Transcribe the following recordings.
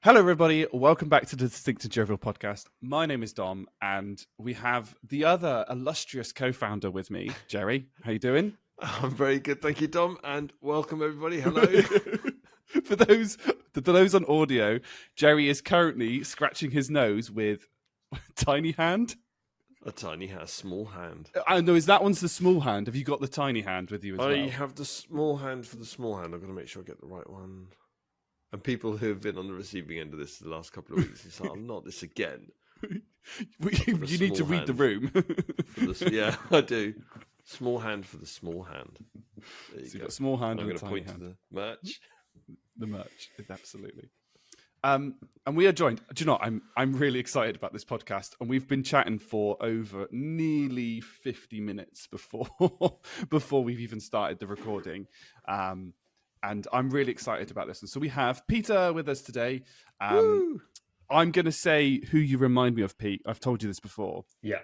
Hello, everybody. Welcome back to the Distinct and Jovial podcast. My name is Dom, and we have the other illustrious co-founder with me, Jerry. How you doing? I'm very good, thank you, Dom, and welcome everybody. Hello. For those on audio, Jerry is currently scratching his nose with a tiny hand. A tiny hand, small hand. I know, is that one's the small hand? Have you got the tiny hand with you as well? I have the small hand for the small hand. I've got to make sure I get the right one. And people who have been on the receiving end of this the last couple of weeks, it's like, I'm not this again. You need to read the room. Yeah, I do. Small hand for the small hand. So you've got small hand and I'm a tiny hand. To the merch. The merch, absolutely. And we are joined. Do you know what? I'm really excited about this podcast, and we've been chatting for over nearly 50 minutes before we've even started the recording. And I'm really excited about this. And so we have Peter with us today. I'm going to say who you remind me of, Pete. I've told you this before. Yeah.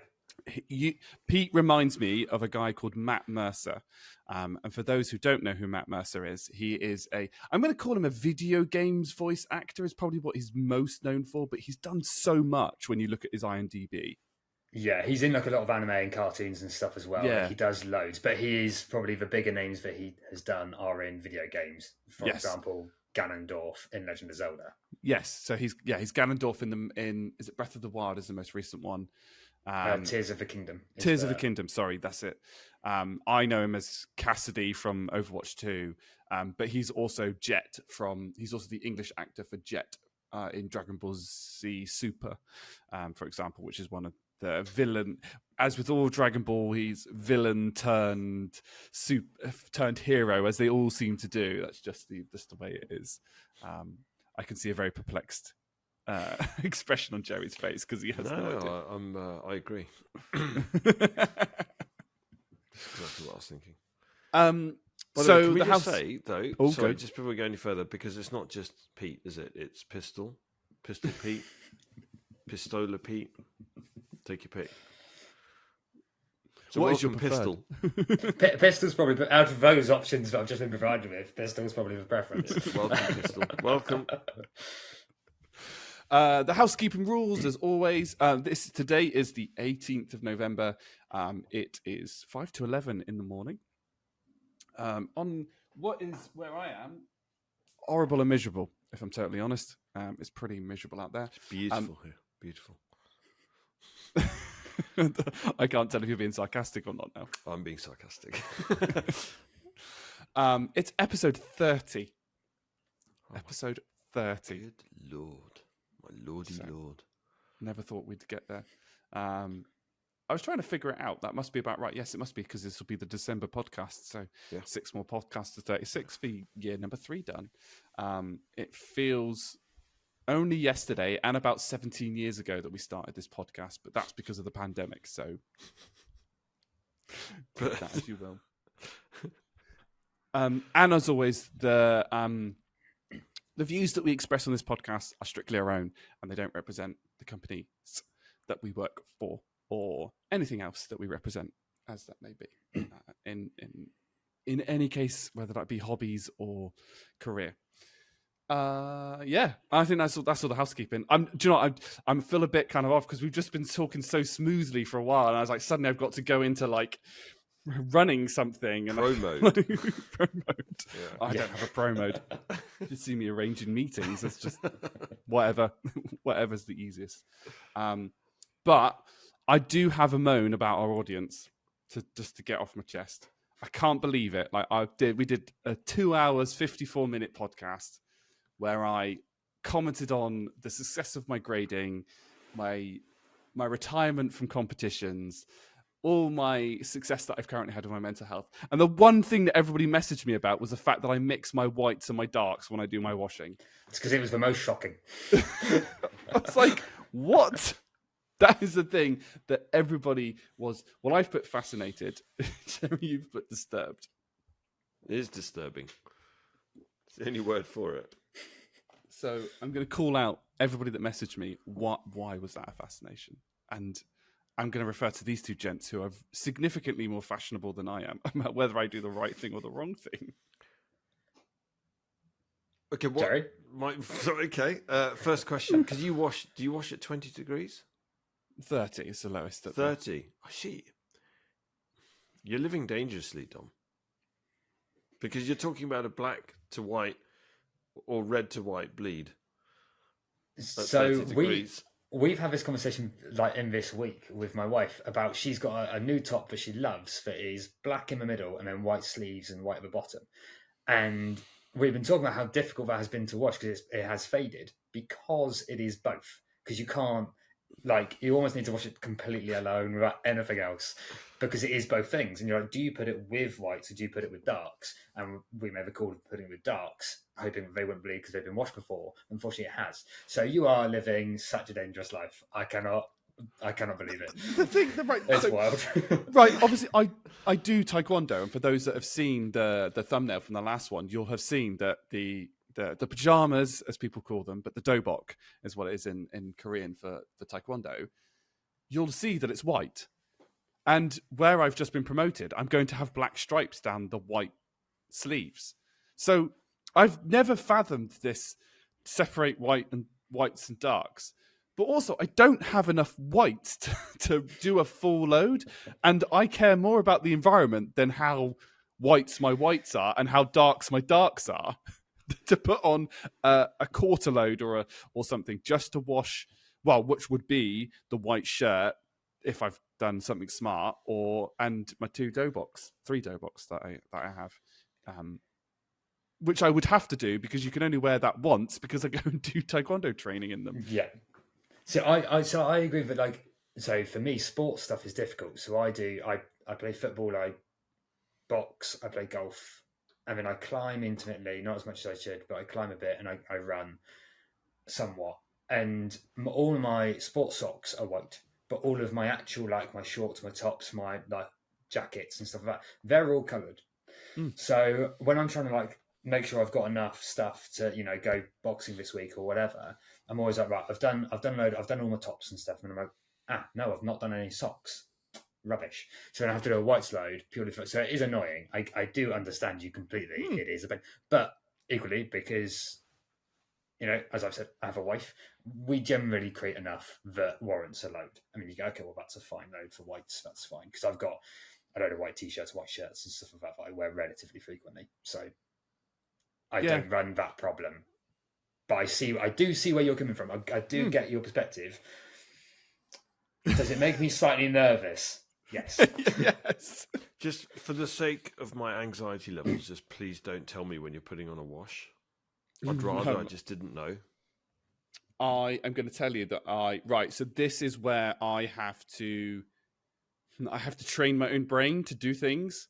Pete reminds me of a guy called Matt Mercer. And for those who don't know who Matt Mercer is, he is I'm going to call him a video games voice actor is probably what he's most known for, but he's done so much when you look at his IMDb. Yeah, he's in like a lot of anime and cartoons and stuff as well. Yeah. Like, he does loads, but he is probably the bigger names that he has done are in video games. For example, Ganondorf in Legend of Zelda. Yes, so he's Ganondorf in is it Breath of the Wild is the most recent one. Tears of the Kingdom. Tears of the Kingdom, sorry, that's it. I know him as Cassidy from Overwatch 2, but he's also he's also the English actor for Jet in Dragon Ball Z Super, for example, which is one of the villain. As with all Dragon Ball, he's villain turned hero, as they all seem to do. That's just the way it is. I can see a very perplexed expression on Jerry's face because he has no idea. I agree. That's exactly what I was thinking. So can we the just house say though? Oh, sorry, go. just before we go any further, because it's not just Pete, is it? It's Pistol Pete, Pistola Pete. Take your pick. So what is your Pistol? Pistol's probably, out of those options that I've just been provided with, Pistol's probably the preference. Welcome, Pistol. Welcome. The housekeeping rules, as always. Today is the 18th of November. It is 5 to 11 in the morning. On what is where I am, horrible and miserable. If I'm totally honest, it's pretty miserable out there. It's beautiful here. Beautiful. I can't tell if you're being sarcastic or not now. I'm being sarcastic. It's episode 30. Episode 30. Good Lord. My lordy lord. Never thought we'd get there. I was trying to figure it out. That must be about right. Yes, it must be, because this will be the December podcast. So 6 more podcasts to 36 for year number 3 done. It feels only yesterday and about 17 years ago that we started this podcast, but that's because of the pandemic. So take that as you will. And as always, the views that we express on this podcast are strictly our own, and they don't represent the companies that we work for or anything else that we represent, as that may be. In any case, whether that be hobbies or career. I think that's all the housekeeping. Do you know what? I'm feel a bit kind of off because we've just been talking so smoothly for a while, and I was like, suddenly I've got to go into like running something and pro mode. Pro mode. Yeah. I don't have a pro mode. You see me arranging meetings. It's just whatever's the easiest. But I do have a moan about our audience to get off my chest. I can't believe it. Like we did a 2 hours, 54-minute podcast where I commented on the success of my grading, my retirement from competitions, all my success that I've currently had with my mental health. And the one thing that everybody messaged me about was the fact that I mix my whites and my darks when I do my washing. It's because it was the most shocking. I was like, what? That is the thing that everybody was... Well, I've put fascinated. You've put disturbed. It is disturbing. It's the only word for it. So I'm going to call out everybody that messaged me. Why was that a fascination? And I'm going to refer to these two gents who are significantly more fashionable than I am about whether I do the right thing or the wrong thing. Okay, what? Jerry? Okay. First question: do you wash at 20 degrees? 30 is the lowest. 30. I see. You're living dangerously, Dom. Because you're talking about a black to white or red to white bleed. So we've had this conversation like in this week with my wife about she's got a new top that she loves that is black in the middle and then white sleeves and white at the bottom. And we've been talking about how difficult that has been to wash because it has faded because it is both. Because you can't, you almost need to wash it completely alone without anything else because it is both things. And you're like, do you put it with whites or do you put it with darks? And we made the call of putting it with darks, hoping that they wouldn't bleed because they've been washed before. Unfortunately, it has. So you are living such a dangerous life. I cannot believe it. It's wild. Right, obviously, I do taekwondo, and for those that have seen the thumbnail from the last one, you'll have seen that the pajamas, as people call them, but the dobok is what it is in Korean for taekwondo. You'll see that it's white, and where I've just been promoted, I'm going to have black stripes down the white sleeves. So I've never fathomed this separate whites and darks. But also, I don't have enough whites to do a full load. And I care more about the environment than how whites my whites are and how darks my darks are to put on a quarter load or something just to wash, which would be the white shirt if I've done something smart, and my three doboks that I have. Which I would have to do because you can only wear that once because I go and do taekwondo training in them. Yeah. So I agree with so for me sports stuff is difficult. So I play football, I box, I play golf, and then I climb intermittently, not as much as I should, but I climb a bit and I run somewhat. And all of my sports socks are white, but all of my actual my shorts, my tops, my jackets and stuff like that, they're all coloured. So when I'm trying to make sure I've got enough stuff to go boxing this week or whatever, I'm always like, right, I've done all my tops and stuff, and I'm like, no, I've not done any socks. Rubbish. So then I have to do a whites load purely for. So it is annoying. I do understand you completely. It is a bit, but equally because as I've said, I have a wife. We generally create enough that warrants a load. I mean, you go, okay, well that's a fine load for whites. That's fine because I've got a load of white t-shirts, white shirts, and stuff like that I wear relatively frequently. So I don't run that problem. But I do see where you're coming from. I do get your perspective. Does it make me slightly nervous? Yes. Yes. Just for the sake of my anxiety levels, just please don't tell me when you're putting on a wash. I'd rather I just didn't know. I am going to tell you that so this is where I have to train my own brain to do things.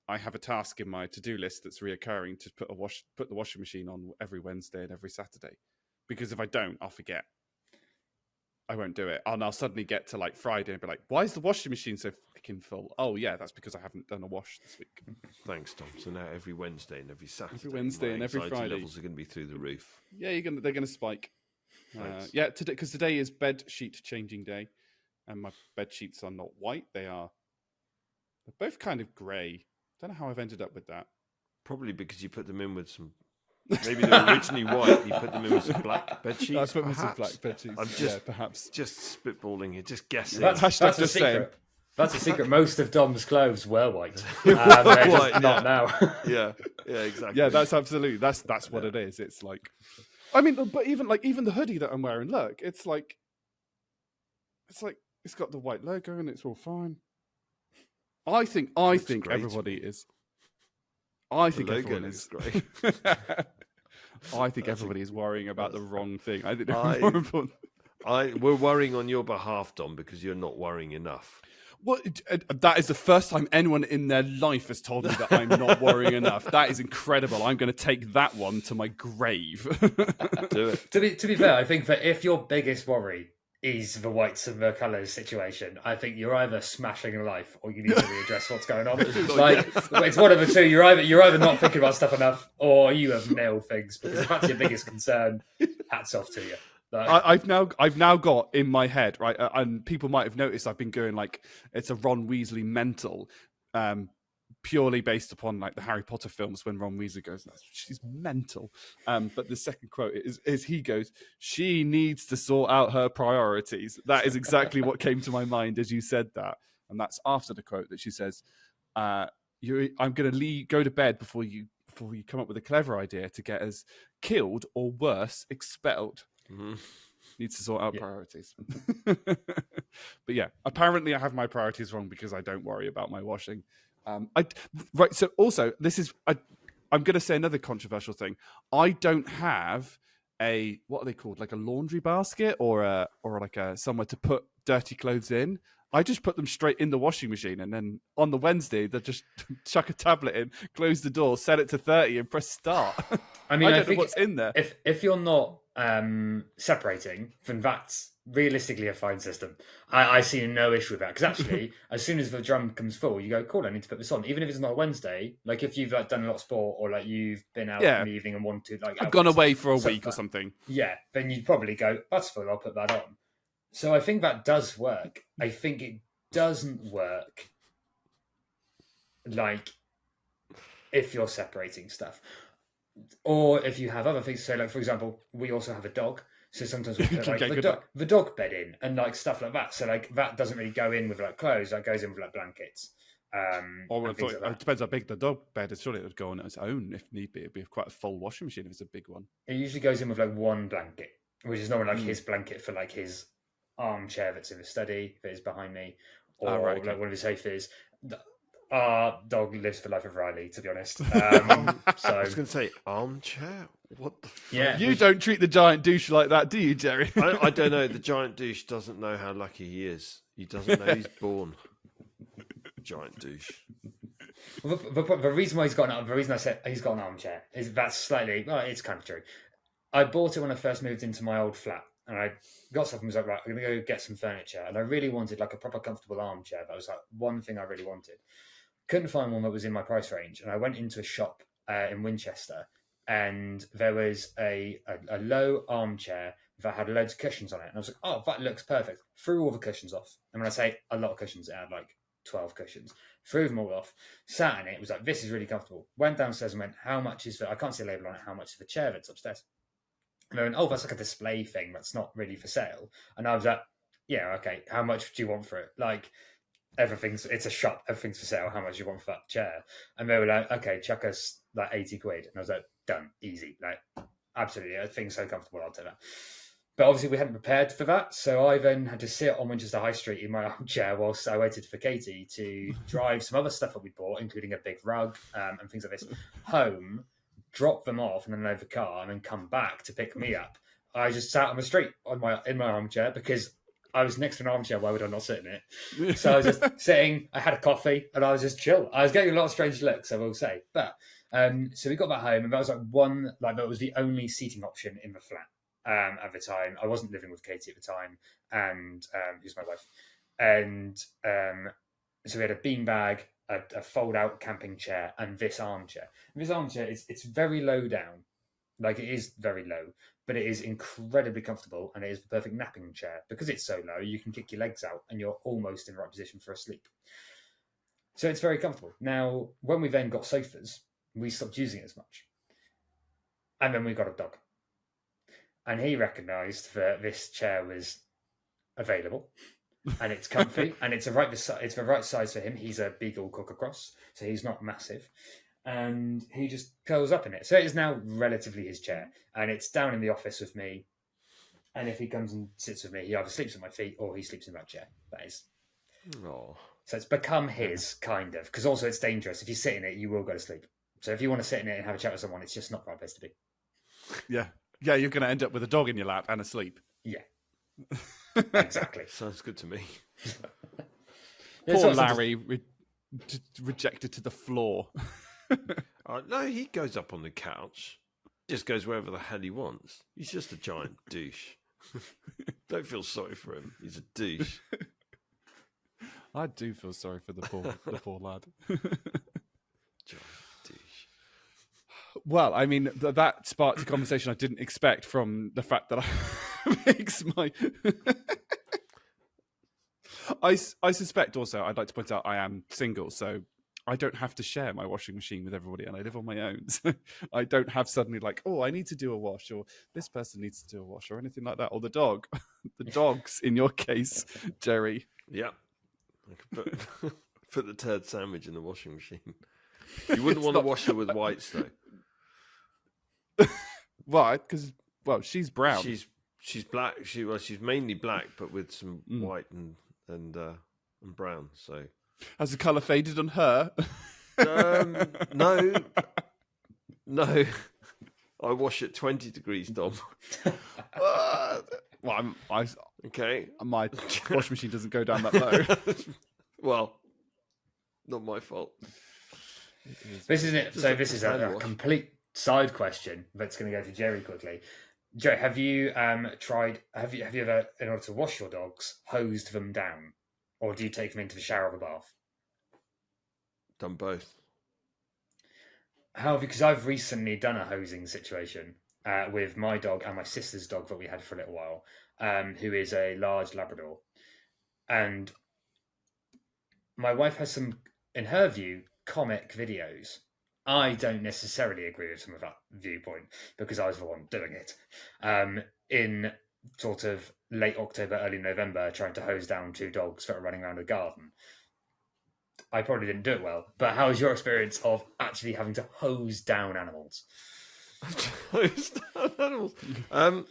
I have a task in my to-do list that's reoccurring to put the washing machine on every Wednesday and every Saturday. Because if I don't, I'll forget. I won't do it. And I'll suddenly get to Friday and be like, why is the washing machine so freaking full? Oh yeah, that's because I haven't done a wash this week. Thanks, Tom. So now every Wednesday and every Saturday, every Wednesday and every Friday, levels are going to be through the roof. Yeah, they're going to spike. Today, because today is bed sheet changing day, and my bed sheets are not white. They're both kind of grey. Don't know how I've ended up with that. Probably because you put them in with some. Maybe they were originally white. You put them in with some black bed sheets. I put them with some black bed sheets. I'm perhaps just spitballing here, just guessing. That's a secret. That's a secret. Most of Dom's clothes were white. They're just not now. Yeah, exactly. Yeah, that's absolutely. That's what it is. It's I mean, but even the hoodie that I'm wearing, look, it's got the white logo and it's all fine. I think everybody is. I think everyone is great. I think everybody is worrying about the wrong thing. I think more important. We're worrying on your behalf, Dom, because you're not worrying enough. Well, that is the first time anyone in their life has told me that I'm not worrying enough. That is incredible. I'm going to take that one to my grave. Do it. To be fair, I think that if your biggest worry is the whites and the colours situation, I think you're either smashing life or you need to readdress what's going on. It's one of the two. You're either not thinking about stuff enough or you have nailed things. Because if that's your biggest concern, hats off to you. I've now got in my head, right, and people might have noticed I've been going it's a Ron Weasley mental, purely based upon like the Harry Potter films when Ron Weasley goes, she's mental. But the second quote is he goes, she needs to sort out her priorities. That is exactly what came to my mind as you said that. And that's after the quote that she says, I'm going to go to bed before you come up with a clever idea to get us killed or worse, expelled. Mm-hmm. Needs to sort out priorities. But yeah, apparently I have my priorities wrong because I don't worry about my washing. Right. So also, I'm going to say another controversial thing. I don't have what are they called? Like a laundry basket or like a somewhere to put dirty clothes in. I just put them straight in the washing machine, and then on the Wednesday, they just chuck a tablet in, close the door, set it to 30, and press start. I mean, I don't know think what's in there. If you're not separating, then that's realistically a fine system. I see no issue with that, because actually, as soon as the drum comes full, you go, cool, I need to put this on. Even if it's not a Wednesday, like if you've like done a lot of sport or like you've been out in the evening and want to like... I've gone away for a week or something. Yeah, then you'd probably go, that's full, I'll put that on. So I think that does work. I think it doesn't work like if you're separating stuff. Or if you have other things to say, like for example, we also have a dog. So sometimes we put like the dog bed in and like stuff like that. So like that doesn't really go in with like clothes, that goes in with like blankets. Or it depends how big the dog bed is. Surely it would go on its own if need be. It'd be quite a full washing machine if it's a big one. It usually goes in with like one blanket, which is normally like his blanket for like his armchair that's in the study that is behind me, or like one of his sofas. Our dog lives for life of Riley, to be honest. So I was going to say armchair. What the? Yeah, you don't treat the giant douche like that, do you, Jerry? I don't know. The giant douche doesn't know how lucky he is. He doesn't know he's born. Giant douche. Well, the reason why the reason I said he's got an armchair is that's slightly. Well, it's kind of true. I bought it when I first moved into my old flat, and I got stuff and was like, right, I'm going to go get some furniture. And I really wanted like a proper comfortable armchair. That was like one thing I really wanted. Couldn't find one that was in my price range. And I went into a shop in Winchester, and there was a low armchair that had loads of cushions on it. And I was like, oh, that looks perfect. Threw all the cushions off. And when I say a lot of cushions, it had like 12 cushions. Threw them all off. Sat in it. It was like, this is really comfortable. Went downstairs and went, how much is I can't see a label on it. How much is the chair that's upstairs? And they went, oh, that's like a display thing. That's not really for sale. And I was like, yeah, okay. How much do you want for it? Like, it's a shop. Everything's for sale. How much do you want for that chair? And they were like, okay, chuck us like 80 quid. And I was like, done, easy. Like, absolutely. I think so comfortable. I'll take that. But obviously we hadn't prepared for that. So I then had to sit on Winchester High Street in my armchair whilst I waited for Katie to drive some other stuff that we bought, including a big rug and things like this, home, drop them off and then load the car and then come back to pick me up. I just sat on the street in my armchair because I was next to an armchair. Why would I not sit in it? So I was just sitting. I had a coffee and I was just chill. I was getting a lot of strange looks, I will say. But so we got that home, and that was that was the only seating option in the flat at the time. I wasn't living with Katie at the time, and who's my wife. And so we had a beanbag, a fold-out camping chair, and this armchair. And this armchair it's very low down, like it is very low. But it is incredibly comfortable, and it is the perfect napping chair. Because it's so low, you can kick your legs out and you're almost in the right position for a sleep. So it's very comfortable. Now, when we then got sofas, we stopped using it as much. And then we got a dog. And he recognised that this chair was available, and it's comfy, and it's the right size for him. He's a Beagle Cocker Cross, so he's not massive. And he just curls up in it. So it is now relatively his chair. And it's down in the office with me. And if he comes and sits with me, he either sleeps at my feet or he sleeps in that chair. That is. Oh. So it's become his, kind of. Because also it's dangerous. If you sit in it, you will go to sleep. So if you want to sit in it and have a chat with someone, it's just not the right place to be. Yeah. Yeah, you're going to end up with a dog in your lap and asleep. Yeah. Exactly. Sounds good to me. Poor Larry, rejected to the floor. No, he goes up on the couch. He just goes wherever the hell he wants. He's just a giant douche. Don't feel sorry for him. He's a douche. I do feel sorry for the poor lad. Giant douche. Well, I mean, that sparked a conversation I didn't expect from the fact that I makes my... I suspect also, I'd like to point out I am single, so I don't have to share my washing machine with everybody, and I live on my own. So I don't have suddenly like, oh, I need to do a wash, or this person needs to do a wash, or anything like that. Or the dog, the dogs in your case, Jerry. Yeah. I could put the turd sandwich in the washing machine. You wouldn't want to wash her with whites though. Why? Because she's brown. She's black. She's mainly black, but with some white and brown. So has the colour faded on her? No. I wash at 20 degrees, Dom. Well, okay. My washing machine doesn't go down that low. Well, not my fault. This isn't it. So this is a complete side question, but it's going to go to Jerry quickly. Joe, have you tried? Have you ever, in order to wash your dogs, hosed them down, or do you take them into the shower or the bath? Done both. How? Because I've recently done a hosing situation with my dog and my sister's dog that we had for a little while, who is a large Labrador, and my wife has some, in her view, comic videos. I don't necessarily agree with some of that viewpoint because I was the one doing it. In sort of late October, early November, trying to hose down 2 dogs that are running around a garden. I probably didn't do it well, but how was your experience of actually having to hose down animals? Hose down animals?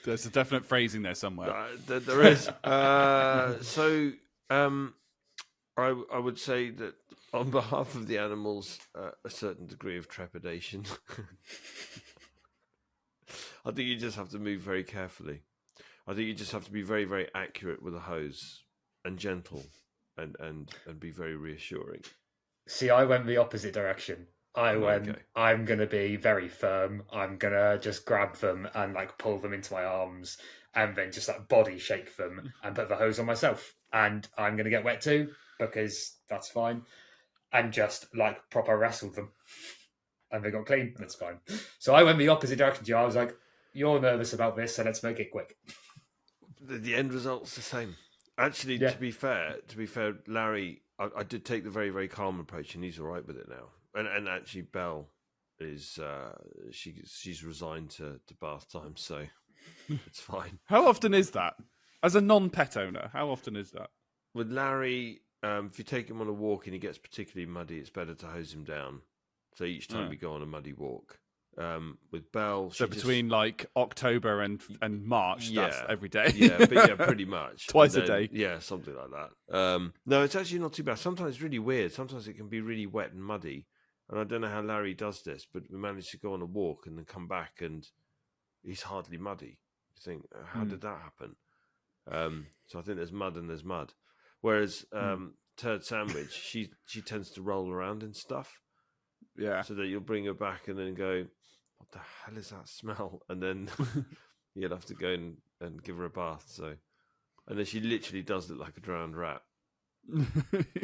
There's a definite phrasing there somewhere. There is. I would say that on behalf of the animals, a certain degree of trepidation. I think you just have to move very carefully. I think you just have to be very, very accurate with a hose and gentle and be very reassuring. See, I went the opposite direction. I went, okay. I'm going to be very firm. I'm going to just grab them and like pull them into my arms and then just like body shake them and put the hose on myself. And I'm going to get wet too, because that's fine. And just like proper wrestled them. And they got clean. That's fine. So I went the opposite direction to you. I was like, you're nervous about this, so let's make it quick. The end result's the same. Actually, yeah. to be fair, Larry, I did take the very, very calm approach, and he's all right with it now. And actually, Belle is she's resigned to bath time, so it's fine. How often is that? As a non-pet owner, how often is that? With Larry, if you take him on a walk and he gets particularly muddy, it's better to hose him down. So each time we go on a muddy walk. With Belle, so between like October and March, that's every day. Pretty much twice a day. Yeah, something like that. No, it's actually not too bad. Sometimes it's really weird. Sometimes it can be really wet and muddy, and I don't know how Larry does this, but we managed to go on a walk and then come back, and he's hardly muddy. You think, how did that happen? So I think there's mud and there's mud. Whereas Turd Sandwich, she tends to roll around in stuff. Yeah. So that you'll bring her back and then go, what the hell is that smell? And then you'll have to go and give her a bath. So, and then she literally does look like a drowned rat.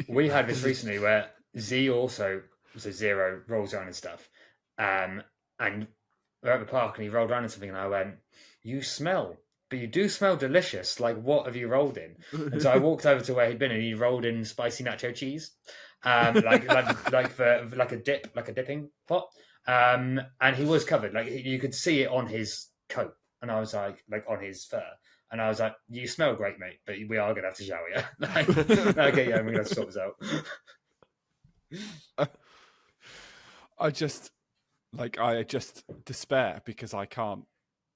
We had this recently where Z also, so Zero, rolls around and stuff. And we're at the park and he rolled around in something and I went, you smell, but you do smell delicious. Like, what have you rolled in? And so I walked over to where he'd been and he rolled in spicy nacho cheese. like a dipping pot. And he was covered. Like, you could see it on his coat. And I was like on his fur. And I was like, you smell great, mate, but we are going to have to shower you. Okay, yeah, we're going to have to sort this out. I just despair because I can't.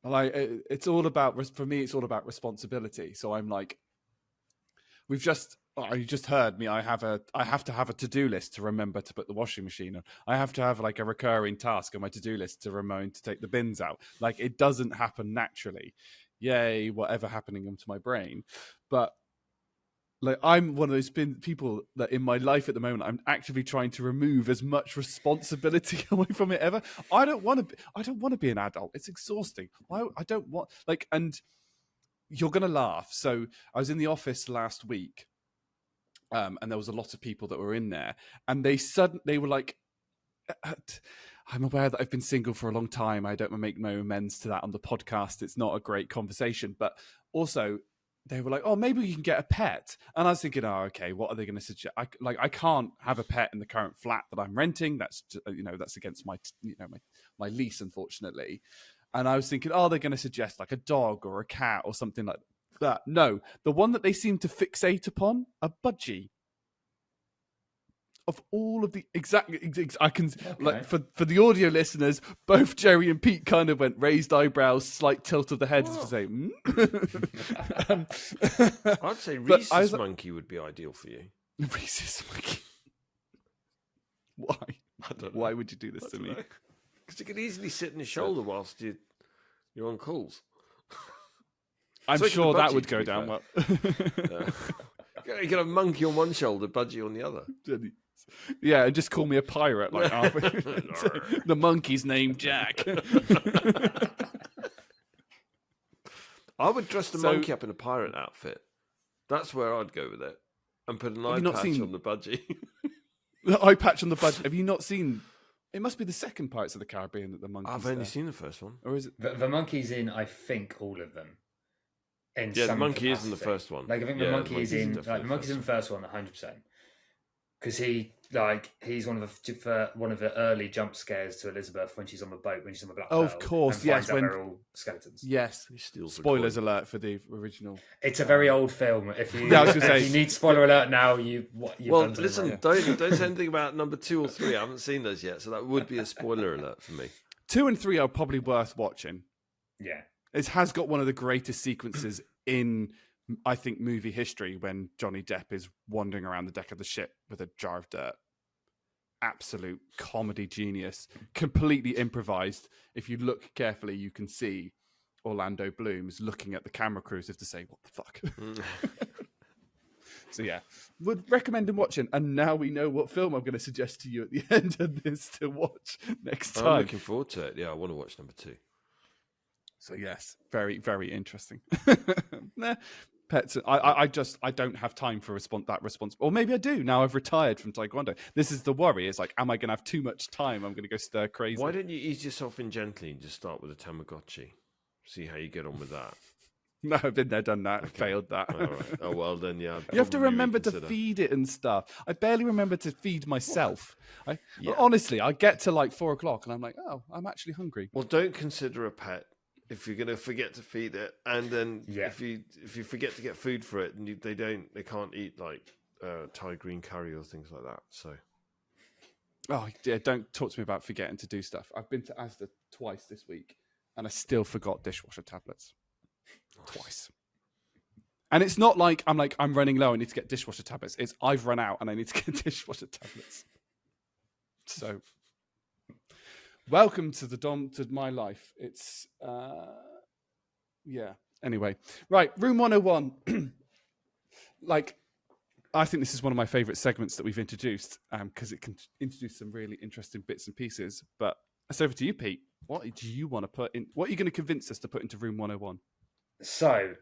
Like, it's all about, for me, it's all about responsibility. So I'm like, you just heard me. I have to have a to-do list to remember to put the washing machine on. I have to have like a recurring task on my to-do list to remind to take the bins out. Like, it doesn't happen naturally. Yay, whatever happening into my brain. But like, I'm one of those people that in my life at the moment, I'm actively trying to remove as much responsibility away from it ever. I don't want to be an adult. It's exhausting. I don't want, like, and you're going to laugh. So I was in the office last week. And there was a lot of people that were in there, and they were like, I'm aware that I've been single for a long time. I don't want to make no amends to that on the podcast. It's not a great conversation, but also they were like, "Oh, maybe you can get a pet." And I was thinking, "Oh, okay, what are they going to suggest? I can't have a pet in the current flat that I'm renting. That's that's against my my lease, unfortunately." And I was thinking, "Oh, they're going to suggest like a dog or a cat or something like that." No, the one that they seem to fixate upon, a budgie. Of all of the I can like for the audio listeners, both Jerry and Pete kind of went raised eyebrows, slight tilt of the heads to say. I'd say Rhesus monkey would be ideal for you. Rhesus monkey. Why? I don't know. Why would you do this to me? Because you could easily sit on your shoulder whilst you're on calls. I'm sure that would go down well. You got a monkey on one shoulder, budgie on the other. Yeah, and just call me a pirate. Like the monkey's named Jack. I would dress the monkey up in a pirate outfit. That's where I'd go with it, and put an eye patch on the budgie. The eye patch on the budgie. Have you not seen? It must be the second Pirates of the Caribbean that the monkey's I've only seen the first one. Or is it the monkey's in? I think all of them. The monkey is in the first one. Like I think the monkey is in. Like the monkey's in the first one, 100%. Because he's one of the early jump scares to Elizabeth when she's on the boat, when she's on the Black Pearl. Oh, of course, yes. When they're all skeletons. Yes. Spoilers alert for the original. It's a very old film. If you, I was gonna say, if you need spoiler alert now, listen, don't say anything about number 2 or 3. I haven't seen those yet, so that would be a spoiler alert for me. 2 and 3 are probably worth watching. Yeah. It has got one of the greatest sequences in, I think, movie history when Johnny Depp is wandering around the deck of the ship with a jar of dirt. Absolute comedy genius. Completely improvised. If you look carefully, you can see Orlando Bloom's looking at the camera crew as if to say, "What the fuck?" So yeah, would recommend him watching. And now we know what film I'm going to suggest to you at the end of this to watch next time. I'm looking forward to it. Yeah, I want to watch number 2. So yes, very, very interesting. Pets. I don't have time for that response. Or maybe I do now I've retired from Taekwondo. This is the worry. It's like, am I going to have too much time? I'm going to go stir crazy. Why don't you ease yourself in gently and just start with a Tamagotchi? See how you get on with that. No, I've been there, done that, failed that. All right. Oh, well then, yeah. You have to remember to feed it and stuff. I barely remember to feed myself. Honestly, I get to like 4 o'clock and I'm like, oh, I'm actually hungry. Well, don't consider a pet if you're going to forget to feed it, and then if you forget to get food for it, and they can't eat like Thai green curry or things like that. So, oh yeah, don't talk to me about forgetting to do stuff. I've been to Asda twice this week, and I still forgot dishwasher tablets twice. And it's not like I'm running low. I need to get dishwasher tablets. It's I've run out and I need to get dishwasher tablets. So. Welcome to my life. It's Anyway, right, Room 101. I think this is one of my favorite segments that we've introduced because it can introduce some really interesting bits and pieces. But it's over to you, Pete. What do you want to put in? What are you going to convince us to put into Room 101? So,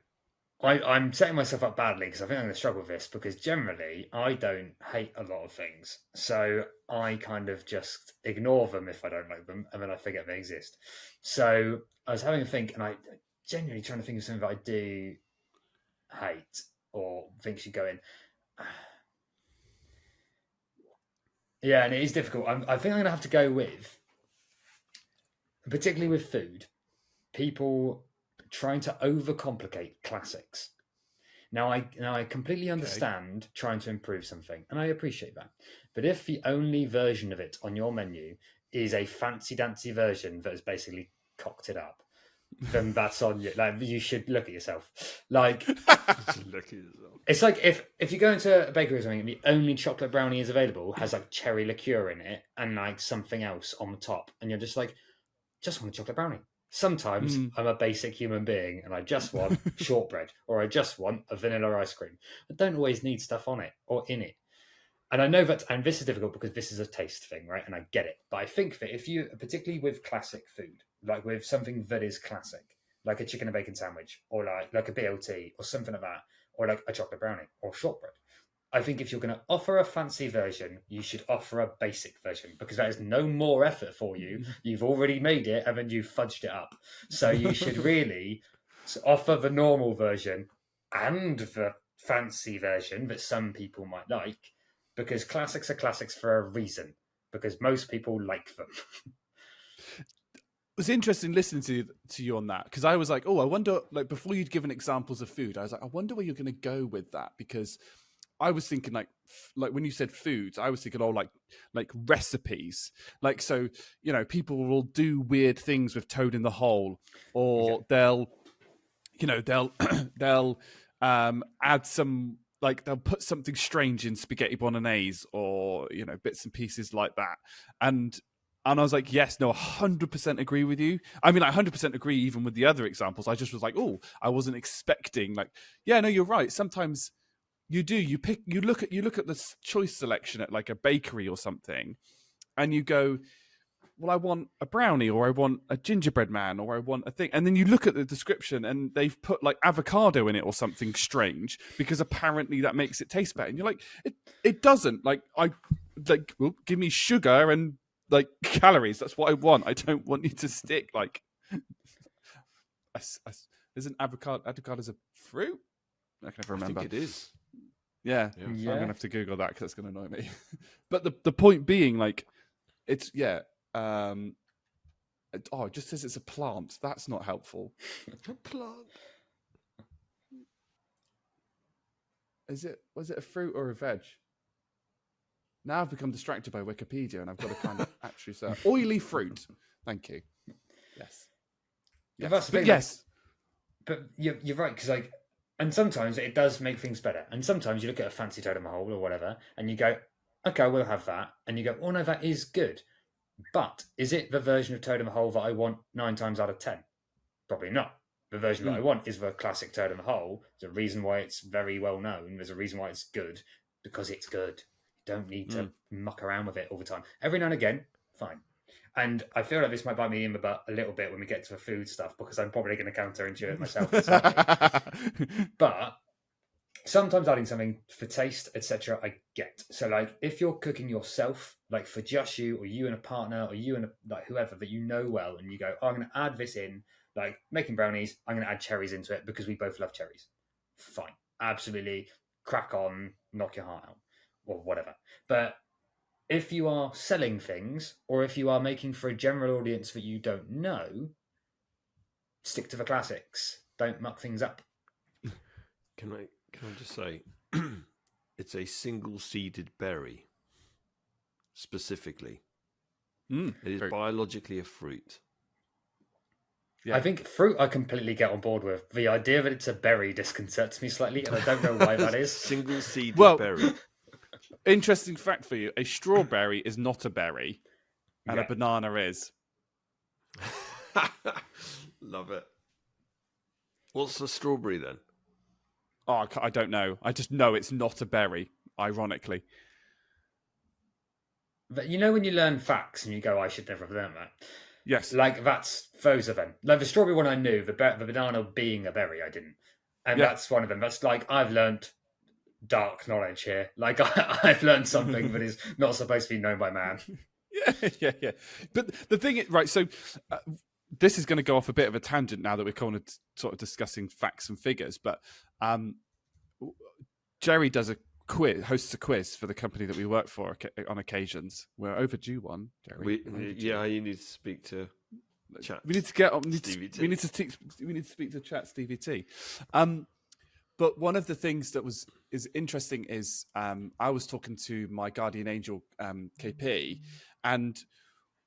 I'm setting myself up badly because I think I'm going to struggle with this because generally I don't hate a lot of things. So I kind of just ignore them if I don't like them and then I forget they exist. So I was having a think and I genuinely trying to think of something that I do hate or think should go in. Yeah, and it is difficult. I think I'm going to have to go with, particularly with food, people trying to overcomplicate classics. Now I completely understand trying to improve something, and I appreciate that. But if the only version of it on your menu is a fancy dancy version that has basically cocked it up, then that's on you. Like, you should look at yourself. Like, it's like if you go into a bakery or something and the only chocolate brownie is available has like cherry liqueur in it and like something else on the top, and you're just like, just want a chocolate brownie. Sometimes I'm a basic human being and I just want shortbread or I just want a vanilla ice cream. I don't always need stuff on it or in it. And I know that, and this is difficult because this is a taste thing, right? And I get it. But I think that if you, particularly with classic food, like with something that is classic, like a chicken and bacon sandwich or like a BLT or something like that, or like a chocolate brownie or shortbread, I think if you're going to offer a fancy version, you should offer a basic version because that is no more effort for you. You've already made it and then you've fudged it up. So you should really offer the normal version and the fancy version that some people might like, because classics are classics for a reason, because most people like them. It was interesting listening to you on that, because I was like, oh, I wonder, like, before you'd given examples of food, I was like, I wonder where you're going to go with that, because I was thinking like when you said foods, I was thinking, oh, like recipes, like, so, you know, people will do weird things with toad in the hole, or they'll add some, like, they'll put something strange in spaghetti bolognese, or, you know, bits and pieces like that. And I was like, yes, no, 100% agree with you. I mean, I 100% agree even with the other examples. I just was like, oh, I wasn't expecting, like, yeah, no, you're right. Sometimes you look at the choice selection at like a bakery or something, and you go, well, I want a brownie, or I want a gingerbread man, or I want a thing. And then you look at the description and they've put like avocado in it or something strange, because apparently that makes it taste better. And you're like, it doesn't. Like, well, give me sugar and like calories. That's what I want. I don't want you to stick like, isn't avocado's a fruit? I can never remember. I think it is. Yeah. I'm going to have to Google that, because that's going to annoy me. But the point being, like, it's, it just says it's a plant. That's not helpful. A plant. Was it a fruit or a veg? Now I've become distracted by Wikipedia, and I've got to kind of actually say oily fruit. Thank you. Yes. Yes. But you're right, because like, and sometimes it does make things better. And sometimes you look at a fancy toad in the hole or whatever, and you go, okay, we'll have that. And you go, oh no, that is good. But is it the version of toad in the hole that I want 9 times out of 10? Probably not. The version that I want is the classic toad in the hole. There's a reason why it's very well known. There's a reason why it's good, because it's good. You don't need to muck around with it all the time. Every now and again, fine. And I feel like this might bite me in the butt a little bit when we get to the food stuff, because I'm probably going to counterintuit myself. But sometimes adding something for taste, etc., I get. So, like, if you're cooking yourself, like for just you, or you and a partner, or you and like whoever that you know well, and you go, oh, I'm going to add this in, like making brownies, I'm going to add cherries into it because we both love cherries. Fine, absolutely, crack on, knock your heart out, or whatever. But if you are selling things, or if you are making for a general audience that you don't know, stick to the classics. Don't muck things up. Can I just say, it's a single-seeded berry, specifically. It is biologically a fruit. Yeah. I think fruit I completely get on board with. The idea that it's a berry disconcerts me slightly, and I don't know why that is. Single-seeded berry. Interesting fact for you: a strawberry is not a berry, and a banana is. Love it. What's a strawberry then? Oh, I don't know. I just know it's not a berry, ironically. But you know when you learn facts and you go, I should never have learned that? Yes. Like, that's those of them. Like the strawberry one I knew, the banana being a berry I didn't. And that's one of them. That's like, I've learned dark knowledge here. Like, I've learned something that is not supposed to be known by man. Yeah. But the thing is, right, so this is going to go off a bit of a tangent now that we're kind of sort of discussing facts and figures, but Jerry hosts a quiz for the company that we work for on occasions. We're overdue one, Jerry. You need to speak to chat. We need to get on. We need to speak to chat Stevie T. But one of the things that is interesting is I was talking to my guardian angel KP, and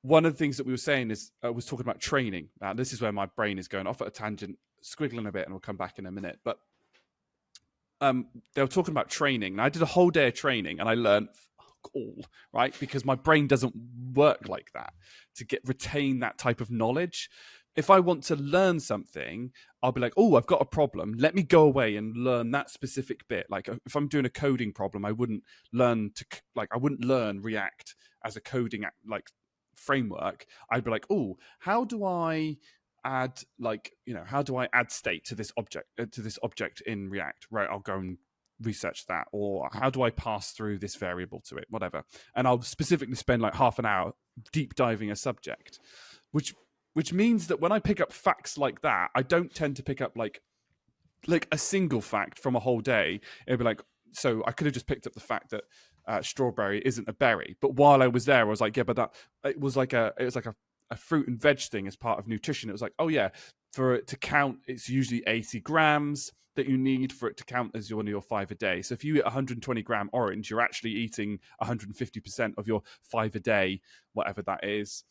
one of the things that we were saying is I was talking about training. This is where my brain is going off at a tangent, squiggling a bit, and we'll come back in a minute. But they were talking about training, and I did a whole day of training, and I learned all, right? Because my brain doesn't work like that to retain that type of knowledge. If I want to learn something, I'll be like, oh, I've got a problem. Let me go away and learn that specific bit. Like if I'm doing a coding problem, I wouldn't learn React as a coding framework. I'd be like, oh, how do I add state to this object in React? Right, I'll go and research that. Or how do I pass through this variable to it? Whatever. And I'll specifically spend like half an hour deep diving a subject, which means that when I pick up facts like that, I don't tend to pick up like like a single fact from a whole day, it'd be like, so I could have just picked up the fact that strawberry isn't a berry, but while I was there, I was like, yeah, but that it was like a fruit and veg thing as part of nutrition. It was like, oh yeah, for it to count, it's usually 80 grams that you need for it to count as one of your 5 a day. So if you eat 120 gram orange, you're actually eating 150% of your 5 a day, whatever that is.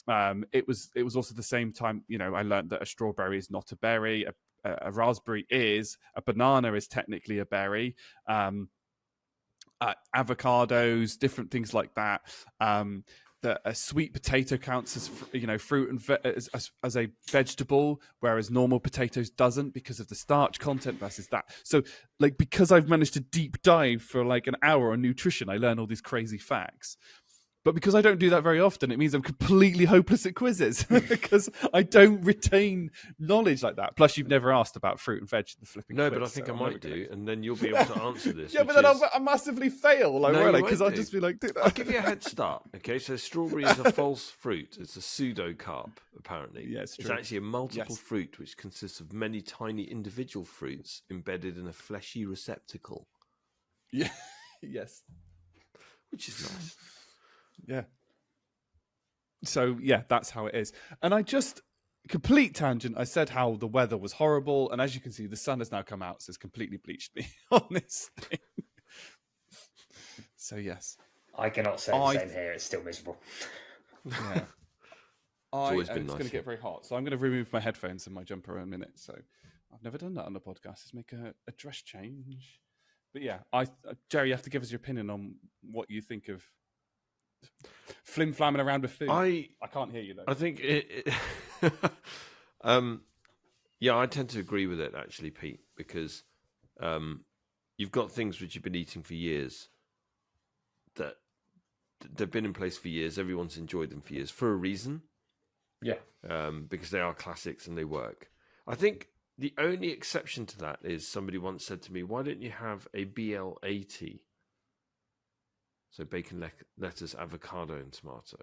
It was also the same time, I learned that a strawberry is not a berry. A raspberry is. A banana is technically a berry. Avocados, different things like that. That a sweet potato counts as fruit and as a vegetable, whereas normal potatoes doesn't because of the starch content versus that. So, like, because I've managed to deep dive for like an hour on nutrition, I learn all these crazy facts. But because I don't do that very often, it means I'm completely hopeless at quizzes because I don't retain knowledge like that. Plus, you've never asked about fruit and veg in the flipping No, quiz, but I think so I might do, and then you'll be able to answer this. Yeah, but then I'll massively fail, like, No, won't I? you Because won't I'll do. just be like, I'll give you a head start. Okay, so strawberry is a false fruit. It's a pseudocarp, apparently. Yeah, it's It's true. actually a multiple Yes. fruit which consists of many tiny individual fruits embedded in a fleshy receptacle, Yeah, yes, which is nice. yeah. So yeah, that's how it is. And I just complete tangent. I said how the weather was horrible, and as you can see, the sun has now come out, so it's completely bleached me on this thing. So yes, I cannot say the same here. It's still miserable. yeah. always been It's nice going to here. get very hot, so I'm going to remove my headphones and my jumper in a minute. So I've never done that on the podcast. Let's make a dress change. But yeah, Jerry, you have to give us your opinion on what you think of flim-flamming around with food. I can't hear you though. I think yeah, I tend to agree with it actually, Pete, because you've got things which you've been eating for years that they've been in place for years. Everyone's enjoyed them for years for a reason. Yeah. Because they are classics and they work. I think the only exception to that is somebody once said to me, "Why don't you have a BL80?" So bacon, lettuce, avocado, and tomato.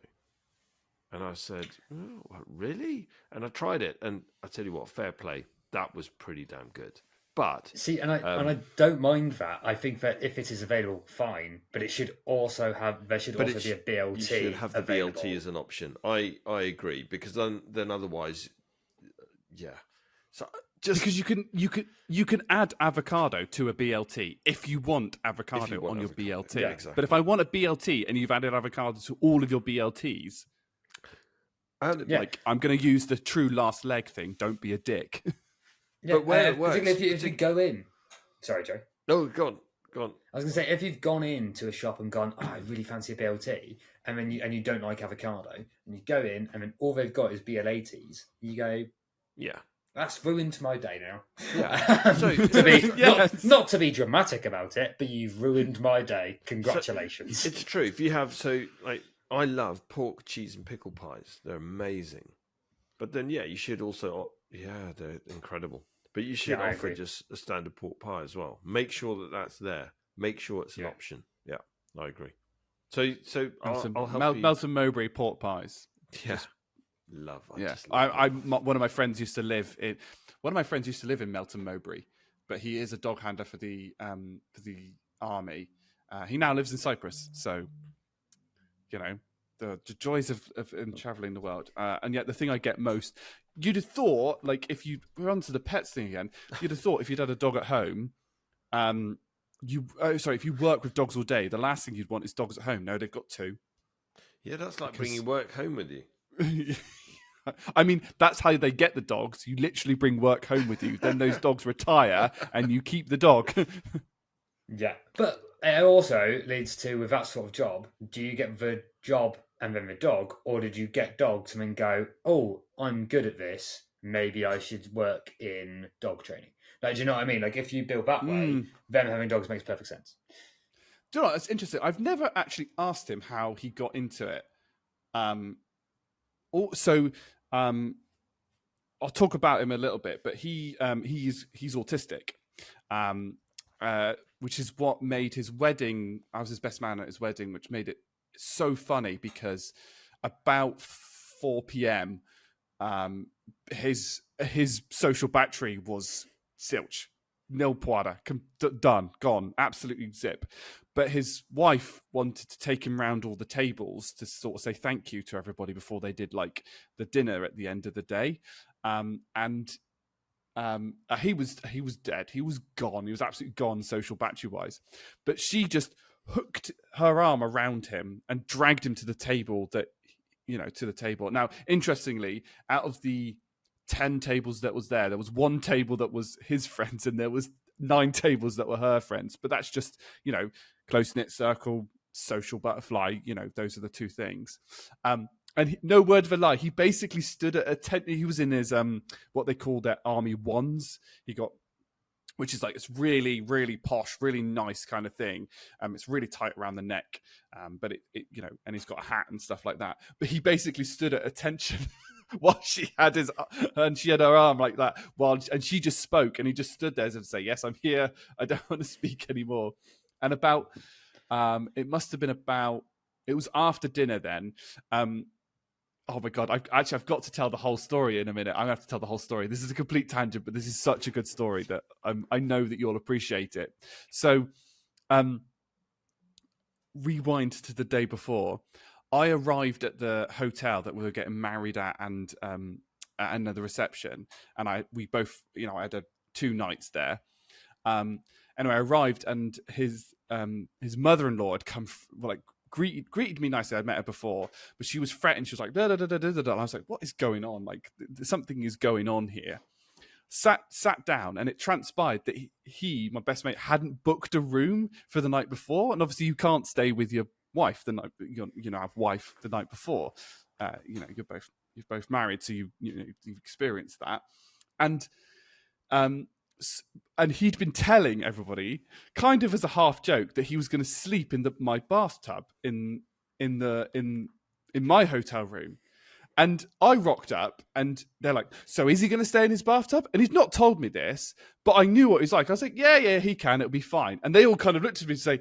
And I said, "Oh, what, really?" And I tried it, and I tell you what, fair play, that was pretty damn good. But See, and I don't mind that. I think that if it is available, fine. But it should also have. There should also be a BLT. You should have the available. BLT as an option. I agree, because then otherwise, yeah. So just because you can add avocado to a BLT if you want avocado on your avocado. BLT. Yeah, exactly. But if I want a BLT and you've added avocado to all of your BLTs, like I'm going to use the true last leg thing. Don't be a dick. Yeah, but where it works, particularly if you go in. Sorry, Joe. No, go on. I was going to say, if you've gone into a shop and gone, I really fancy a BLT, and then you don't like avocado, and you go in, and then all they've got is BL80s, you go, Yeah. that's ruined my day now. Yeah. So Yes. not to be dramatic about it, but you've ruined my day. Congratulations. It's true. If you have, I love pork, cheese, and pickle pies. They're amazing. But then, yeah, you should also, they're incredible. But you should I offer agree. just a standard pork pie as well. Make sure that that's there. Make sure it's an option. Yeah, I agree. So I'll help you. Melton Mowbray pork pies. Yeah, love. One of my friends used to live in Melton Mowbray, but he is a dog handler for the army. He now lives in Cyprus, so the joys of traveling the world. And yet the thing I get most, you'd have thought, like, if we're onto the pets thing again, you'd have thought if you'd had a dog at home, if you work with dogs all day, the last thing you'd want is dogs at home. No, they've got two. Yeah, that's like bringing work home with you. I mean, that's how they get the dogs. You literally bring work home with you. Then those dogs retire and you keep the dog. Yeah. But it also leads to, with that sort of job, do you get the job and then the dog, or did you get dogs and then go, oh, I'm good at this, maybe I should work in dog training? Like, do you know what I mean? Like, if you build that way, then having dogs makes perfect sense. Do you know what? That's interesting. I've never actually asked him how he got into it. Also, I'll talk about him a little bit, but he's autistic, which is what made his wedding. I was his best man at his wedding, which made it so funny because about 4 p.m. His social battery was zilch. nil poada, done, gone, absolutely zip. But his wife wanted to take him round all the tables to sort of say thank you to everybody before they did like the dinner at the end of the day. He was dead. He was gone. He was absolutely gone, social battery wise. But she just hooked her arm around him and dragged him to the table. Now, interestingly, out of the 10 tables that was there was one table that was his friends, and there was 9 tables that were her friends. But that's just, close knit circle, social butterfly. Those are the two things. And no word of a lie, he basically stood at a tent. He was in his what they call their army wands. He got, which is like it's really, really posh, really nice kind of thing. It's really tight around the neck, but it and he's got a hat and stuff like that. But he basically stood at attention while she had her arm like that, and she just spoke, and he just stood there and say, "Yes, I'm here. I don't want to speak anymore." And it must have been it was after dinner then. Oh my God, I've got to tell the whole story in a minute. I'm going to have to tell the whole story. This is a complete tangent, but this is such a good story that I know that you'll appreciate it. So, rewind to the day before. I arrived at the hotel that we were getting married at and the reception. And we both, I had 2 nights there. Anyway, I arrived and his mother-in-law had come, greeted me nicely. I'd met her before, but she was fretting. She was like, da, da, da, da, da, da. And I was like, what is going on? Like, something is going on here. Sat down, and it transpired that he, my best mate, hadn't booked a room for the night before. And obviously, you can't stay with your wife the night, have wife the night before. You're both married, so you've experienced that. And he'd been telling everybody, kind of as a half joke, that he was going to sleep in my bathtub in my hotel room. And I rocked up, and they're like, "So is he going to stay in his bathtub?" And he's not told me this, but I knew what he's like. I was like, "Yeah, he can. It'll be fine." And they all kind of looked at me and say,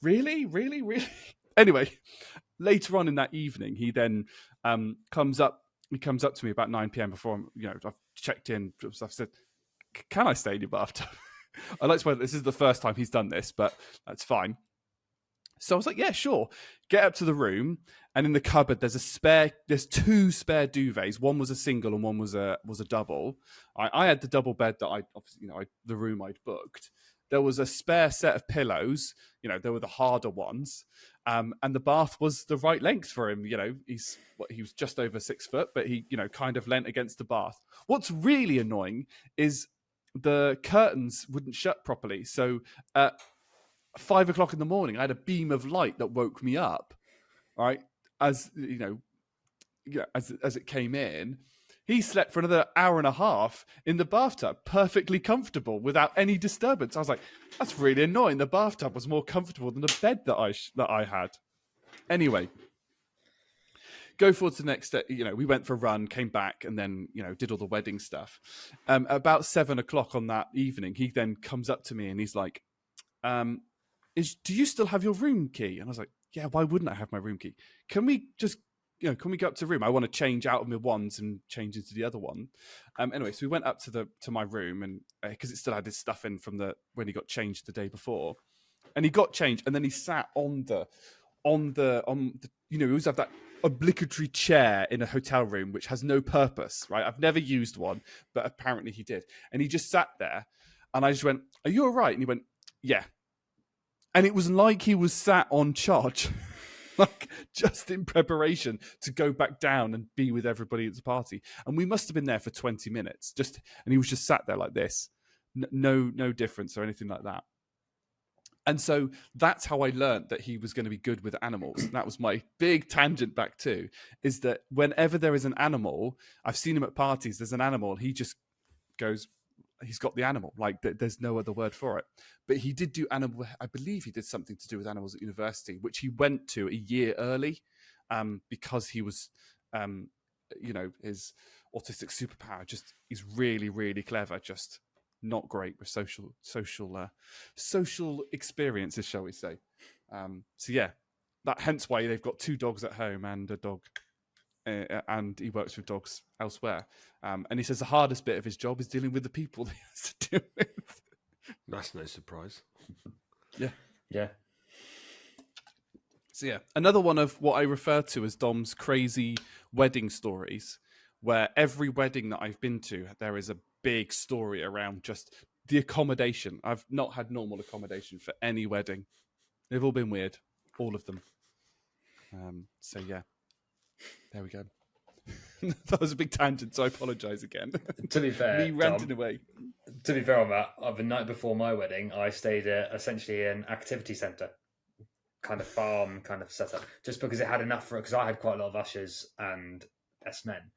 "Really, really, really?" Anyway, later on in that evening, he then comes up. He comes up to me about 9 p.m. before I've checked in. I've said, "Can I stay in your bathtub?" I like to say this is the first time he's done this, but that's fine. So I was like, "Yeah, sure." Get up to the room, and in the cupboard there's 2 spare duvets. One was a single, and one was a double. I had the double bed that the room I'd booked. There was a spare set of pillows. They were the harder ones, and the bath was the right length for him. He was just over 6 foot, but he kind of leant against the bath. What's really annoying is the curtains wouldn't shut properly. So at 5 o'clock in the morning, I had a beam of light that woke me up. Right, as as it came in, he slept for another hour and a half in the bathtub, perfectly comfortable without any disturbance. I was like, that's really annoying. The bathtub was more comfortable than the bed that I had. Anyway, go forward to the next day. We went for a run, came back, and then did all the wedding stuff. About 7 o'clock on that evening, he then comes up to me and he's like, do you still have your room key? And I was like, yeah, why wouldn't I have my room key? Can we just, can we go up to the room? I want to change out of my wands and change into the other one. Anyway, so we went up to my room, and because it still had his stuff in from when he got changed the day before, and he got changed, and then he sat on the we always have that obligatory chair in a hotel room which has no purpose, right? I've never used one, but apparently he did, and he just sat there, and I just went, "Are you all right?" And he went, "Yeah." And it was like he was sat on charge, like just in preparation to go back down and be with everybody at the party. And we must have been there for 20 minutes, and he was just sat there like this, no difference or anything like that. And so that's how I learned that he was going to be good with animals. And that was my big tangent back to, is that whenever there is an animal, I've seen him at parties, there's an animal, he just goes, he's got the animal, like there's no other word for it. But he did do animal, I believe he did something to do with animals at university, which he went to a year early, because he was his autistic superpower, just he's really, really clever, just not great with social experiences, shall we say. So yeah, hence why they've got 2 dogs at home and a dog, and he works with dogs elsewhere. And he says the hardest bit of his job is dealing with the people that he has to deal with. That's no surprise. Yeah. So yeah, another one of what I refer to as Dom's crazy wedding stories, where every wedding that I've been to, there is a big story around just the accommodation. I've not had normal accommodation for any wedding. They've all been weird, all of them. So yeah, there we go. That was a big tangent, so I apologise again. To be fair, Me ranting Dom, away. to be fair on that, the night before my wedding, I stayed at essentially an activity centre, kind of farm kind of setup, just because it had enough for, because I had quite a lot of ushers and best men,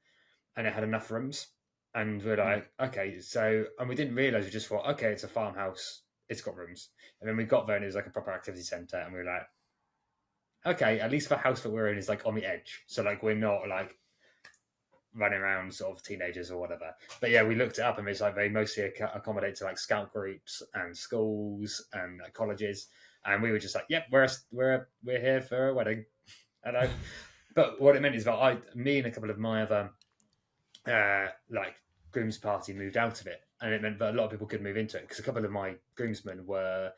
and it had enough rooms. And we're like, okay, so, and we didn't realise, we just thought, okay, it's a farmhouse, it's got rooms. And then we got there and it was like a proper activity centre, and we were like, okay, at least the house that we're in is like on the edge. So like we're not like running around sort of teenagers or whatever. But yeah, we looked it up and it's like they mostly accommodate to like scout groups and schools and like, colleges. And we were just like, yep, we're here for a wedding. And but what it meant is that me and a couple of my other like groom's party moved out of it, and it meant that a lot of people could move into it because a couple of my groomsmen were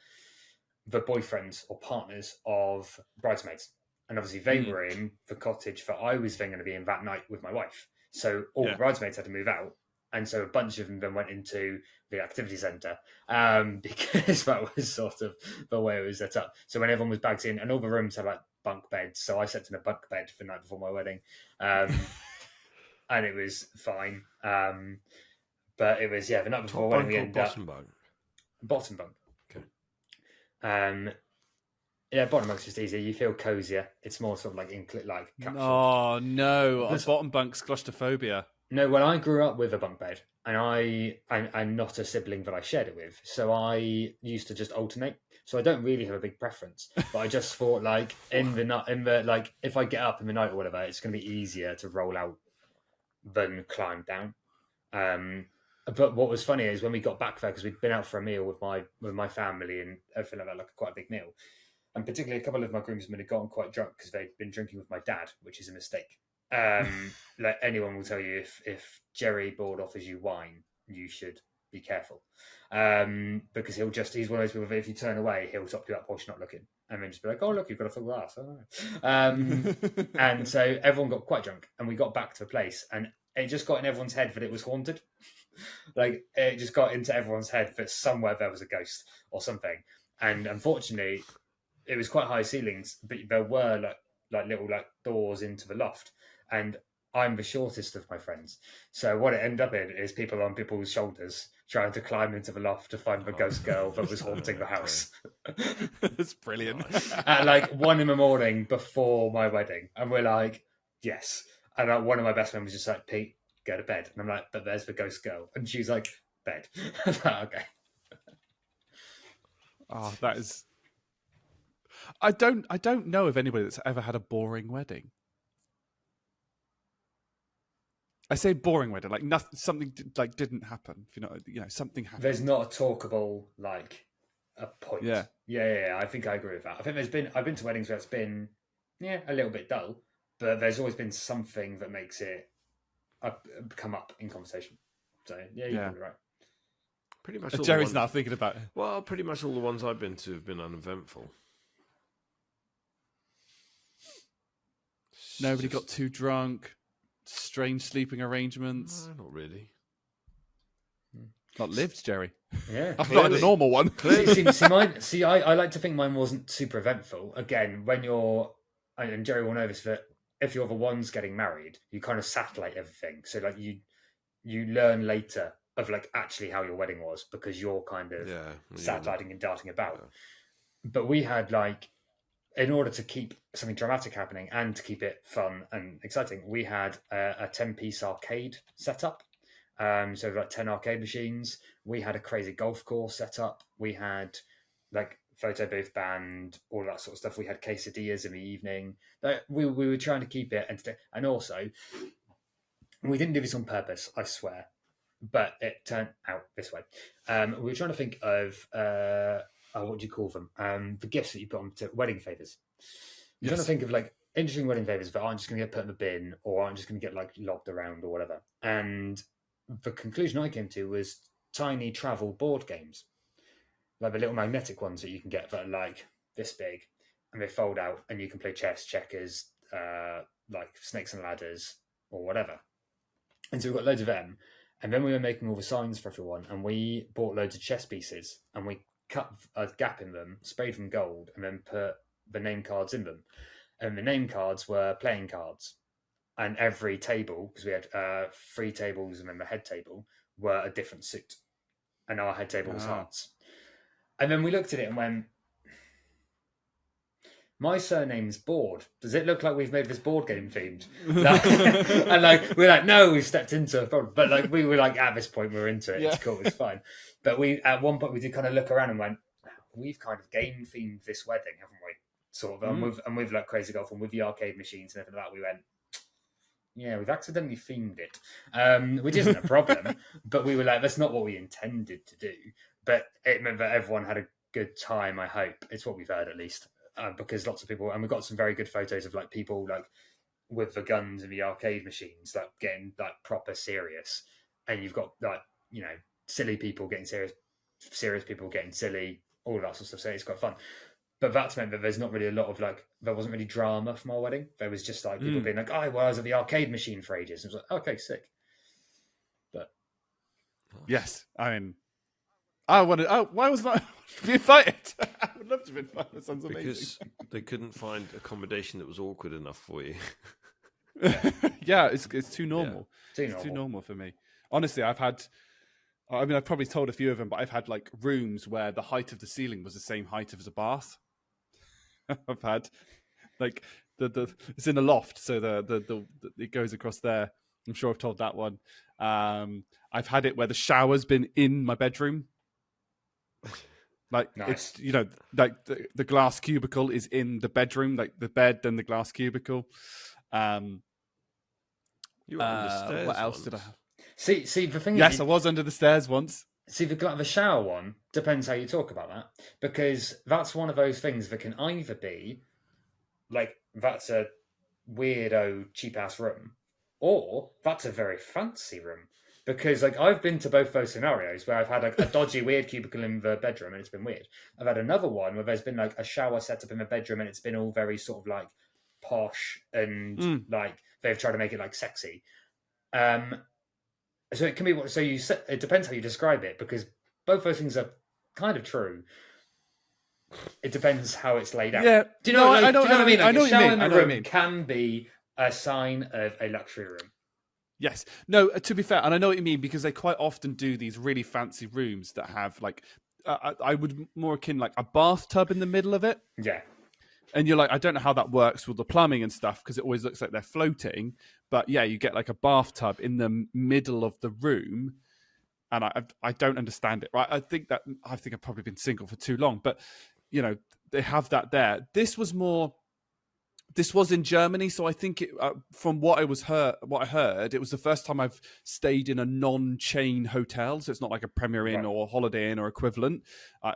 the boyfriends or partners of bridesmaids, and obviously they were in the cottage that I was then going to be in that night with my wife. So all the bridesmaids had to move out, and so a bunch of them then went into the activity centre because that was sort of the way it was set up. So when everyone was bagged in, and all the rooms had like bunk beds, so I slept in a bunk bed the night before my wedding, and it was fine. But it was the night before when we ended up bottom bunk. Okay. Bottom bunk's just easier. You feel cozier. It's more sort of like capsule. Oh no, bottom bunk's claustrophobia. No, well, I grew up with a bunk bed, and I'm not a sibling that I shared it with, so I used to just alternate. So I don't really have a big preference, but I just thought like in the like if I get up in the night or whatever, it's going to be easier to roll out than climb down. But what was funny is when we got back there, because we'd been out for a meal with my family and everything like that, like quite a big meal. And particularly a couple of my groomsmen had gotten quite drunk because they'd been drinking with my dad, which is a mistake. Like anyone will tell you, if Jerry Board offers you wine, you should be careful. Because he's one of those people that if you turn away, he'll top you up whilst you're not looking. And then just be like, oh, look, you've got a full glass. And so everyone got quite drunk, and we got back to the place, and it just got in everyone's head that it was haunted. Like, it just got into everyone's head that somewhere there was a ghost or something. And unfortunately, it was quite high ceilings, but there were like little like doors into the loft. And I'm the shortest of my friends. So what it ended up in is people on people's shoulders trying to climb into the loft to find the ghost girl that was haunting the house. That's brilliant. At like 1 a.m. before my wedding. And we're like, yes. And one of my best men was just like, Pete, go to bed. And I'm like, but there's the ghost girl. And she's like, bed. I'm like, okay. Oh, that is... I don't know of anybody that's ever had a boring wedding. I say boring wedding, like nothing, something like didn't happen. If you know, something happened. There's not a talkable like a point. Yeah. I think I agree with that. I think I've been to weddings where it's been a little bit dull, but there's always been something that makes it come up in conversation. So you're probably right. Pretty much. Jerry's not thinking about it. Well, pretty much all the ones I've been to have been uneventful. Nobody got too drunk. Strange sleeping arrangements. No, not really. Not lived, Jerry. Yeah, I've not had a normal one. I like to think mine wasn't super eventful. Again, when you're, and Jerry will know this, that if you're the ones getting married, you kind of satellite everything. So like you learn later of like actually how your wedding was because you're kind of satelliting and darting about. Yeah. But we had like, in order to keep something dramatic happening and to keep it fun and exciting, we had a 10-piece arcade set up. So like 10 arcade machines. We had a crazy golf course set up. We had like photo booth band, all that sort of stuff. We had quesadillas in the evening. We were trying to keep it entertaining. And also, we didn't do this on purpose, I swear, but it turned out this way. We were trying to think of... what do you call them? The gifts that you put on to wedding favours. You're trying to think of like interesting wedding favours that aren't just going to get put in the bin or aren't just going to get like lobbed around or whatever. And the conclusion I came to was tiny travel board games. like the little magnetic ones that you can get that are like this big, and they fold out, and you can play chess, checkers, like snakes and ladders, or whatever. And so we've got loads of them. And then we were making all the signs for everyone, and we bought loads of chess pieces, and we cut a gap in them, sprayed them gold, and then put the name cards in them. And the name cards were playing cards. And every table, because we had 3 tables and then the head table, were a different suit. And our head table was hearts. And then we looked at it and went, my surname's Board. Does it look like we've made this board game themed? And like we're like, no, we've stepped into a problem. But like we were like, at this point, we're into it. Yeah. It's cool, it's fine. But we at one point we did kind of look around and went, we've kind of game themed this wedding, haven't we? Sort of, and with like Crazy Golf and with the arcade machines and everything like that, we went, yeah, we've accidentally themed it, which isn't a problem. But we were like, that's not what we intended to do. But it meant that everyone had a good time. I hope it's what we've heard at least. Because lots of people, and we've got some very good photos of like people like with the guns and the arcade machines, like getting like proper serious, and you've got like, you know, silly people getting serious people getting silly, all of that sort of stuff. So it's quite fun. But that's meant that there's not really a lot of like, there wasn't really drama from our wedding. There was just like people being like, oh, well, I was at the arcade machine for ages. And it was like, okay, sick. But yes, I mean, I wanted. Oh, why wasn't I be invited? I would love to be invited. That sounds amazing. Because they couldn't find accommodation that was awkward enough for you. Yeah, it's too normal. Yeah. It's too normal for me. Honestly, I've probably told a few of them, but I've had like rooms where the height of the ceiling was the same height as a bath. I've had like it's in a loft, so the it goes across there. I'm sure I've told that one. I've had it where the shower's been in my bedroom. Like nice. It's, you know, like the glass cubicle is in the bedroom, like the bed and the glass cubicle. You were on the stairs. What else once. did I have? See the thing. Yes, I was under the stairs once. See the shower one depends how you talk about that, because that's one of those things that can either be like that's a weirdo cheap ass room, or that's a very fancy room. Because like I've been to both those scenarios where I've had like a dodgy weird cubicle in the bedroom and it's been weird. I've had another one where there's been like a shower set up in the bedroom and it's been all very sort of like posh and like they've tried to make it like sexy. So it can be it depends how you describe it, because both those things are kind of true. It depends how it's laid out. Yeah. Do you know what I mean? Like, I know a what you shower mean. in I the know what you room mean. can be a sign of a luxury room. Yes. No, to be fair, and I know what you mean, because they quite often do these really fancy rooms that have like, I would more akin like a bathtub in the middle of it. Yeah. And you're like, I don't know how that works with the plumbing and stuff, because it always looks like they're floating. But yeah, you get like a bathtub in the middle of the room. And I don't understand it, right? I think I've probably been single for too long, but you know, they have that there. This was in Germany, so I think from what I heard, it was the first time I've stayed in a non-chain hotel, so it's not like a Premier Inn or Holiday Inn or equivalent.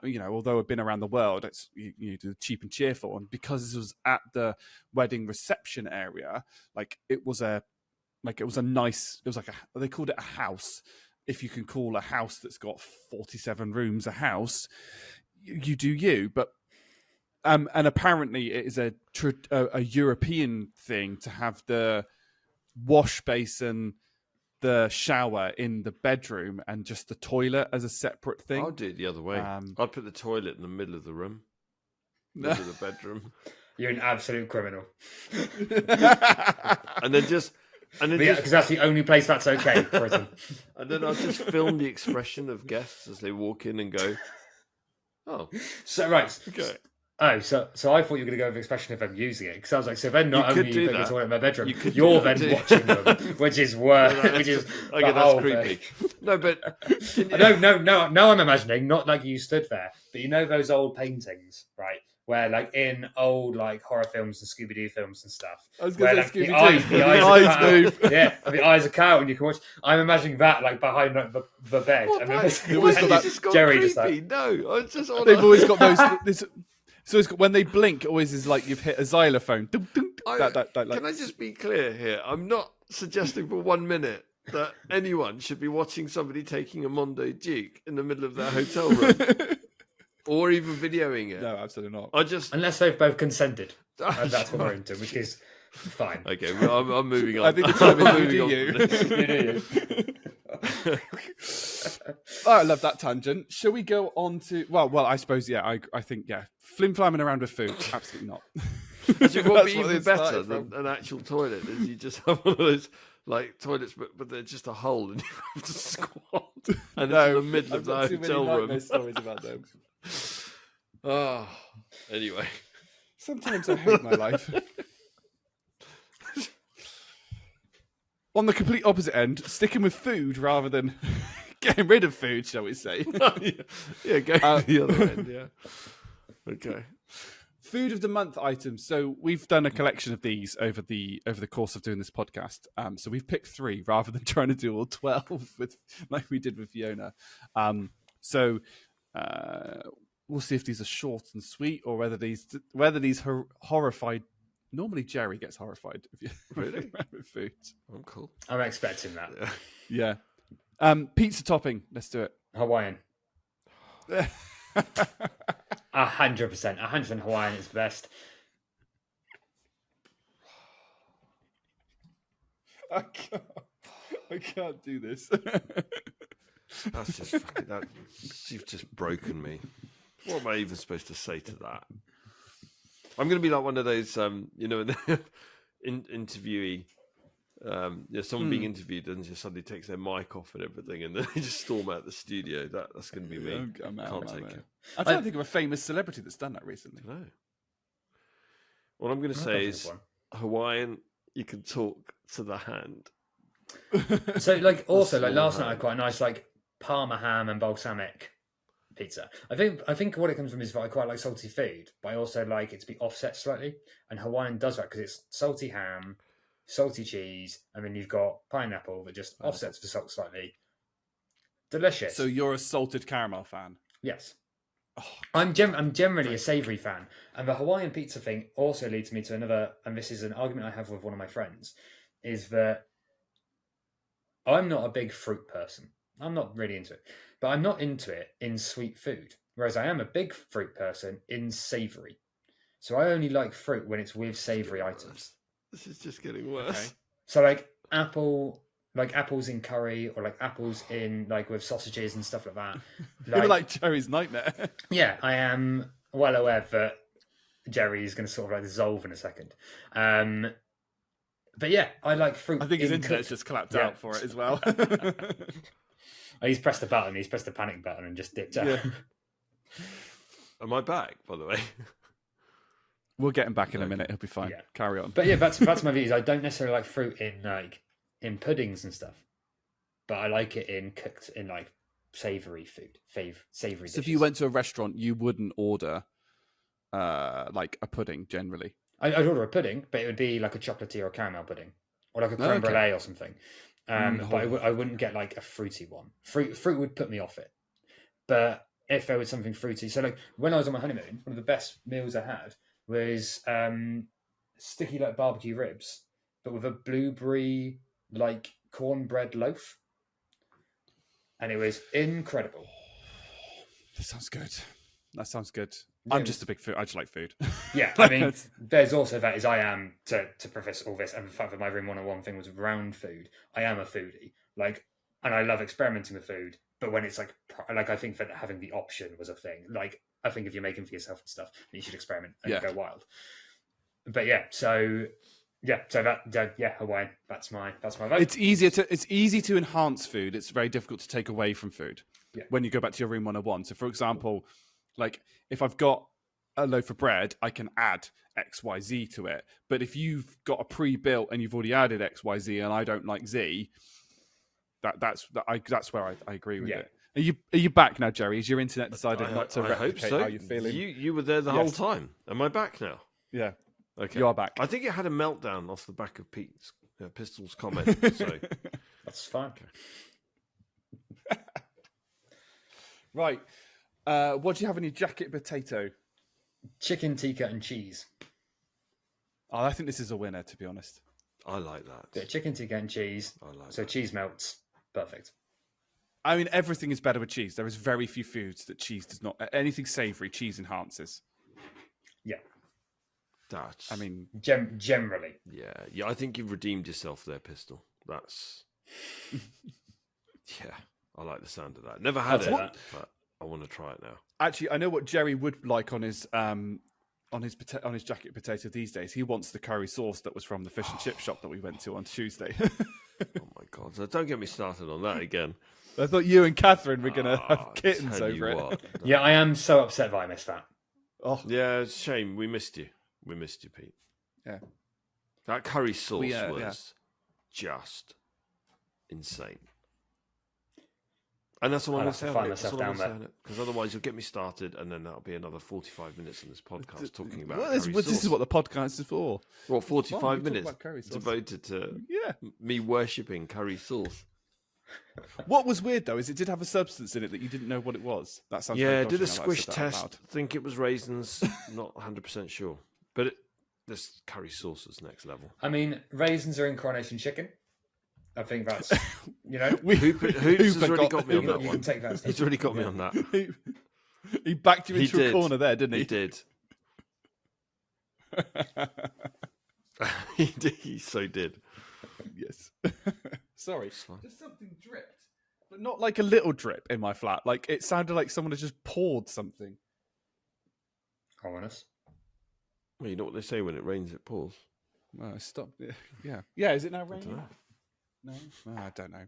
You know, although I've been around the world, it's you do cheap and cheerful, and because this was at the wedding reception area, like it was a nice. It was like they called it a house. If you can call a house that's got 47 rooms a house, you do you, but. And apparently it is a European thing to have the wash basin, the shower in the bedroom, and just the toilet as a separate thing. I'll do it the other way. I'd put the toilet in the middle of the room, middle of the bedroom. You're an absolute criminal. And then just... because that's the only place that's okay, prison. And then I'll just film the expression of guests as they walk in and go, oh. So, right. Okay. Oh, so I thought you were going to go with the expression if I'm using it, because I was like, so then not only you put the toilet in my bedroom, you're then watching them, which is worse. Okay, that's creepy. No, but no, I'm imagining not like you stood there, but you know those old paintings, right? Where like in old like horror films and Scooby Doo films and stuff, I was going to say the eyes move. Yeah, and the eyes are cut out, and you can watch. I'm imagining that like behind like, the bed. What, and then always got that Jerry just like, no, I was just. They've always got those. So when they blink, it always is like you've hit a xylophone. Can I just be clear here? I'm not suggesting for 1 minute that anyone should be watching somebody taking a Mondo Duke in the middle of their hotel room. or even videoing it. No, absolutely not. I just Unless they've both consented. And that's what we're into, which is fine. okay. Well, I'm moving on. I think it's time I'm you do moving you. on from this. You do. Oh, I love that tangent. Shall we go on to? Well, I suppose I think flim-flamming around with food. Absolutely not. Actually, what would be That's what even it better started than from. an actual toilet is you just have one of those like toilets, but they're just a hole and you have to squat, and it's in the middle of the I've got too many hotel nightmare room. stories about them. Oh, anyway. Sometimes I hate my life. On the complete opposite end, sticking with food rather than getting rid of food, shall we say? Yeah, go to the other end. Yeah. Okay. Food of the month items. So we've done a collection of these over the course of doing this podcast. So we've picked 3 rather than trying to do all 12 like we did with Fiona. So we'll see if these are short and sweet or whether these horrified. Normally Jerry gets horrified if you Really? with food. I'm cool. I'm expecting that. Yeah. Yeah. Pizza topping. Let's do it. Hawaiian. 100%. 100% Hawaiian is best. I can't do this. That's just fucking. You've just broken me. What am I even supposed to say to that? I'm going to be like one of those, interviewee. Someone being interviewed and just suddenly takes their mic off and everything, and then they just storm out the studio. That's going to be me. I'm Can't take it. I'm trying to think of a famous celebrity that's done that recently. No. What I'm going to say is Hawaiian. You can talk to the hand. So, like, also, like small last night, I hand. had quite a nice, like, Parma ham and balsamic pizza. I think what it comes from is that I quite like salty food, but I also like it to be offset slightly. And Hawaiian does that because it's salty ham, salty cheese, and then you've got pineapple that just offsets the salt slightly. Delicious. So you're a salted caramel fan? Yes. I'm generally a savoury fan. And the Hawaiian pizza thing also leads me to another, and this is an argument I have with one of my friends, is that I'm not a big fruit person. I'm not really into it. But I'm not into it in sweet food. Whereas I am a big fruit person in savoury. So I only like fruit when it's with savoury items. This is just getting worse. Okay. So like apples in curry, or like apples in like with sausages and stuff like that. You're like Jerry's nightmare. Yeah, I am well aware that Jerry is going to sort of like dissolve in a second. But yeah, I like fruit. I think his in internet's cooked. just clapped Yeah. out for it as well. He's pressed the button. He's pressed the panic button and just dipped out. Yeah. Am I back, by the way? We'll get him back in a minute. He'll be fine. Yeah. Carry on. But yeah, that's my views. I don't necessarily like fruit in puddings and stuff, but I like it in cooked in like savoury food, savoury. So if you went to a restaurant, you wouldn't order like a pudding generally. I'd order a pudding, but it would be like a chocolatey or a caramel pudding, or like a creme Okay. brulee or something. But I wouldn't get like a fruity one. Fruit would put me off it. But if there was something fruity, so like when I was on my honeymoon, one of the best meals I had was sticky like barbecue ribs, but with a blueberry like cornbread loaf, and it was incredible. That sounds good. That sounds good. Yeah, I'm just a big food. I just like food. Yeah, I mean, there's also that is I am to preface all this, and the fact that my Room 101 thing was around food. I am a foodie, like, and I love experimenting with food. But when it's like I think that having the option was a thing. Like, I think if you're making for yourself and stuff, you should experiment and go wild. But yeah, so Hawaiian. That's my vote. It's easy to enhance food. It's very difficult to take away from food. Yeah. When you go back to your Room 101. So, for example, like if I've got a loaf of bread, I can add X, Y, Z to it. But if you've got a pre-built and you've already added X, Y, Z, and I don't like Z, that's where I agree with it. Are you back now, Jerry? Has your internet decided not to replicate hope so. how you're feeling? You were there the whole time. Am I back now? Yeah. Okay. You are back. I think it had a meltdown off the back of Pete's Pistol's comment. So That's fine. Right. What do you have in your jacket potato? Chicken tikka and cheese. Oh, I think this is a winner, to be honest. I like that. Yeah, chicken tikka and cheese. I like So that. cheese melts. Perfect. I mean, everything is better with cheese. There is very few foods that cheese does not. Anything savoury, cheese enhances. Yeah. That's. I mean, generally. Yeah. I think you've redeemed yourself there, Pistol. That's. Yeah, I like the sound of that. Never had it, but I want to try it now. Actually, I know what Jerry would like on his jacket potato these days. He wants the curry sauce that was from the fish and chip shop that we went to on Tuesday. Oh my God! So don't get me started on that again. I thought you and Catherine were going to have kittens over it. Yeah, I am so upset that I missed that. Oh, yeah, it's a shame. We missed you. We missed you, Pete. Yeah. That curry sauce was just insane. And that's all I'm going to say on it. Because otherwise you'll get me started and then that'll be another 45 minutes on this podcast talking about curry sauce. This is what the podcast is for. Well, 45 minutes devoted to me worshipping curry sauce. What was weird, though, is it did have a substance in it that you didn't know what it was. That sounds did a squish test. Think it was raisins. Not 100% sure. But this curry sauce is next level. I mean, raisins are in Coronation chicken. I think that's, Hoops has already got me on that you one. Can take that. He's already got me on that. He backed you into a corner there, didn't he? He did. He so did. Yes. Sorry. Just something dripped. But not like a little drip in my flat. Like, it sounded like someone had just poured something. Ominous. Well, you know what they say, when it rains, it pours. Well, stop. Yeah. Yeah, is it now raining? No, I don't know.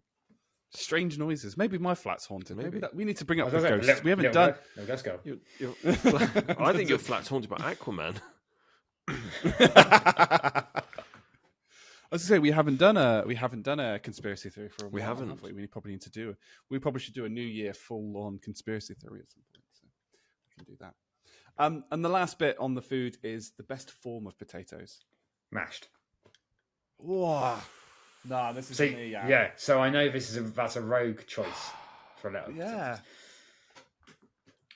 Strange noises. Maybe my flat's haunted. Maybe we need to bring up the ghosts. We haven't done. Let's go. I think your flat's haunted by Aquaman. I was to say we haven't done a conspiracy theory for a while. We haven't. Have we? We probably need to do. We probably should do a New Year full-on conspiracy theory at some point. So we can do that. And the last bit on the food is the best form of potatoes. Mashed. Whoa. Nah, this is me. Yeah. So I know that's a rogue choice for a little. Yeah.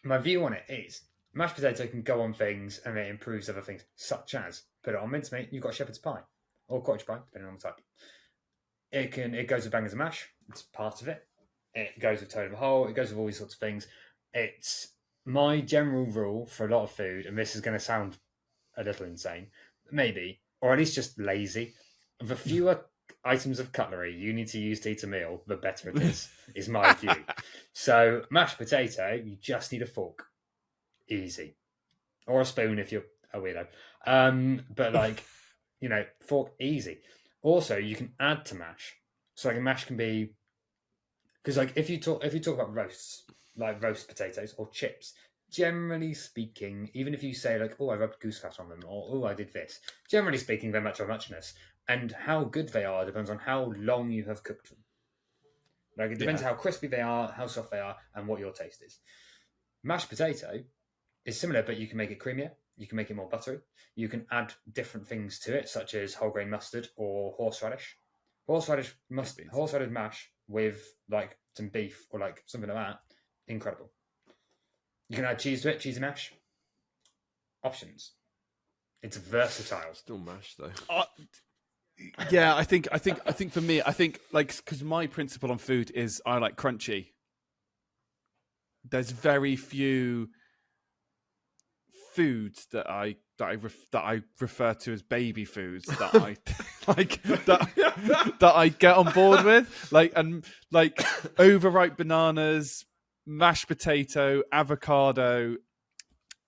My view on it is mashed potato can go on things and it improves other things, such as put it on mincemeat. You've got shepherd's pie or cottage pie, depending on the type. It goes with bangers and mash. It's part of it. It goes with toad of a hole. It goes with all these sorts of things. It's my general rule for a lot of food, and this is going to sound a little insane, maybe, or at least just lazy. The fewer items of cutlery you need to use to eat a meal, the better it is my view. So mashed potato, you just need a fork. Easy. Or a spoon if you're a weirdo. But fork, easy. Also, you can add to mash. So like a mash can be, because like if you talk about roasts, like roast potatoes or chips, generally speaking, even if you say like, oh, I rubbed goose fat on them, or oh, I did this, generally speaking, they're much of a muchness. And how good they are depends on how long you have cooked them. Like it depends how crispy they are, how soft they are, and what your taste is. Mashed potato is similar, but you can make it creamier. You can make it more buttery. You can add different things to it, such as whole grain mustard or horseradish. Horseradish mash with like some beef or like something like that. Incredible. You can add cheese to it, cheesy mash. Options. It's versatile. Still mash though. Yeah, I think for me, because my principle on food is I like crunchy. There's very few foods that I refer to as baby foods that I like that I get on board with, like overripe bananas, mashed potato, avocado.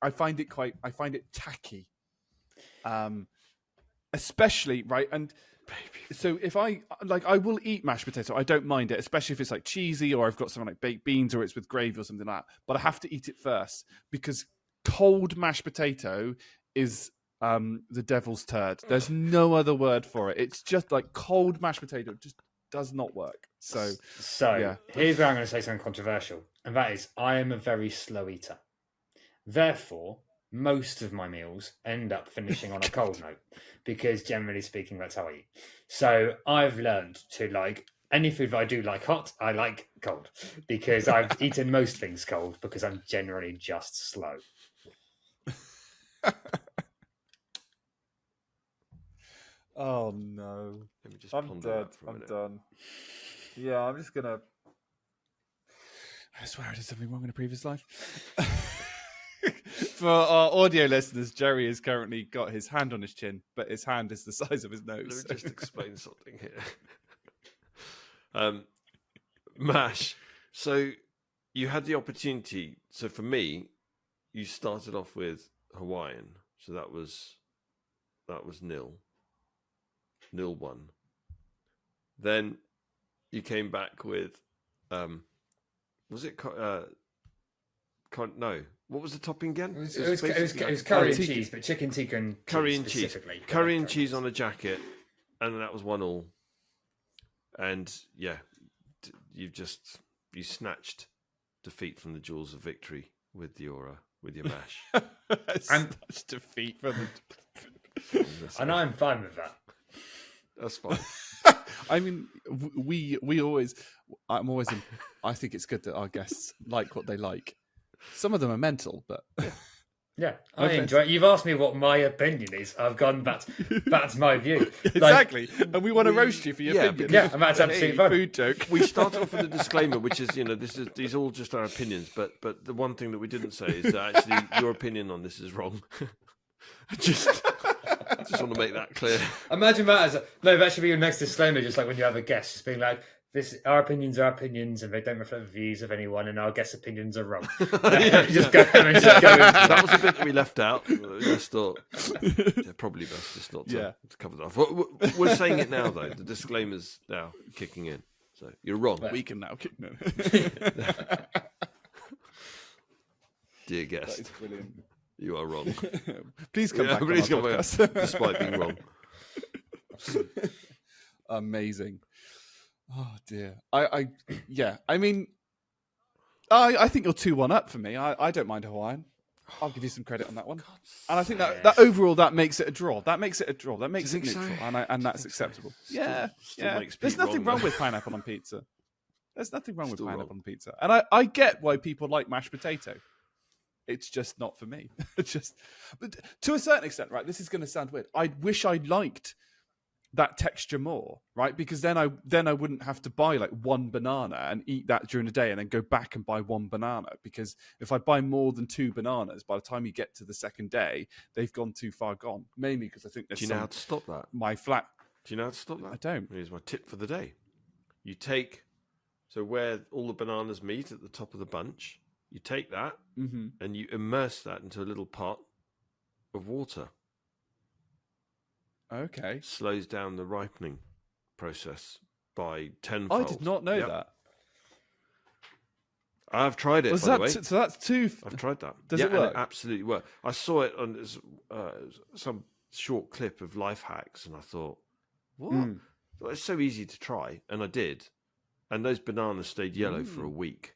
I find it tacky. Especially, right, and so if I will eat mashed potato. I don't mind it, especially if it's like cheesy or I've got something like baked beans or it's with gravy or something like that. But I have to eat it first because cold mashed potato is the devil's turd. There's no other word for it. It's just like cold mashed potato just does not work. So yeah. Here's where I'm going to say something controversial, and that is I am a very slow eater. Therefore, most of my meals end up finishing on a cold note because generally speaking, that's how I eat. So I've learned to like any food that I do like hot, I like cold because I've eaten most things cold because I'm generally just slow. Oh no. Let me just I'm ponder dead. that for a minute. Done. Yeah, I'm just gonna I swear I did something wrong in a previous life. For our audio listeners, Jerry has currently got his hand on his chin, but his hand is the size of his nose. Let me just explain something here. Mash, so you had the opportunity. So for me, you started off with Hawaiian. So that was 0-1. Then you came back with, was it? No. What was the topping again? It was curry and cheese, but chicken tikka and curry and cheese. specifically. Curry and cheese on a jacket, and that was 1-1. And yeah, you snatched defeat from the jaws of victory with your mash. Snatched defeat from the. And I'm fine with that. That's fine. I mean, we always. I think it's good that our guests like what they like. Some of them are mental, but yeah, I enjoy it. You've asked me what my opinion is. I've gone that's my view. Exactly, and we want to roast you for your opinion. Yeah, and that's absolutely fine. Food joke. We start off with a disclaimer, which is these are all just our opinions. But the one thing that we didn't say is that actually your opinion on this is wrong. just want to make that clear. Imagine that that should be your next disclaimer. Just like when you have a guest, just being like, our opinions are opinions, and they don't reflect the views of anyone, and our guest opinions are wrong. Go. That was a bit that we left out. I just thought probably best just not to cover that off. We're saying it now, though. The disclaimer's now kicking in. So you're wrong. We can now kick in. Dear guest, that is brilliant. You are wrong. Please come back. Please come back, despite being wrong. Amazing. Oh dear. I mean, I think you're 2-1 up for me. I don't mind Hawaiian. I'll give you some credit on that one. And I think that overall that makes it a draw. That makes it neutral, and that's acceptable. Still There's nothing wrong with pineapple on pizza. There's nothing wrong with pineapple on pizza, and I get why people like mashed potato. It's just not for me. But to a certain extent, right? This is going to sound weird. I wish I liked that texture more, right? Because then I wouldn't have to buy like one banana and eat that during the day and then go back and buy one banana. Because if I buy more than 2 bananas, by the time you get to the second day, they've gone too far gone. Mainly because I think there's. Do you know how to stop that? My flat. Do you know how to stop that? I don't. Here's my tip for the day. You take where all the bananas meet at the top of the bunch. You take that and you immerse that into a little pot of water. Okay. Slows down the ripening process by 10-fold. I did not know that. I've tried it, by the way. So that's 2... I've tried that. Does it work? It absolutely worked. I saw it on some short clip of life hacks, and I thought, what? Well, it's so easy to try, and I did. And those bananas stayed yellow for a week.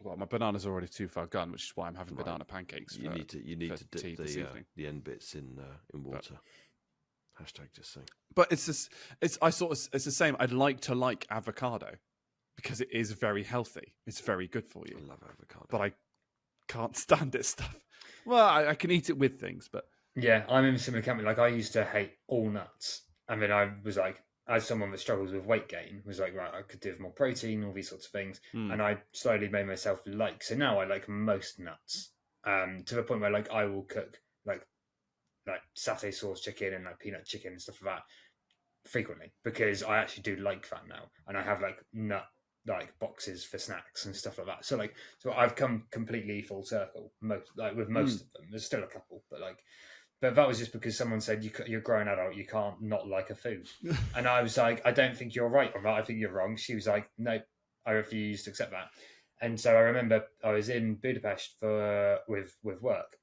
Well, my banana's already too far gone, which is why I'm having banana pancakes. You need to dip the end bits in water. Hashtag just saying. But it's the same. I'd like to like avocado because it is very healthy. It's very good for you. I love avocado, but I can't stand it stuff. Well, I can eat it with things, but yeah, I'm in a similar camp. Like I used to hate all nuts. I mean, I was like, as someone that struggles with weight gain, was like, right, I could do with more protein, all these sorts of things. And I slowly made myself so now I like most nuts, to the point where like I will cook like satay sauce chicken and like peanut chicken and stuff like that frequently, because I actually do like that now. And I have like nut boxes for snacks and stuff like that. So I've come completely full circle most of them. There's still a couple, but that was just because someone said you're a grown adult, you can't not like a food. And I was like, I don't think you're right on that. I think you're wrong. She was like, no, I refuse to accept that. And so I remember I was in Budapest with work,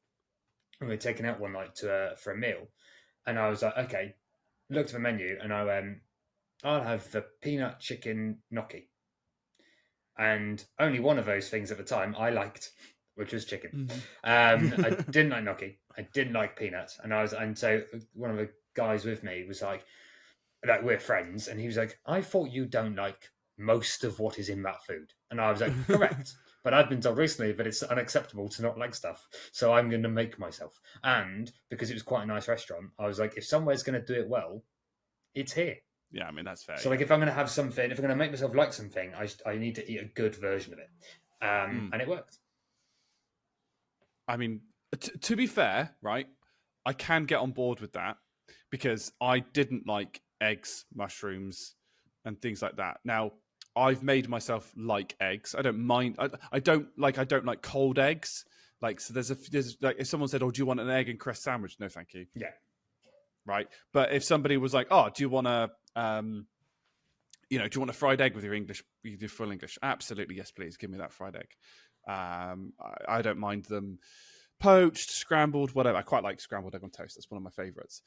and we were taken out one night for a meal. And I was like, okay, looked at the menu, and I went, I'll have the peanut chicken gnocchi. And only one of those things at the time I liked, which was chicken. I didn't like gnocchi. I didn't like peanuts. And so one of the guys with me was like we're friends, and he was like, I thought you don't like most of what is in that food. And I was like, correct. But I've been told recently that it's unacceptable to not like stuff. So I'm going to make myself. And because it was quite a nice restaurant, I was like, if somewhere's going to do it well, it's here. Yeah, I mean, that's fair. So like, if I'm going to have something, if I'm going to make myself like something, I need to eat a good version of it, and it worked. I mean, to be fair, right, I can get on board with that because I didn't like eggs, mushrooms, and things like that. Now, I've made myself like eggs. I don't mind. I don't like cold eggs. Like, so there's like, if someone said, "Oh, do you want an egg and cress sandwich?" No, thank you. Yeah. Right. But if somebody was like, "Oh, do you want a do you want a fried egg with your full English?" Absolutely, yes, please. Give me that fried egg. I don't mind them poached, scrambled, whatever. I quite like scrambled egg on toast. That's one of my favorites.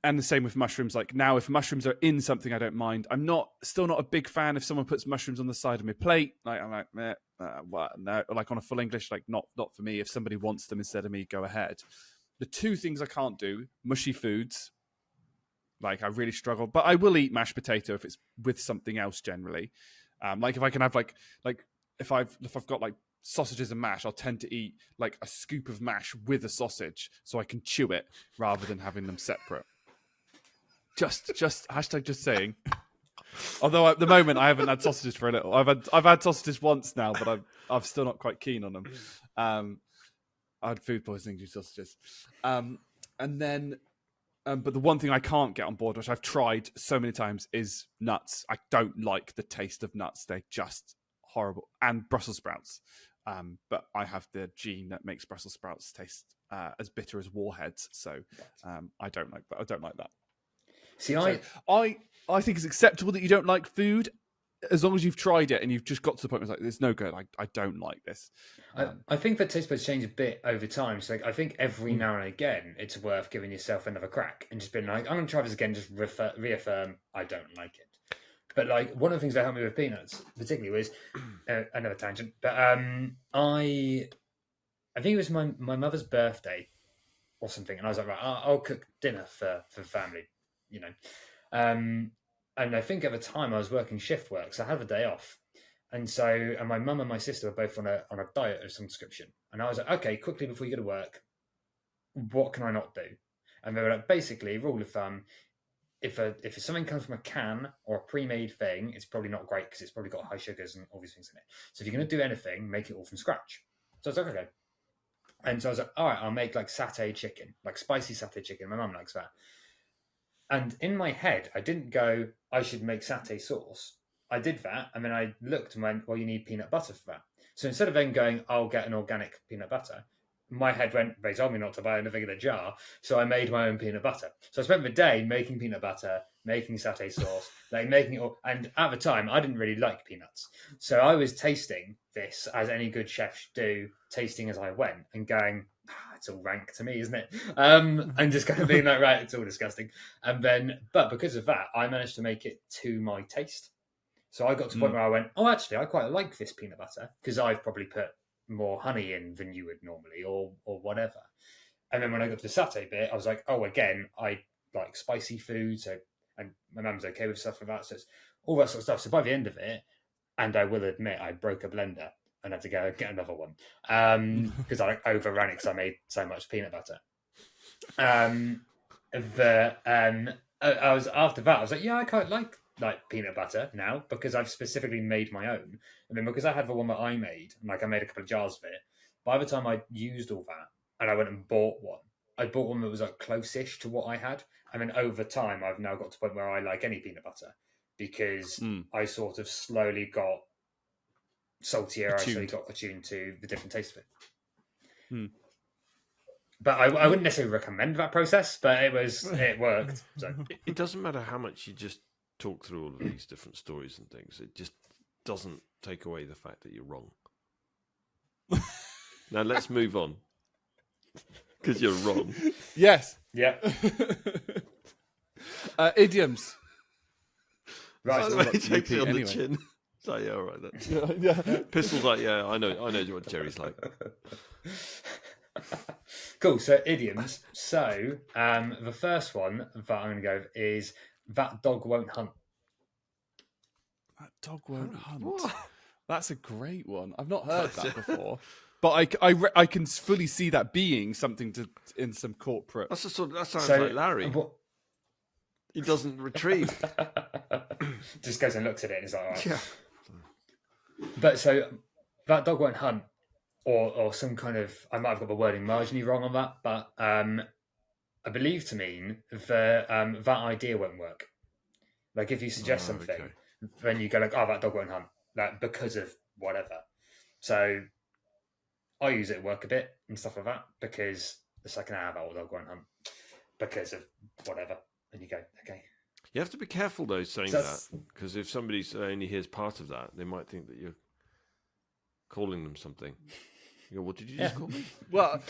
And the same with mushrooms. Like, now, if mushrooms are in something, I don't mind. I'm still not a big fan if someone puts mushrooms on the side of my plate. Like, I'm like, what? No. Like, on a full English, like, not for me. If somebody wants them instead of me, go ahead. The two things I can't do: mushy foods. Like, I really struggle, but I will eat mashed potato if it's with something else. Generally, like if I can have like if I've got like sausages and mash, I'll tend to eat like a scoop of mash with a sausage so I can chew it rather than having them separate. Just hashtag just saying. Although at the moment I haven't had sausages for a little. I've had sausages once now, but I'm still not quite keen on them. I had food poisoning due to sausages, and then. But the one thing I can't get on board, which I've tried so many times, is nuts. I don't like the taste of nuts. They're just horrible. And Brussels sprouts. But I have the gene that makes Brussels sprouts taste as bitter as warheads. So I don't like that. I don't like that. See, so I think it's acceptable that you don't like food as long as you've tried it and you've just got to the point where it's like, there's no good. I don't like this. I think that taste buds change a bit over time. So like, I think every now and again, it's worth giving yourself another crack and just being like, I'm going to try this again, just reaffirm I don't like it. But like, one of the things that helped me with peanuts, particularly, was another tangent. But I think it was my mother's birthday or something, and I was like, right, I'll cook dinner for family, And I think at the time I was working shift work, so I had a day off. And my mum and my sister were both on a diet of some description. And I was like, okay, quickly before you go to work, what can I not do? And they were like, basically, rule of thumb, if something comes from a can or a pre-made thing, it's probably not great because it's probably got high sugars and all these things in it. So if you're going to do anything, make it all from scratch. So I was like, okay. And so I was like, all right, I'll make like satay chicken, like spicy satay chicken. My mum likes that. And in my head, I didn't go, I should make satay sauce. I did that, and then I looked and went, well, you need peanut butter for that. So instead of then going, I'll get an organic peanut butter, my head went, they told me not to buy anything in a jar, so I made my own peanut butter. So I spent the day making peanut butter, making satay sauce, like making it all. And at the time, I didn't really like peanuts. So I was tasting this, as any good chef should do, tasting as I went, and going, it's all rank to me, isn't it? And just kind of being like, right, it's all disgusting. And then, but because of that, I managed to make it to my taste. So I got to the point where I went, oh, actually, I quite like this peanut butter because I've probably put more honey in than you would normally, or whatever. And then when I got to the satay bit, I was like, oh, again, I like spicy food, and my mum's okay with stuff like that, so it's all that sort of stuff. So by the end of it, and I will admit, I broke a blender and had to go get another one because I overran it because I made so much peanut butter. I was after that, I was like, yeah, I quite like peanut butter now because I've specifically made my own. And then because I had the one that I made, like I made a couple of jars of it, by the time I used all that and I went and bought one, I bought one that was like close-ish to what I had. And then over time, I've now got to the point where I like any peanut butter because I sort of slowly got saltier. I slowly got attuned to the different taste of it. But I wouldn't necessarily recommend that process, but it worked. So it doesn't matter how much you just talk through all of these different stories and things. It just doesn't take away the fact that you're wrong. Now let's move on. Because you're wrong. Yes. Yeah. Idioms. Right. So he takes it on the chin. So yeah, all right then. Yeah. Pistol's like, yeah, I know what Jerry's like. Cool. So idioms. So the first one that I'm going to go with is that dog won't hunt. That dog won't hunt. What? That's a great one. I've not heard that before. But I can fully see that being something in some corporate. That sounds like Larry. He doesn't retrieve. Just goes and looks at it and is like, all right. Yeah. But so that dog won't hunt, or some kind of, I might have got the wording marginally wrong on that, but I believe to mean that idea won't work. Like if you suggest something, okay. then you go like, oh, that dog won't hunt, like because of whatever. So I use it at work a bit and stuff like that because it's like, that dog won't hunt because of whatever. And you go, okay. You have to be careful though saying that, because if somebody only hears part of that, they might think that you're calling them something. You go, what did you just call me? Well,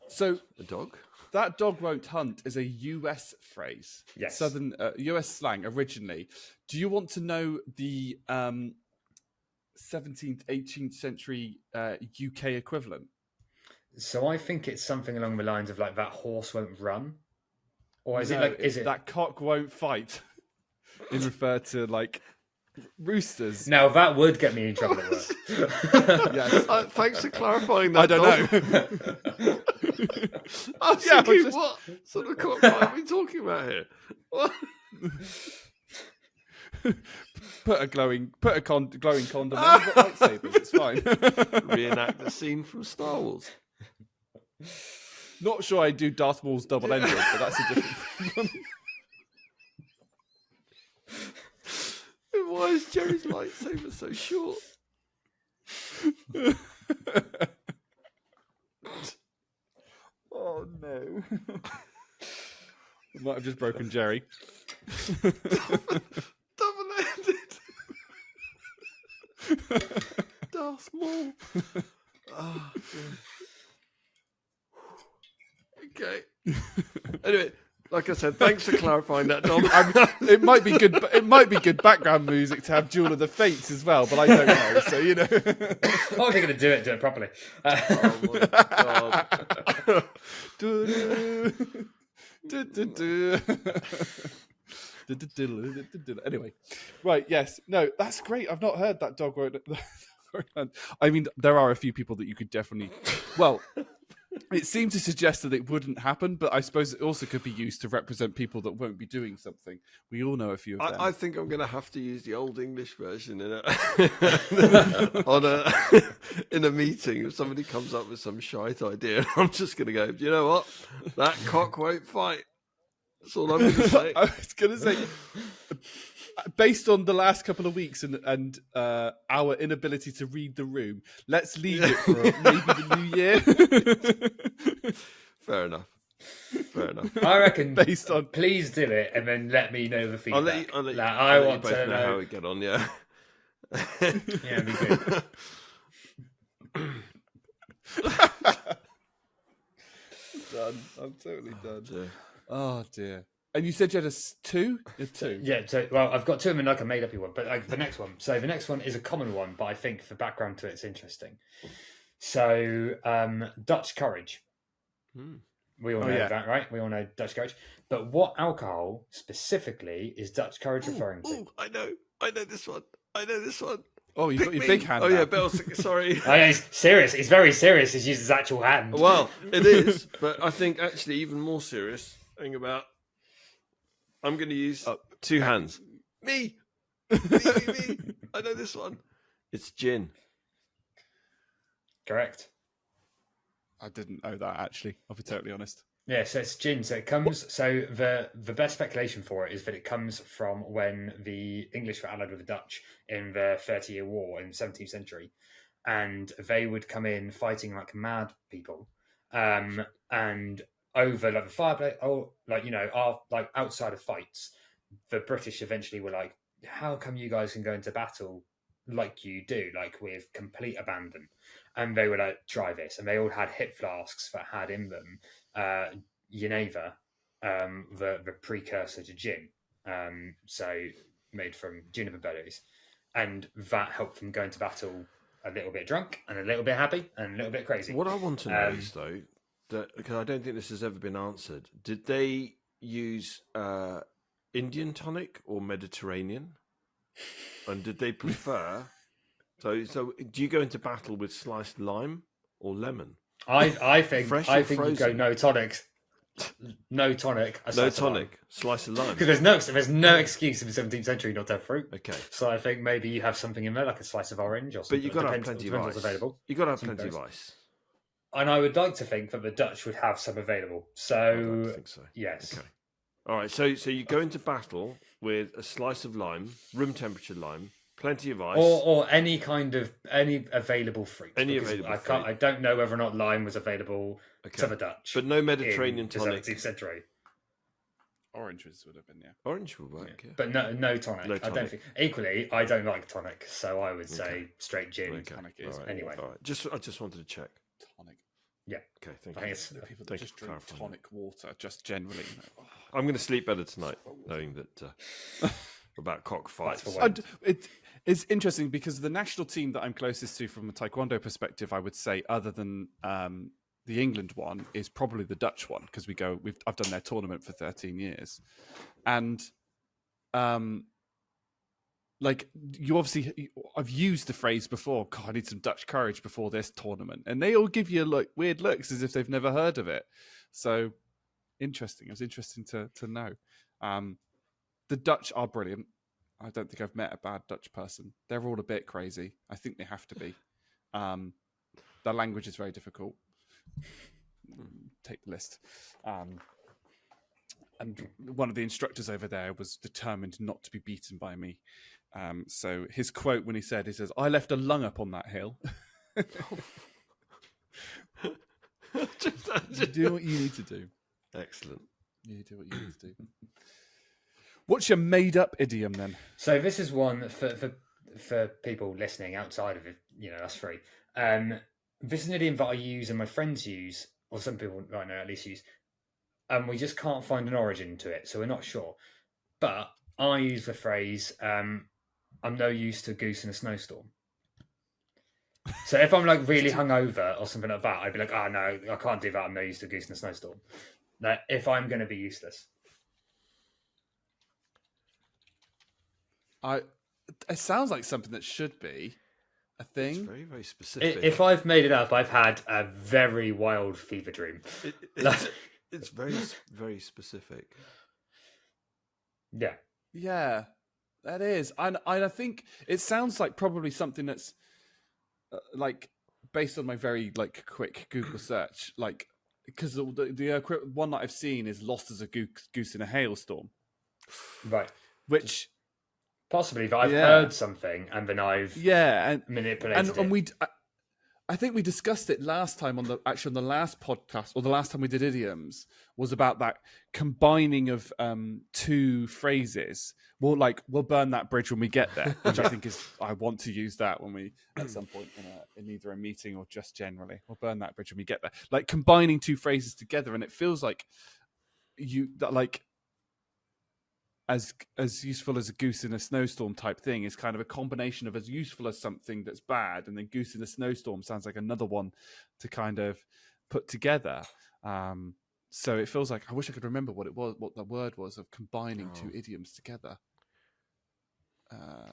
so a dog? That dog won't hunt is a US phrase. Yes. Southern US slang originally. Do you want to know the 17th, 18th century UK equivalent? So I think it's something along the lines of like that horse won't run. Or is No, it like, is it that cock won't fight? In refer to like roosters. Now that would get me in trouble at work. Yes. Thanks for clarifying that. I don't know. I was thinking, what sort of cock are we talking about here? What? Put a glowing condom on. You've got lightsabers. It's fine. Reenact the scene from Star Wars. Not sure I do Darth Maul's double-ended, but that's a different one. Why is Jerry's lightsaber so short? Oh no. I might have just broken Jerry. Double-ended. Darth Maul. Oh, okay. Anyway, like I said, thanks for clarifying that, Dom. It might be good. It might be good background music to have Duel of the Fates as well, but I don't know. So you know. Oh, if you're going to do it properly. Oh my god. Anyway, right? Yes. No, that's great. I've not heard that dog won't. I mean, there are a few people that you could definitely. Well, it seemed to suggest that it wouldn't happen, but I suppose it also could be used to represent people that won't be doing something. We all know a few of them. I think I'm going to have to use the old English version in a meeting. If somebody comes up with some shite idea, I'm just going to go, you know what? That cock won't fight. That's all I'm going to say. I was going to say, based on the last couple of weeks and our inability to read the room, let's leave it for maybe the new year. Fair enough. I reckon. Based on, please do it and then let me know the feedback. I'll let you, like, I'll let want you both to know how we get on. Yeah. Yeah, it'd be good. done. I'm totally done. Dear. Oh dear. And you said you had two? You had two. Yeah, so, well, I've got two of them in like a made-up one, but like the next one. So the next one is a common one, but I think for background to it, it's interesting. So Dutch courage. We all know that, right? We all know Dutch courage. But what alcohol specifically is Dutch courage referring to? Oh, I know this one. Oh, you've got your big hand. Oh now. yeah, Bill. Sorry. Oh, yeah, he's serious. He's very serious. He's used his actual hand. Well, it is, but I think actually even more serious thing about. I'm going to use two hands. Me. I know this one. It's gin. Correct. I didn't know that actually. I'll be totally honest. Yeah, so it's gin. So it comes. So the best speculation for it is that it comes from when the English were allied with the Dutch in the 30-Year War in the 17th century, and they would come in fighting like mad people, and over like the fireplace, like outside of fights, the British eventually were like, "How come you guys can go into battle like you do, like with complete abandon?" And they were like, "Try this," and they all had hip flasks that had in them Geneva, the precursor to gin, so made from juniper berries, and that helped them go into battle a little bit drunk and a little bit happy and a little bit crazy. What I want to know is though, that because I don't think this has ever been answered, did they use Indian tonic or Mediterranean, and did they prefer? So do you go into battle with sliced lime or lemon? I think Fresh I or think you go frozen? no tonics. no tonic. No tonic. Slice of lime. Because there's no excuse in the 17th century not to have fruit. Okay. So I think maybe you have something in there, like a slice of orange or something. But you've got to have plenty of ice. What's available. You've got to have plenty of ice. And I would like to think that the Dutch would have some available. So, I don't think so. Yes. Okay. All right. So you go into battle with a slice of lime, room temperature lime, plenty of ice, or any available fruit. Any available fruit. I don't know whether or not lime was available to the Dutch. But no Mediterranean in the tonic. 17th century. Oranges would have been, yeah. Orange would work, yeah. But no tonic. No I don't tonic. think. Equally, I don't like tonic, so I would say straight gin. Okay. Tonic is All right. Anyway. All right. I just wanted to check. tonic. Yeah. Okay, thank I you. think it's People that Thank just you for drink clarifying tonic water, just generally. I'm going to sleep better tonight, knowing that about cockfights. That's for when. It's interesting because the national team that I'm closest to from a taekwondo perspective, I would say, other than the England one, is probably the Dutch one because I've done their tournament for 13 years, and like you obviously, I've used the phrase before. God, I need some Dutch courage before this tournament, and they all give you like weird looks as if they've never heard of it. So interesting. It was interesting to know. The Dutch are brilliant. I don't think I've met a bad Dutch person. They're all a bit crazy. I think they have to be. Their language is very difficult. Take the list. And one of the instructors over there was determined not to be beaten by me. So his quote when he says, "I left a lung up on that hill." You do what you need to do. Excellent. You do what you need to do. What's your made-up idiom then? So this is one for people listening outside of it. That's free. This is an idiom that I use and my friends use, or some people right now at least use. And we just can't find an origin to it, so we're not sure. But I use the phrase, "I'm no use to a goose in a snowstorm." So if I'm like really hungover or something like that, I'd be like, "Oh no, I can't do that. I'm no use to a goose in a snowstorm." That if I'm going to be useless. It sounds like something that should be a thing. It's very, very specific. If I've made it up, I've had a very wild fever dream. It's very, very specific. Yeah. Yeah, that is. And I think it sounds like probably something that's like based on my very like quick Google search, like because the one that I've seen is "lost as a goose in a hailstorm," Right. which possibly, but I've heard something and then I've manipulated it. I think we discussed it last time on the last podcast, or the last time we did idioms, was about that combining of two phrases. We'll burn that bridge when we get there, which I think is, I want to use that when we, at some point in either a meeting or just generally, we'll burn that bridge when we get there. Like combining two phrases together, and it feels like as useful as a goose in a snowstorm type thing is kind of a combination of as useful as something that's bad, and then goose in a snowstorm sounds like another one to kind of put together. So it feels like I wish I could remember what the word was of combining two idioms together.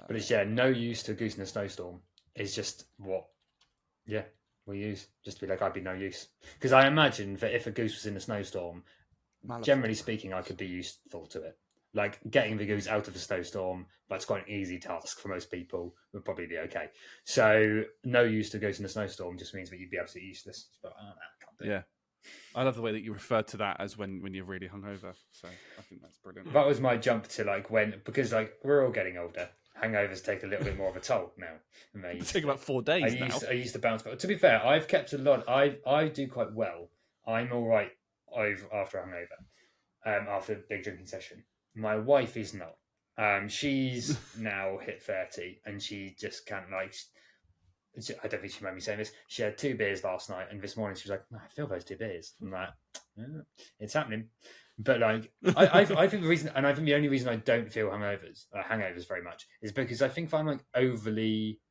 But it's no use to a goose in a snowstorm is just what we use, just to be like, I'd be no use, because I imagine that if a goose was in a snowstorm, generally speaking, I could be useful to it. Like getting the goose out of a snowstorm, that's quite an easy task for most people, would probably be okay. So no use to goose in a snowstorm just means that you'd be absolutely useless. But I can't do it. Yeah. I love the way that you referred to that as when you're really hungover. So I think that's brilliant. That was my jump to because we're all getting older. Hangovers take a little bit more of a toll now. They take about 4 days now. I used to bounce back. To be fair, I've kept a lot. I do quite well. I'm all right after a hangover, after a big drinking session. My wife is not. She's now hit 30 and she just can't I don't think she might be saying this. She had 2 beers last night and this morning she was like, I feel those 2 beers. I'm like, it's happening. But I think the reason, and I think the only reason I don't feel hangovers very much is because I think if I'm overly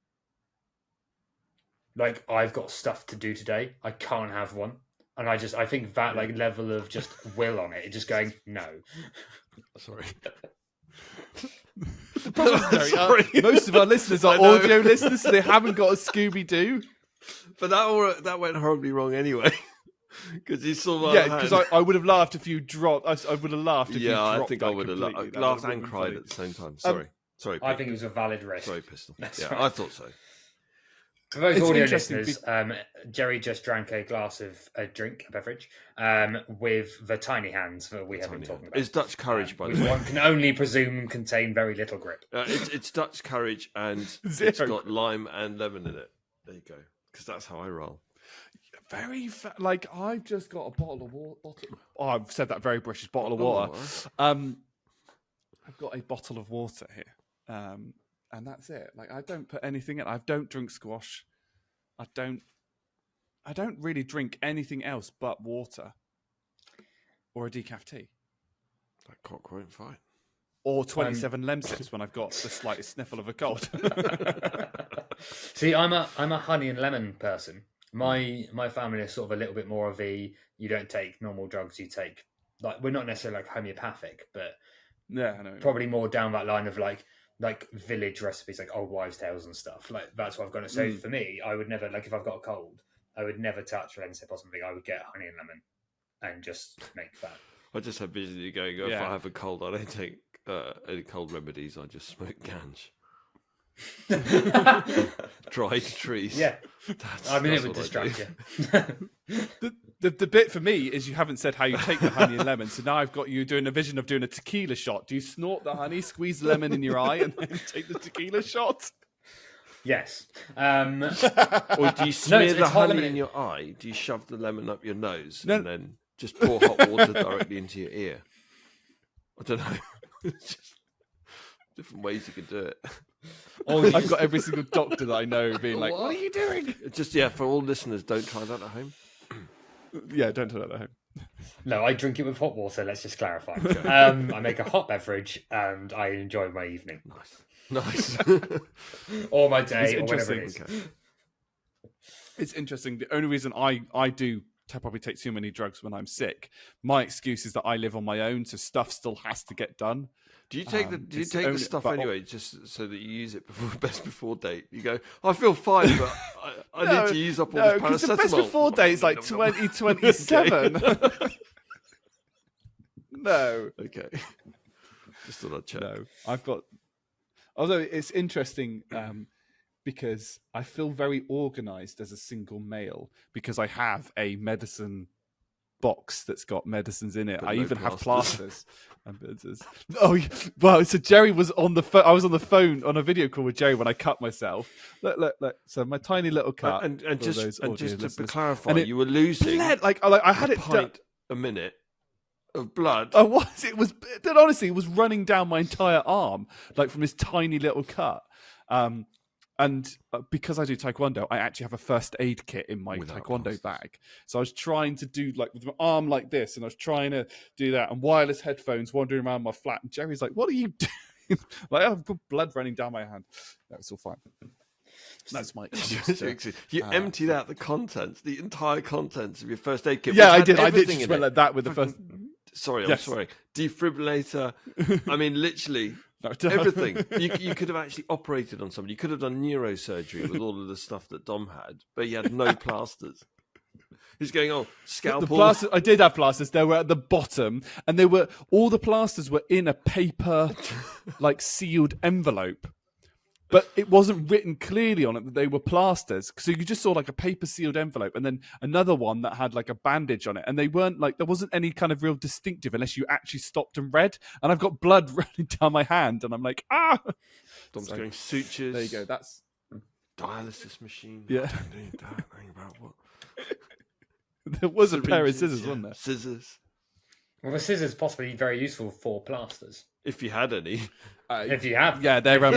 I've got stuff to do today, I can't have one. And I think that level of just will on it just going, no. Sorry. The problem is, most of our listeners are audio listeners, so they haven't got a Scooby-Doo. But that went horribly wrong anyway. Because you saw my Yeah, hand. because I would have laughed if you dropped. I would have laughed if you Yeah, dropped I think that I would have completely. That laughed would have and been cried funny. at the same time. Sorry. Sorry, I Pete. think it was a valid risk. Sorry, Pistol. That's Yeah, right. I thought so. For those It's audio interesting listeners, Jerry just drank a glass of a beverage, with the tiny hands that we have been talking about. It's Dutch courage, by which the way. one can only presume contain very little grip. It's Dutch courage, and it's Zero. got lime and lemon in it. There you go. Because that's how I roll. Like I've just got a bottle of water. Oh, I've said that very British bottle of water. I've got a bottle of water here, and that's it. Like I don't put anything in. I don't drink squash. I don't really drink anything else but water or a decaf tea. That cock won't fight. Or 27 Lemsips when I've got the slightest sniffle of a cold. See, I'm a honey and lemon person. My family is sort of a little bit more of you don't take normal drugs, you take, like, we're not necessarily like homeopathic, but Yeah, I know. Probably more down that line of like village recipes, like old wives' tales and stuff. Like that's what I've got to say. For me, I would never, like, if I've got a cold, I would never touch Lemsip or something. I would get honey and lemon and just make that. I just have vision of you going, if I have a cold, I don't take any cold remedies. I just smoke ganj. Dried trees. Yeah, I mean, that's it would what I distract do. you. The bit for me is you haven't said how you take the honey and lemon. So now I've got you doing a vision of doing a tequila shot. Do you snort the honey, squeeze the lemon in your eye, and then take the tequila shot? Yes. Or do you smear it's the hot honey lemon. in your eye? Do you shove the lemon up your nose and then just pour hot water directly into your ear? I don't know. It's just different ways you could do it. I've got every single doctor that I know being like, "What are you doing?" Just for all listeners, don't try that at home. Yeah, don't do that at home. No, I drink it with hot water. Let's just clarify. I make a hot beverage and I enjoy my evening. Nice. Or my day, It's or whatever it interesting. is. It's interesting. The only reason I do probably take too many drugs when I'm sick, my excuse is that I live on my own, so stuff still has to get done. Do you take the stuff but- anyway, just so that you use it before best before date? You go, I feel fine, but I need to use up all this because paracetamol. the best before date is like 2027. No. Okay. Just thought I'd check. No, I've got. Although it's interesting because I feel very organised as a single male because I have a medicine box that's got medicines in it. But I no even have plasters. plasters. Oh, well, so Jerry was on the phone. I was on the phone on a video call with Jerry when I cut myself. Look. So my tiny little cut. And for just those and audio just to listeners. clarify, And it you were losing bled, I had a it done. pint a minute of blood. I was. It was. Then honestly, it was running down my entire arm, like from this tiny little cut. And because I do taekwondo, I actually have a first aid kit in my Without taekwondo plasters. bag. So I was trying to do like with my arm like this, and I was trying to do that, and wireless headphones wandering around my flat. And Jerry's like, "What are you doing?" Like I've got blood running down my hand. No, it's all fine. That's my excuse. You emptied out the entire contents of your first aid kit. Yeah, which I did. had I everything literally in went it. like that with the first. Sorry, Yes. I'm sorry. Defibrillator. I mean, literally No, everything. You could have actually operated on somebody. You could have done neurosurgery with all of the stuff that Dom had, but you had no plasters. He's going, scalpel. The plasters, I did have plasters. They were at the bottom, and all the plasters were in a paper, like sealed envelope, but it wasn't written clearly on it that they were plasters. So you just saw like a paper sealed envelope, and then another one that had like a bandage on it, and they weren't like there wasn't any kind of real distinctive unless you actually stopped and read. And I've got blood running down my hand, and I'm like, Dom's going sutures. There you go. That's dialysis machine. Yeah. I don't need that. Think about what. there was a pair of Syringes, scissors, yeah. wasn't there? Scissors. Well, the scissors possibly very useful for plasters. If you had any. If you have, Yeah, they're for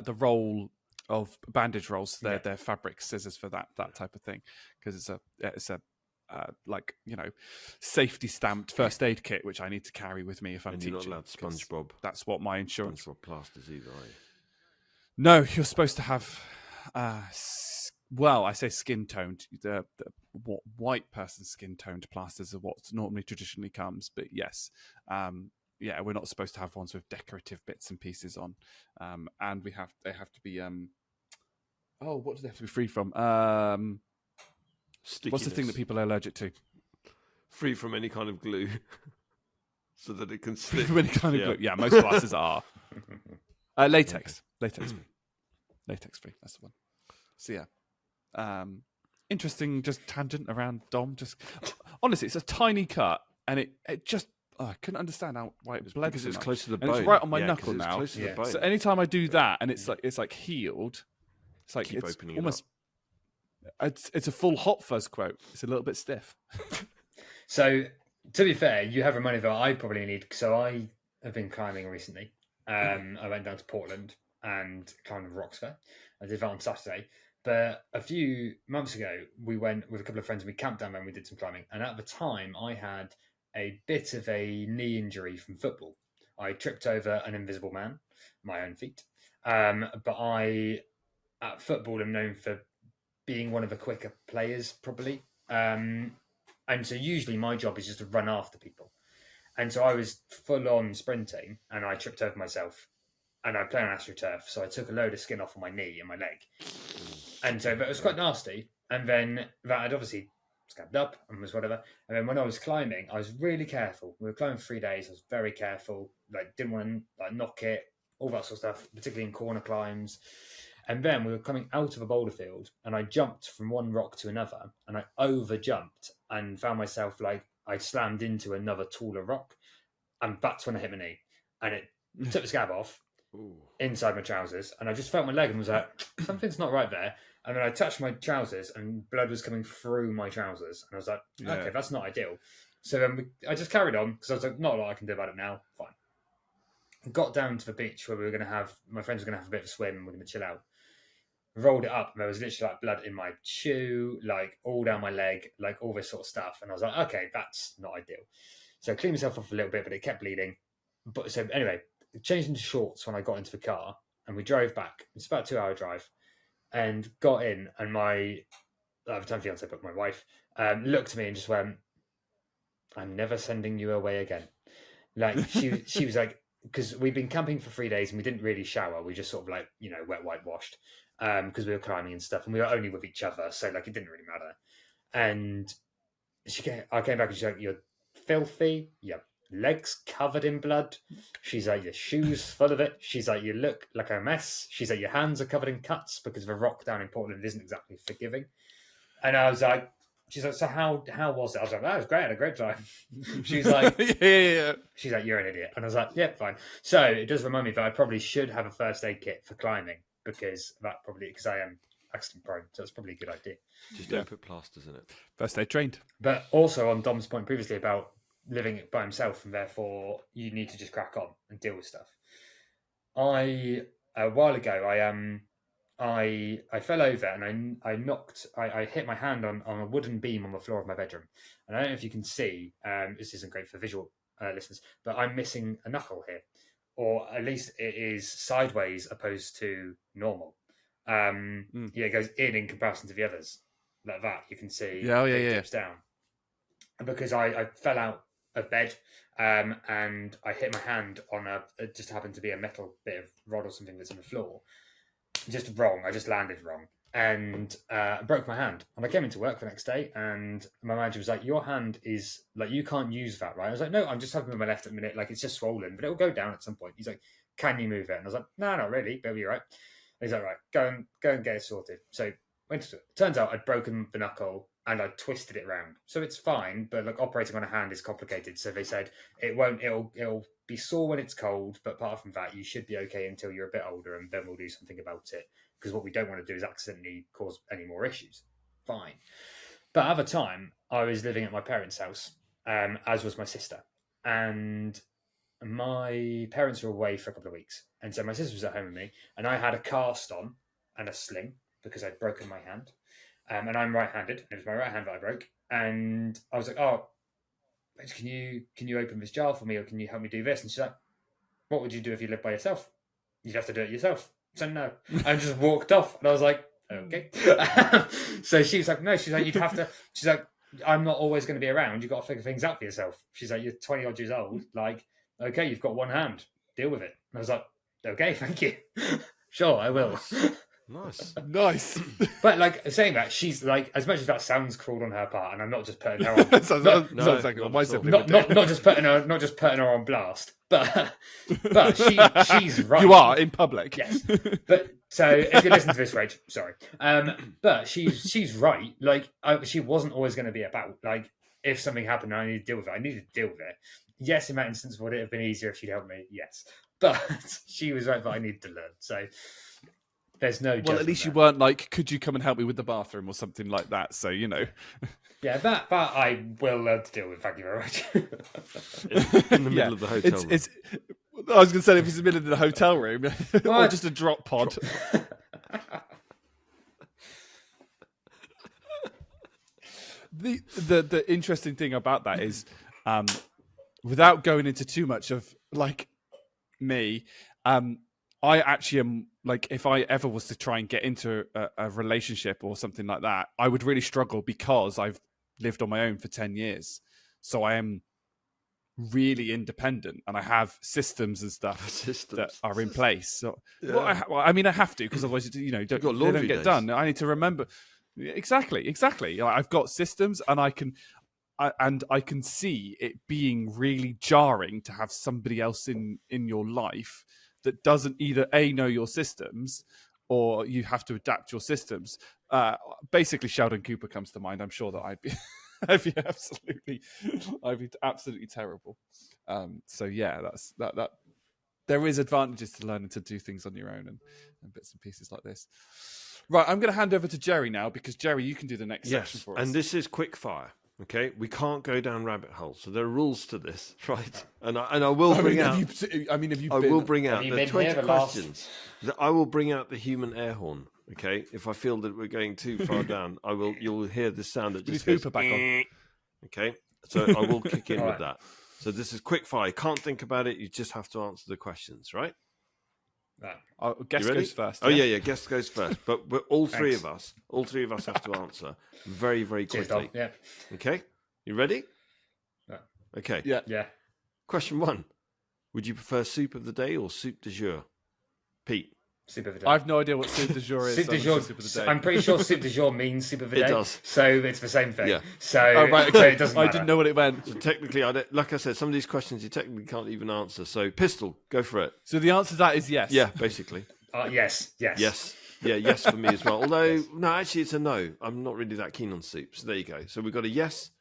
the roll of bandage rolls. They're fabric scissors for that type of thing because it's a like safety stamped first aid kit which I need to carry with me if I'm And teaching. you're not allowed 'cause SpongeBob. That's what my insurance. SpongeBob plasters either, are you? No, you're supposed to have. Well, I say skin toned. What white person skin toned plasters are what normally traditionally comes, but yes. Yeah, we're not supposed to have ones with decorative bits and pieces on, and they have to be. What do they have to be free from? What's the thing that people are allergic to? Free from any kind of glue, so that it can Free stick. from any kind of glue. Yeah, most glasses are. Latex. Latex free. Latex free. That's the one. So yeah. Interesting just tangent around Dom. Just honestly, it's a tiny cut and it just I couldn't understand why it bled Because so it's much. close to the And bone. it's right on my Yeah, 'cause knuckle it's now. close to the bone. So anytime I do that and it's like healed, it's like Keep it's opening it almost it's a full Hot Fuzz quote. It's a little bit stiff. So, to be fair, you have reminded me that I probably need. So, I have been climbing recently. I went down to Portland and climbed Rocks Fair. I did that on Saturday. But a few months ago, we went with a couple of friends and we camped down there and we did some climbing. And at the time, I had a bit of a knee injury from football. I tripped over an invisible man, my own feet. But I, at football, am known for being one of the quicker players, probably. And so usually my job is just to run after people. And so I was full on sprinting and I tripped over myself and I play on AstroTurf. So I took a load of skin off on my knee and my leg. And so it was quite nasty. And then that had obviously scabbed up and was whatever. And then when I was climbing, I was really careful. We were climbing for 3 days. I was very careful. Like didn't want to like knock it, all that sort of stuff, particularly in corner climbs. And then we were coming out of a boulder field and I jumped from one rock to another and I over jumped and found myself like I slammed into another taller rock. And that's when I hit my knee. And it took the scab off inside my trousers. And I just felt my leg and was like, something's not right there. And then I touched my trousers and blood was coming through my trousers. And I was like, okay, that's not ideal. So then I just carried on because I was like, not a lot I can do about it now. Fine. Got down to the beach where we were going to have, my friends were going to have a bit of a swim and we're going to chill out. Rolled it up and there was literally like blood in my shoe, like all down my leg, like all this sort of stuff. And I was like, okay, that's not ideal. So I cleaned myself off a little bit, but it kept bleeding. But so anyway, changed into shorts when I got into the car and we drove back. It's about a 2-hour drive and got in and my, at the time fiance, but my wife, looked at me and just went, I'm never sending you away again. Like she was like, because we'd been camping for 3 days and we didn't really shower. We just sort of like, wet whitewashed. Because we were climbing and stuff, and we were only with each other, so like it didn't really matter. And I came back and she's like, "You're filthy. Your legs covered in blood." She's like, "Your shoes full of it." She's like, "You look like a mess." She's like, "Your hands are covered in cuts because the rock down in Portland isn't exactly forgiving." And I was like, "She's like, so how was it?" I was like, "That was great. I had a great time." She's like, yeah. She's like, "You're an idiot," and I was like, "Yeah, fine." So it does remind me that I probably should have a first aid kit for climbing. Because I am accident prone, so it's probably a good idea. Just don't put plasters in it. First aid trained. But also on Dom's point previously about living by himself and therefore you need to just crack on and deal with stuff. A while ago I fell over and I hit my hand on a wooden beam on the floor of my bedroom. And I don't know if you can see, this isn't great for visual listeners, but I'm missing a knuckle here. Or at least it is sideways opposed to normal. It goes in comparison to the others. Like that, you can see it dips down. And because I fell out of bed and I hit my hand on it just happened to be a metal bit of rod or something that's on the floor. Just wrong. I just landed wrong. And broke my hand. And I came into work the next day and my manager was like, "Your hand is like, you can't use that, right?" I was like, "No, I'm just helping with my left at the minute. Like, it's just swollen, but it'll go down at some point." He's like, "Can you move it?" And I was like, "No, not really, but it'll be all right." And he's like, "Right, go and get it sorted." So turns out I'd broken the knuckle and I twisted it round. So it's fine, but like operating on a hand is complicated. So they said it'll be sore when it's cold, but apart from that, you should be okay until you're a bit older and then we'll do something about it. Because what we don't want to do is accidentally cause any more issues. Fine. But at the time, I was living at my parents' house, as was my sister. And my parents were away for a couple of weeks. And so my sister was at home with me. And I had a cast on and a sling because I'd broken my hand. And I'm right-handed. And it was my right hand that I broke. And I was like, "Oh, can you open this jar for me? Or can you help me do this?" And she's like, "What would you do if you lived by yourself? You'd have to do it yourself." So no, I just walked off and I was like, "Okay." So she was like, "No," she's like, "You'd have to," she's like, "I'm not always going to be around. You've got to figure things out for yourself." She's like, "You're 20 odd years old. Like, okay, you've got one hand. Deal with it." And I was like, "Okay, thank you." Sure, I will. Nice. But like saying that, she's like, as much as that sounds cruel on her part, and I'm not just putting her on, Sounds like not my at all. sibling would do. not just putting her on blast, but she's right. You are in public. Yes. But so if you listen to this, Rach, sorry. But she's right. Like she wasn't always going to be about like if something happened and I need to deal with it, I needed to deal with it. Yes, in that instance, would it have been easier if she'd helped me? Yes. But she was right, but I needed to learn. So there's no Well, at least you weren't like, could you come and help me with the bathroom or something like that? So, you know. Yeah, that I will learn to deal with. Thank you very much. In the middle of the hotel room. I was going to say, if it's in the middle of the hotel room, or just a drop pod. The interesting thing about that is, without going into too much of like me, I actually am like, if I ever was to try and get into a relationship or something like that, I would really struggle because I've lived on my own for 10 years. So I am really independent and I have systems and stuff that are in place. So, Yeah. I mean, I have to, because otherwise, you know, they don't get days. done. I need to remember. Exactly. I've got systems and I can see it being really jarring to have somebody else in your life that doesn't either know your systems or you have to adapt your systems. Basically, Sheldon Cooper comes to mind. I'm sure that I'd be absolutely terrible. So yeah, that's that. There is advantages to learning to do things on your own and bits and pieces like this. Right, I'm going to hand over to Jerry now because Jerry, you can do the next section for us. And this is quick fire. Okay, we can't go down rabbit holes, so there are rules to this, right? And I will bring out. I will bring out the 20 questions. I will bring out the human air horn. Okay, if I feel that we're going too far down, you'll hear this sound that just goes. Back on. Okay, so I will kick in with that. So this is quick fire. You can't think about it. You just have to answer the questions, right? Guest goes first. Oh yeah, guest goes first. But we're all three of us have to answer very, very quickly. Yeah. Okay, you ready? Yeah. Okay. Yeah. Question 1: would you prefer soup of the day or soup du jour? Pete. Soup of the day. I have no idea what soup du jour is. Soup du jour. Soup of the day. I'm pretty sure soup du jour means soup of the day. It does. So it's the same thing. Yeah. So, right, okay. So it doesn't matter. I didn't know what it meant. So technically, like I said, some of these questions you technically can't even answer. So pistol, go for it. So the answer to that is yes. Yeah, basically. Yes. Yes. Yeah, yes for me as well. Although, no, actually it's a no. I'm not really that keen on soup. So there you go. So we've got a yes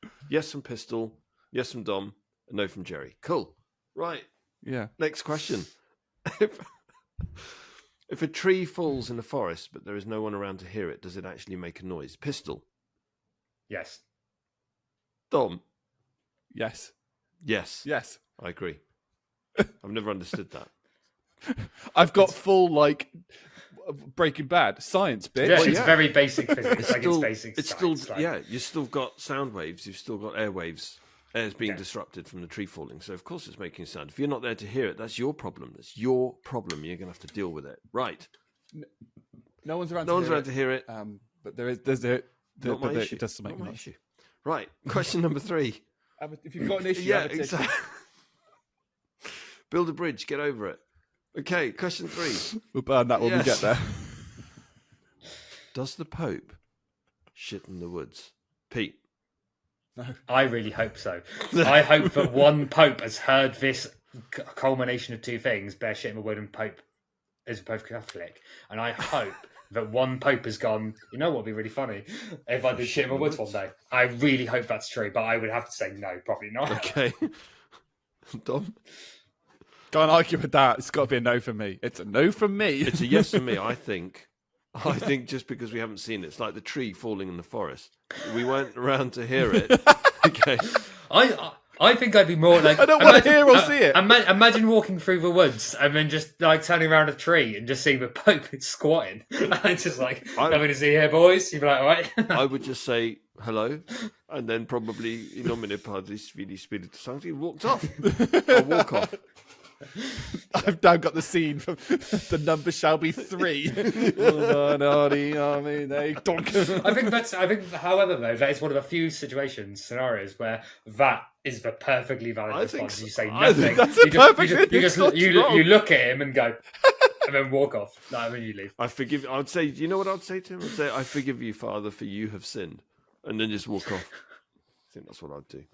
from Pistol, yes from Dom, a no from Jerry. Cool. Right. Yeah. Next question. If a tree falls in the forest, but there is no one around to hear it, does it actually make a noise? Pistol. Yes. Dom. Yes. Yes. Yes. I agree. I've never understood that. I've got full like Breaking Bad science bit. Yeah, it's very basic physics. It's basic. It's science, still, like. you've still got sound waves. You've still got airwaves. Air's being disrupted from the tree falling. So, of course, it's making sound. If you're not there to hear it, that's your problem. That's your problem. You're going to have to deal with it. Right. No one's around to hear it. But there's it does make Not my noise. issue. Right. Question number 3. If you've got an issue, Yeah, exactly. Build a bridge. Get over it. Okay. Question 3. We'll burn that when we get there. Does the Pope shit in the woods? Pete. No. I really hope so. I hope that one Pope has heard this culmination of two things: bear shit in the wood and Pope is both Catholic. And I hope that one Pope has gone, you know what would be really funny? If I did shit in the woods one day. I really hope that's true, but I would have to say no, probably not. Okay. Dom? Can't argue with that. It's got to be a no for me. It's a no from me. It's a yes for me, I think. I think just because we haven't seen it. It's like the tree falling in the forest. We weren't around to hear it. Okay. I think I'd be more like... I don't want to hear or see it. Imagine walking through the woods and then just like turning around a tree and just seeing the Pope squatting. And just like, nothing to see here, boys. You'd be like, all right. I would just say hello and then probably in nomine Patris Filii Spiritus Sancti walked off. I'll walk off. I've now got the scene from the number shall be 3. I think, however, though, that is one of the few scenarios where that is the perfectly valid response. You say nothing. That's a perfect you look at him and go, and then walk off. No, when you leave. I forgive. I'd say, you know what I'd say to him? I'd say, I forgive you, Father, for you have sinned, and then just walk off. I think that's what I'd do.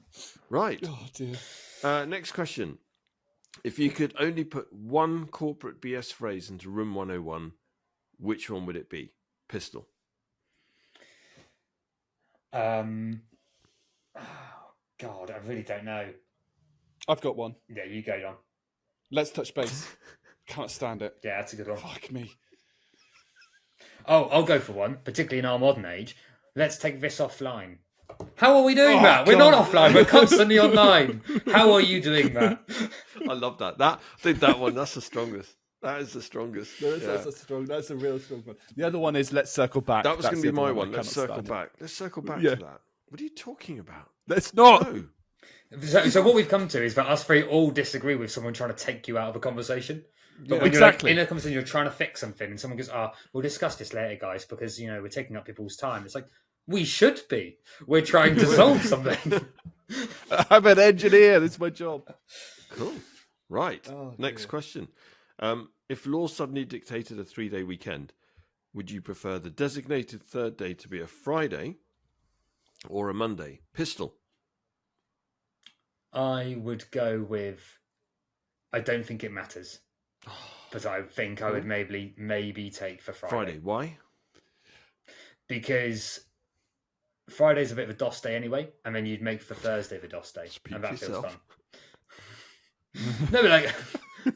Right. Oh dear. Next question. If you could only put one corporate BS phrase into Room 101, which one would it be? Pistol. Oh, God, I really don't know. I've got one. Yeah, you go, John. Let's touch base. Can't stand it. Yeah, that's a good one. Fuck me. Oh, I'll go for one, particularly in our modern age. Let's take this offline. How are we doing that? We're not offline. We're constantly online. How are you doing that? I love that. I think that one, that's the strongest. That is the strongest. That's a real strong one. The other one is let's circle back. That was going to be the my other one. I Let's cannot circle stand back. Let's circle back Yeah. to that. What are you talking about? Let's not. No. So what we've come to is that us three all disagree with someone trying to take you out of a conversation. But when exactly. you're like in a conversation, you're trying to fix something, and someone goes, we'll discuss this later, guys, because, we're taking up people's time. It's like, we should be. We're trying to solve something. I'm an engineer. This is my job. Cool. Right. Oh, Next dear. question. If law suddenly dictated a 3-day weekend, would you prefer the designated third day to be a Friday or a Monday? Pistol. I would go with, I don't think it matters. But I think I would maybe take for Friday. Why? Because Friday's a bit of a DOS day anyway, and then you'd make for Thursday the DOS day. Speak And that for feels yourself. fun. No, but like,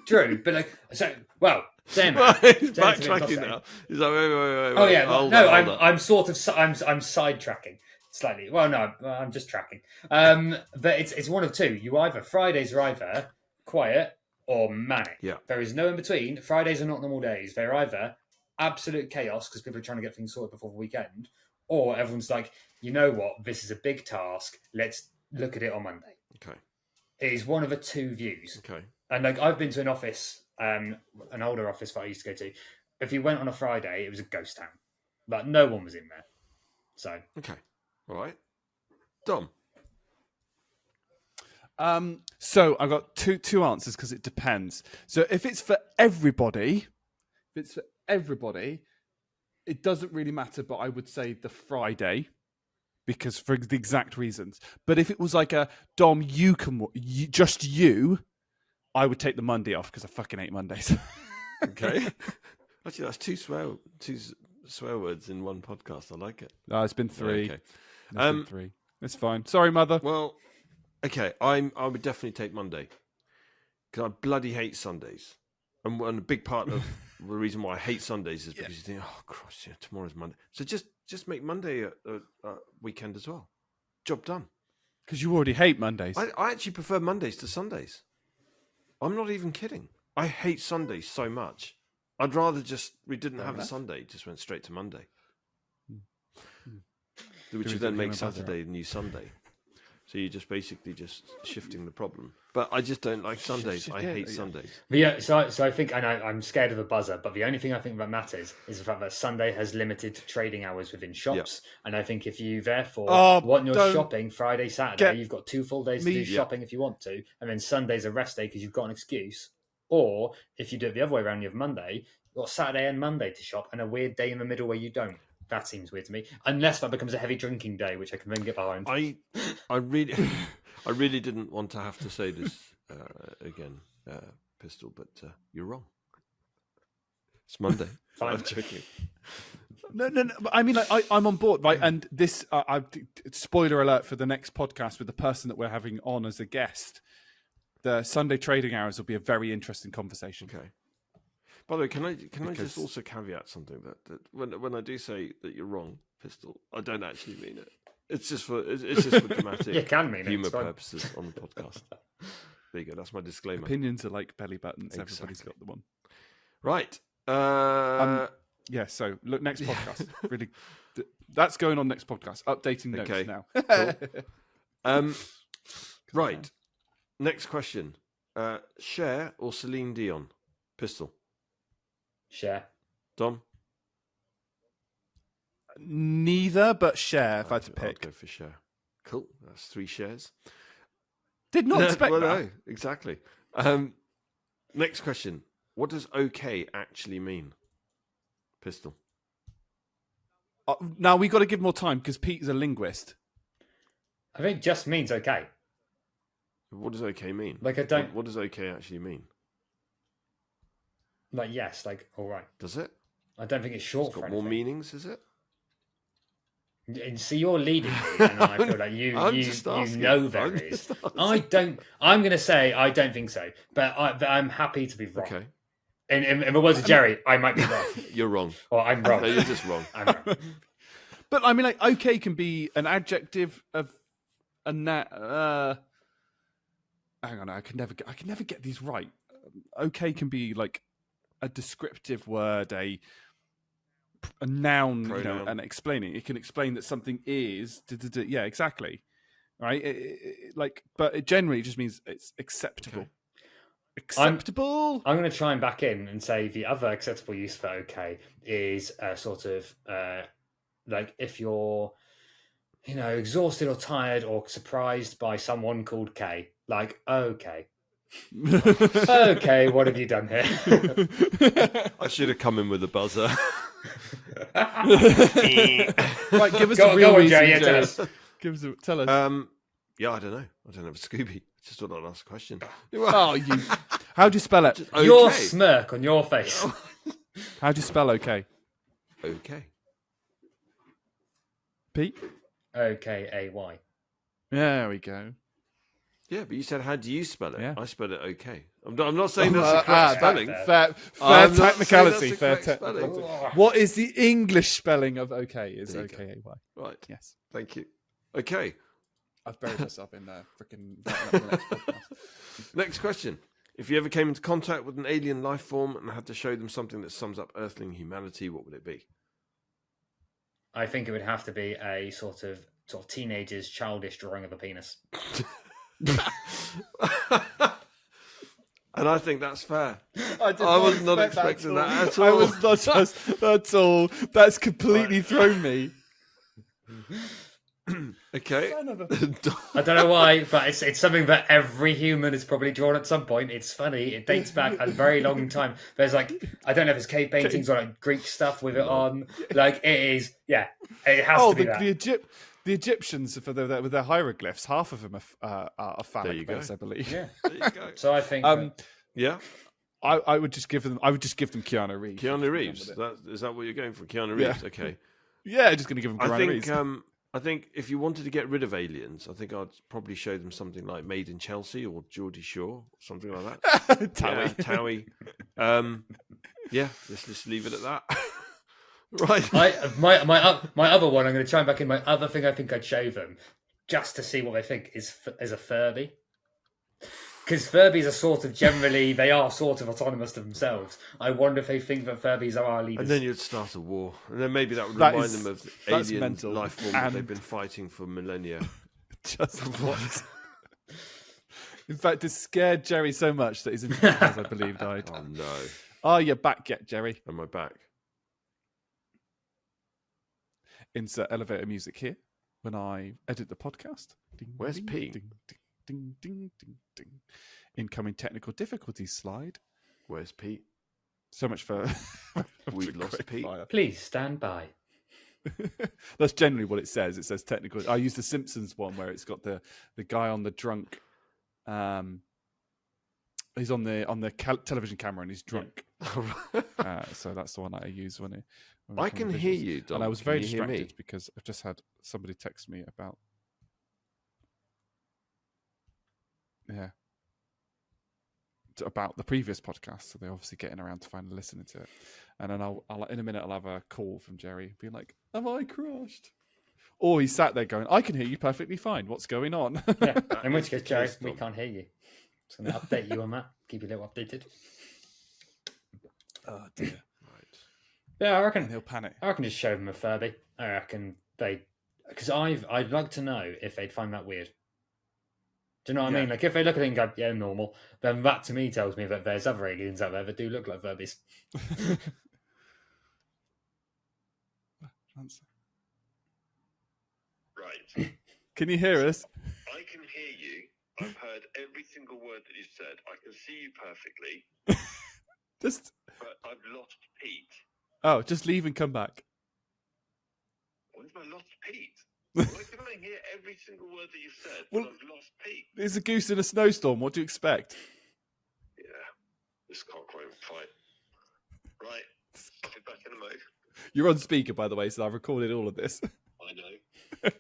true, but like, so, well, Sam, He's backtracking now. He's like, wait. Oh yeah, hold no, on, hold on. I'm sort of I'm sidetracking slightly. Well, no, I'm just tracking. But it's one of two. Fridays are either quiet or manic. Yeah. There is no in between. Fridays are not normal days. They're either absolute chaos because people are trying to get things sorted before the weekend, or everyone's like, you know what, this is a big task. Let's look at it on Monday. Okay. It is one of the two views. Okay. And like I've been to an office, an older office that I used to go to. If you went on a Friday, it was a ghost town. Like no one was in there. So Okay. All right. Dom. So I've got two answers because it depends. So if it's for everybody, it doesn't really matter. But I would say the Friday, because for the exact reasons. But if it was like a Dom, just you, I would take the Monday off because I fucking hate Mondays. Okay. Actually, that's two swear words in one podcast. I like it. No, it's been 3. Okay. It's been 3. It's fine. Sorry, mother. Well, okay. I would definitely take Monday because I bloody hate Sundays, and a big part of the reason why I hate Sundays is because you think, oh, Christ, tomorrow's Monday. So just make Monday a weekend as well. Job done. Because you already hate Mondays. I actually prefer Mondays to Sundays. I'm not even kidding. I hate Sundays so much. I'd rather we didn't have a Sunday, just went straight to Monday. Which would then make Saturday the new Sunday. So you're just basically just shifting the problem. But I just don't like Sundays. I hate Sundays. But yeah, so I think, and I'm scared of a buzzer, but the only thing I think that matters is the fact that Sunday has limited trading hours within shops. Yep. And I think if you therefore want your shopping Friday, Saturday, you've got 2 full days to do shopping if you want to, and then Sunday's a rest day because you've got an excuse. Or if you do it the other way around, you have Monday, you've got Saturday and Monday to shop, and a weird day in the middle where you don't. That seems weird to me, unless that becomes a heavy drinking day, which I can then get behind. I really didn't want to have to say this again, Pistol, but you're wrong. It's Monday. I'm joking. No. I mean, I'm on board, right? And this, spoiler alert for the next podcast with the person that we're having on as a guest. The Sunday trading hours will be a very interesting conversation. Okay. By the way, can I just also caveat something that when I do say that you're wrong, Pistol, I don't actually mean it. It's just for dramatic you can mean humour purposes on the podcast. There you go. That's my disclaimer. Opinions are like belly buttons. Exactly. Everybody's got the one. Right. Yeah. So look, next podcast. Really, that's going on next podcast. Updating notes now. Cool. Right. Next question. Cher or Celine Dion? Pistol. Cher. Dom? Neither, but Cher, if I had to pick. I'll go for Cher. Cool. That's 3 shares. Did not expect that. No, exactly. Next question. What does okay actually mean? Pistol. Now we got to give more time because Pete's a linguist. I think just means okay. What does okay mean? Like I don't What does okay actually mean? like yes, like all right. Does it? I don't think it's short It's for got anything. more meanings, is it? And see, you're leading me, and I feel like you know there I'm is. just asking. I don't. I'm going to say I don't think so, but I'm happy to be wrong. Okay. And in the words of Jerry, I might be wrong, You're wrong. or I'm wrong. No, you're just wrong. I'm wrong. But I mean, like, okay can be an adjective of a hang on, I can never get these right. Okay can be like a descriptive word, a noun, you know, Pronoun. and explaining. It can explain that something is. Yeah, exactly. Right. Like, but it generally just means it's acceptable. Okay. Acceptable. I'm going to try and back in and say the other acceptable use for okay is sort of like if you're, you know, exhausted or tired or surprised by someone called K. Like, okay. Okay, what have you done here? I should have come in with a buzzer. Right, give us Go a real on, reason, Jerry, yeah, tell Jerry. Tell us. Yeah, I don't know. I don't have a Scooby. Just thought I'd ask a question. Oh, you. How do you spell it? Okay. Your smirk on your face. How do you spell okay? Okay. Pete? OKAY. There we go. Yeah, but you said, how do you spell it? Yeah. I spelled it okay. I'm not saying that's the correct spelling. Fair I'm not technicality. saying Fair that's the correct technicality. spelling. What is the English spelling of okay? Is There you go. OKAY. Right. Yes. Thank you. Okay. I've buried myself in freaking the next podcast. Next question. If you ever came into contact with an alien life form and had to show them something that sums up Earthling humanity, what would it be? I think it would have to be a sort of teenager's childish drawing of a penis. And I think that's fair. I was not expecting that at all. I was not just at all. That's completely thrown me. Okay. I don't know why, but it's something that every human has probably drawn at some point. It's funny. It dates back a very long time. There's like, I don't know if it's cave paintings or like Greek stuff with it on. Like it is, yeah. It has to be that. The Egyptians with their hieroglyphs, half of them are There you phallic go. based, I believe. Yeah. There you go. So I think. Yeah. I would just give them. I would just give them Keanu Reeves. Keanu Reeves. Is that what you're going for? Keanu Reeves. Yeah. Okay. Yeah, just going to give them Keanu Reeves. I think if you wanted to get rid of aliens, I think I'd probably show them something like Made in Chelsea or Geordie Shore, something like that. Towie. Yeah, let's just leave it at that. Right. My other one, I'm going to try and back in. My other thing I think I'd show them, just to see what they think, is a Furby. Because Furbies are they are sort of autonomous to themselves. I wonder if they think that Furbies are our leaders. And then you'd start a war. And then maybe that would remind them of the alien mental. life form that they've been fighting for millennia. Just what? In fact, it scared Jerry so much that his internet, I believe, died. Oh, no. Oh, you're back yet, Jerry? Am I back? Insert elevator music here when I edit the podcast. Ding, Where's ding, Pete? Ding, ding, ding, ding, ding. Incoming technical difficulties slide. Where's Pete? So much for We've lost Pete. fire. Please stand by. That's generally what it says. It says technical. I use the Simpsons one where it's got the guy on the drunk. He's on the television camera and he's drunk. So that's the one that I use when I can hear you, Dom. And I was Can very you hear me? distracted because I've just had somebody text me about. Yeah. About the previous podcast, so they're obviously getting around to finally listening to it. And then I'll in a minute I'll have a call from Jerry being like, "Have I crashed?" Or he sat there going, "I can hear you perfectly fine. What's going on?" Yeah. In which case, Jerry, case, we Tom. can't hear you. Just going to update you on that. Keep you a little updated. Oh dear. Right. Yeah, I And reckon. he'll panic. I reckon just show them a Furby. I reckon because I'd like to know if they'd find that weird. Do you know what I mean? Like if they look at it and go, "Yeah, normal," then that to me tells me that there's other aliens out there that do look like Furbies. Right. Can you hear us? I can hear you. I've heard every single word that you said. I can see you perfectly. Just but I've lost Pete. just leave and come back. When's I lost Pete? Why can I hear every single word that you've said? But Well- I've lost Pete. There's a goose in a snowstorm. What do you expect? Yeah, this cock won't fight. Right, I'll be back in a moment. You're on speaker, by the way, so I've recorded all of this. I know.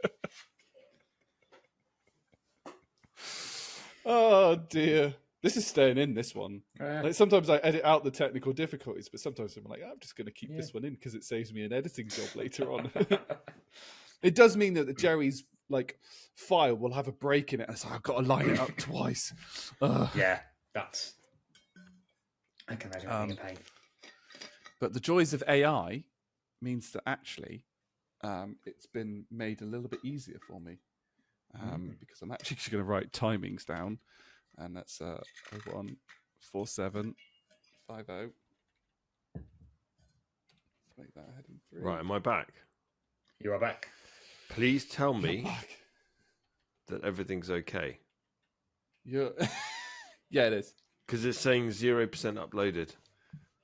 Oh dear. This is staying in, this one. Yeah. Like sometimes I edit out the technical difficulties, but sometimes I'm like, I'm just going to keep Yeah. this one in because it saves me an editing job later on. It does mean that the Jerry's like file will have a break in it, and so I've got to line it up twice. Ugh. Yeah, that's. I can imagine being a pain. But the joys of AI means that actually it's been made a little bit easier for me because I'm actually just going to write timings down, and that's 014750. Let's make that heading 3. Right, am I back? You are back. Please tell You're me back. that everything's okay. You're... yeah, it is. Because it's saying 0% uploaded.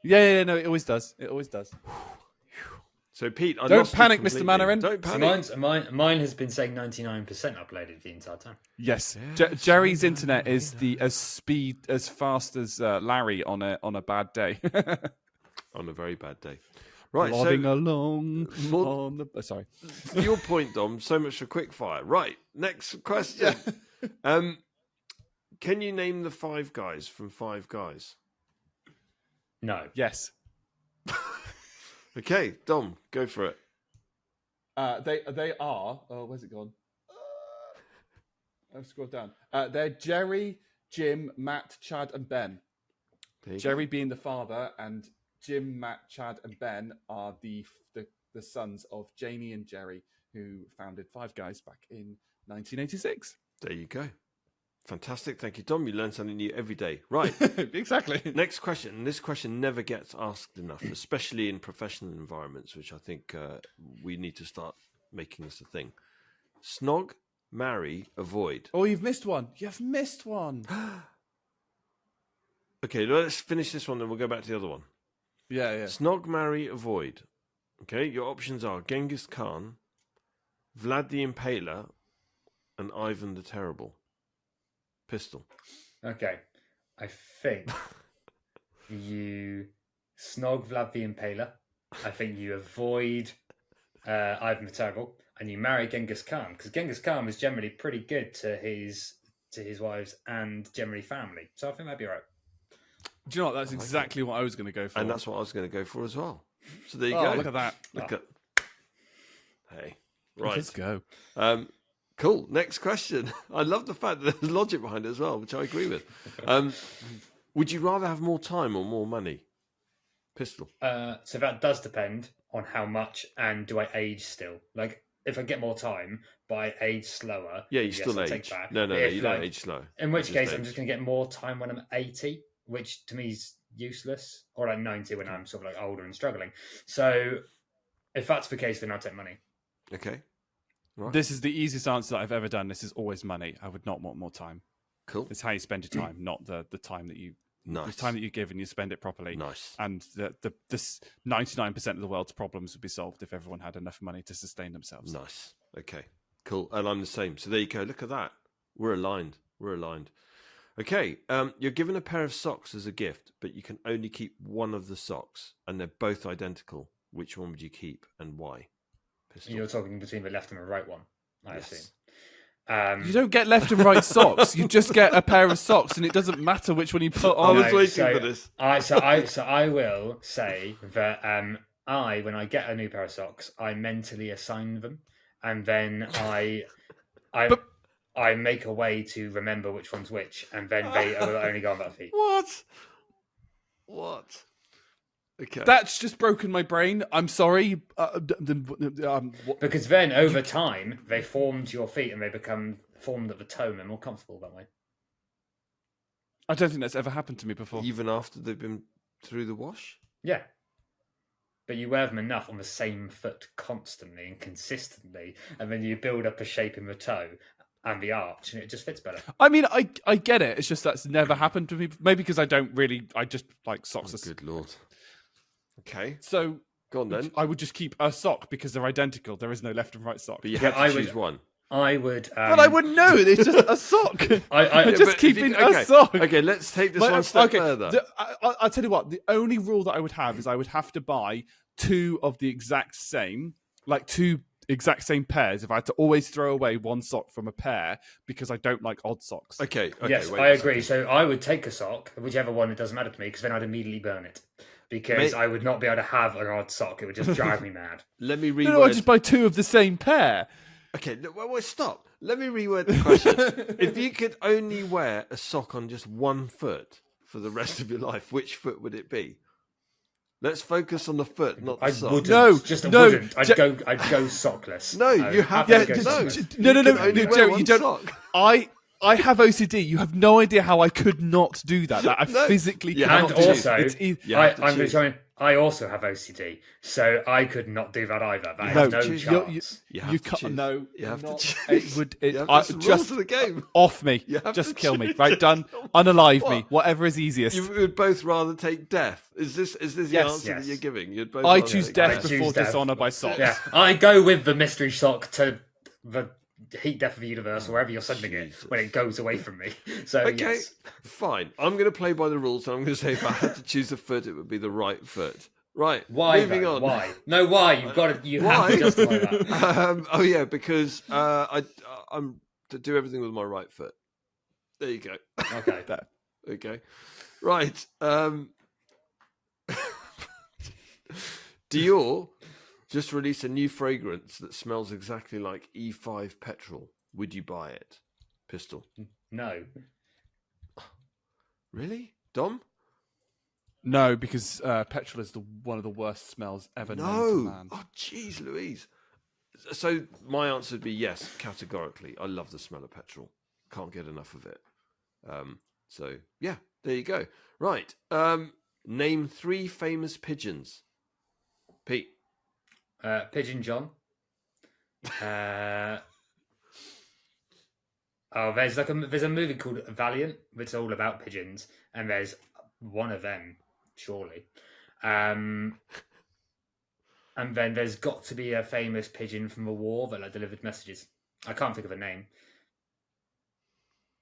Yeah, no, it always does. It always does. So, Pete, I Don't lost you panic, Mr. completely. Mannering. Don't So panic. mine has been saying 99% uploaded the entire time. Yes, Yeah, Jerry's internet is as fast as Larry on a bad day. On a very bad day. Right, Plodding so along more- on the. Sorry. your point, Dom, so much for quickfire. Right, next question. Can you name the 5 guys from 5 Guys? No. Yes. Okay, Dom, go for it. They are. Oh, where's it gone? I've scrolled down. They're Jerry, Jim, Matt, Chad, and Ben. There you Jerry being the father, and Jim, Matt, Chad, and Ben are the sons of Janie and Jerry, who founded Five Guys back in 1986. go. There you go. Fantastic. Thank you, Dom. You learn something new every day. Right. Exactly. Next question. This question never gets asked enough, especially in professional environments, which I think we need to start making this a thing. Snog, marry, avoid. Oh, you've missed one. You've missed one. Okay, let's finish this one, then we'll go back to the other one. Yeah. Snog, marry, avoid. Okay, your options are Genghis Khan, Vlad the Impaler, and Ivan the Terrible. Pistol. Okay. I think you snog Vlad the Impaler. I think you avoid Ivan the Terrible, and you marry Genghis Khan, because Genghis Khan was generally pretty good to his wives and generally family. So I think that'd be all right. Do you know what? That's exactly what I was going to go for. And that's what I was going to go for as well. So there you Oh, go. look at that. Look at. Hey. Right. Let's go. Cool. Next question. I love the fact that there's logic behind it as well, which I agree with. Would you rather have more time or more money? Pistol. So that does depend on how much, and do I age still? Like, if I get more time, but I age slower. Yeah, you yes, still I'll take age. that. No, If, you don't like, age slow. In which You case, just I'm age. just going to get more time when I'm 80, which to me is useless, or like 90 when I'm sort of like older and struggling. So if that's the case, then I'll take money. Okay. Right. This is the easiest answer that I've ever done. This is always money. I would not want more time. Cool. It's how you spend your time, not the time that you Nice. the time that you give and you spend it properly. Nice. And this 99% of the world's problems would be solved if everyone had enough money to sustain themselves. Nice. Okay. Cool. And I'm the same. So there you go. Look at that. We're aligned. Okay. You're given a pair of socks as a gift, but you can only keep one of the socks, and they're both identical. Which one would you keep and why? Pistol. You're talking between the left and the right one, I Yes. assume. You don't get left and right socks. You just get a pair of socks, and it doesn't matter which one you put I on. was No, waiting so for this. I will say that when I get a new pair of socks, I mentally assign them, and then I make a way to remember which one's which, and then they will only go on that feet. What? Okay. That's just broken my brain. I'm sorry. Because then over time they formed your feet and they become formed at the toe and more comfortable that way. I don't think that's ever happened to me before. Even after they've been through the wash? Yeah. But you wear them enough on the same foot constantly and consistently, and then you build up a shape in the toe. and the arch, and it just fits better. I mean, I get it. It's just that's never happened to me. Maybe because I just like socks. Good lord. Okay, So go on then. I would just keep a sock because they're identical. There is no left and right sock. But you have to choose one. I would. But I wouldn't know. It's just a sock. I'm just keeping a sock. Okay, let's take this one step further. I'll tell you what. The only rule that I would have is I would have to buy two of the exact same, like two exact same pairs. If I had to always throw away one sock from a pair because I don't like odd socks. Okay. Yes, I agree. So I would take a sock, whichever one. It doesn't matter to me because then I'd immediately burn it. Because I would not be able to have an odd sock. It would just drive me mad. Let me reword. No, I just buy two of the same pair. Okay, wait, stop. Let me reword the question. If you could only wear a sock on just one foot for the rest of your life, which foot would it be? Let's focus on the foot, not the sock. Wouldn't. No, just no, wouldn't. I'd go sockless. No, you have to to go no. sockless. No, Joe, you don't. Sock. I have OCD. You have no idea how I could not do that. I physically cannot And do also, it. I'm going to tell you, I also have OCD, so I could not do that either. I have no chance. You have to choose. No, you have to choose. It would. Just of the game. Off me. Just kill me. Right, done. Unalive me. Whatever is easiest. You would both rather take death. Is this the answer that you're giving? You'd both I choose death before death. dishonor by socks. Yeah, I go with the mystery sock to the heat death of the universe, wherever you're sending it, when it goes away from me. So okay, yes. Fine. I'm going to play by the rules, and I'm going to say if I had to choose a foot, it would be the right foot. Right. Why? Moving on. Why? No, why? You've got to. You have to justify that. Because I'm to do everything with my right foot. There you go. Okay. Okay. Right. Dior just released a new fragrance that smells exactly like E5 petrol. Would you buy it? Pistol. No. Really? Dom? No, because petrol is one of the worst smells ever known to man. Oh, jeez, Louise. So my answer would be yes, categorically. I love the smell of petrol. Can't get enough of it. So, yeah, there you go. Right. Name 3 famous pigeons. Pete. Pigeon John. There's a movie called Valiant, which is all about pigeons, and there's one of them, surely. And then there's got to be a famous pigeon from the war that delivered messages. I can't think of a name.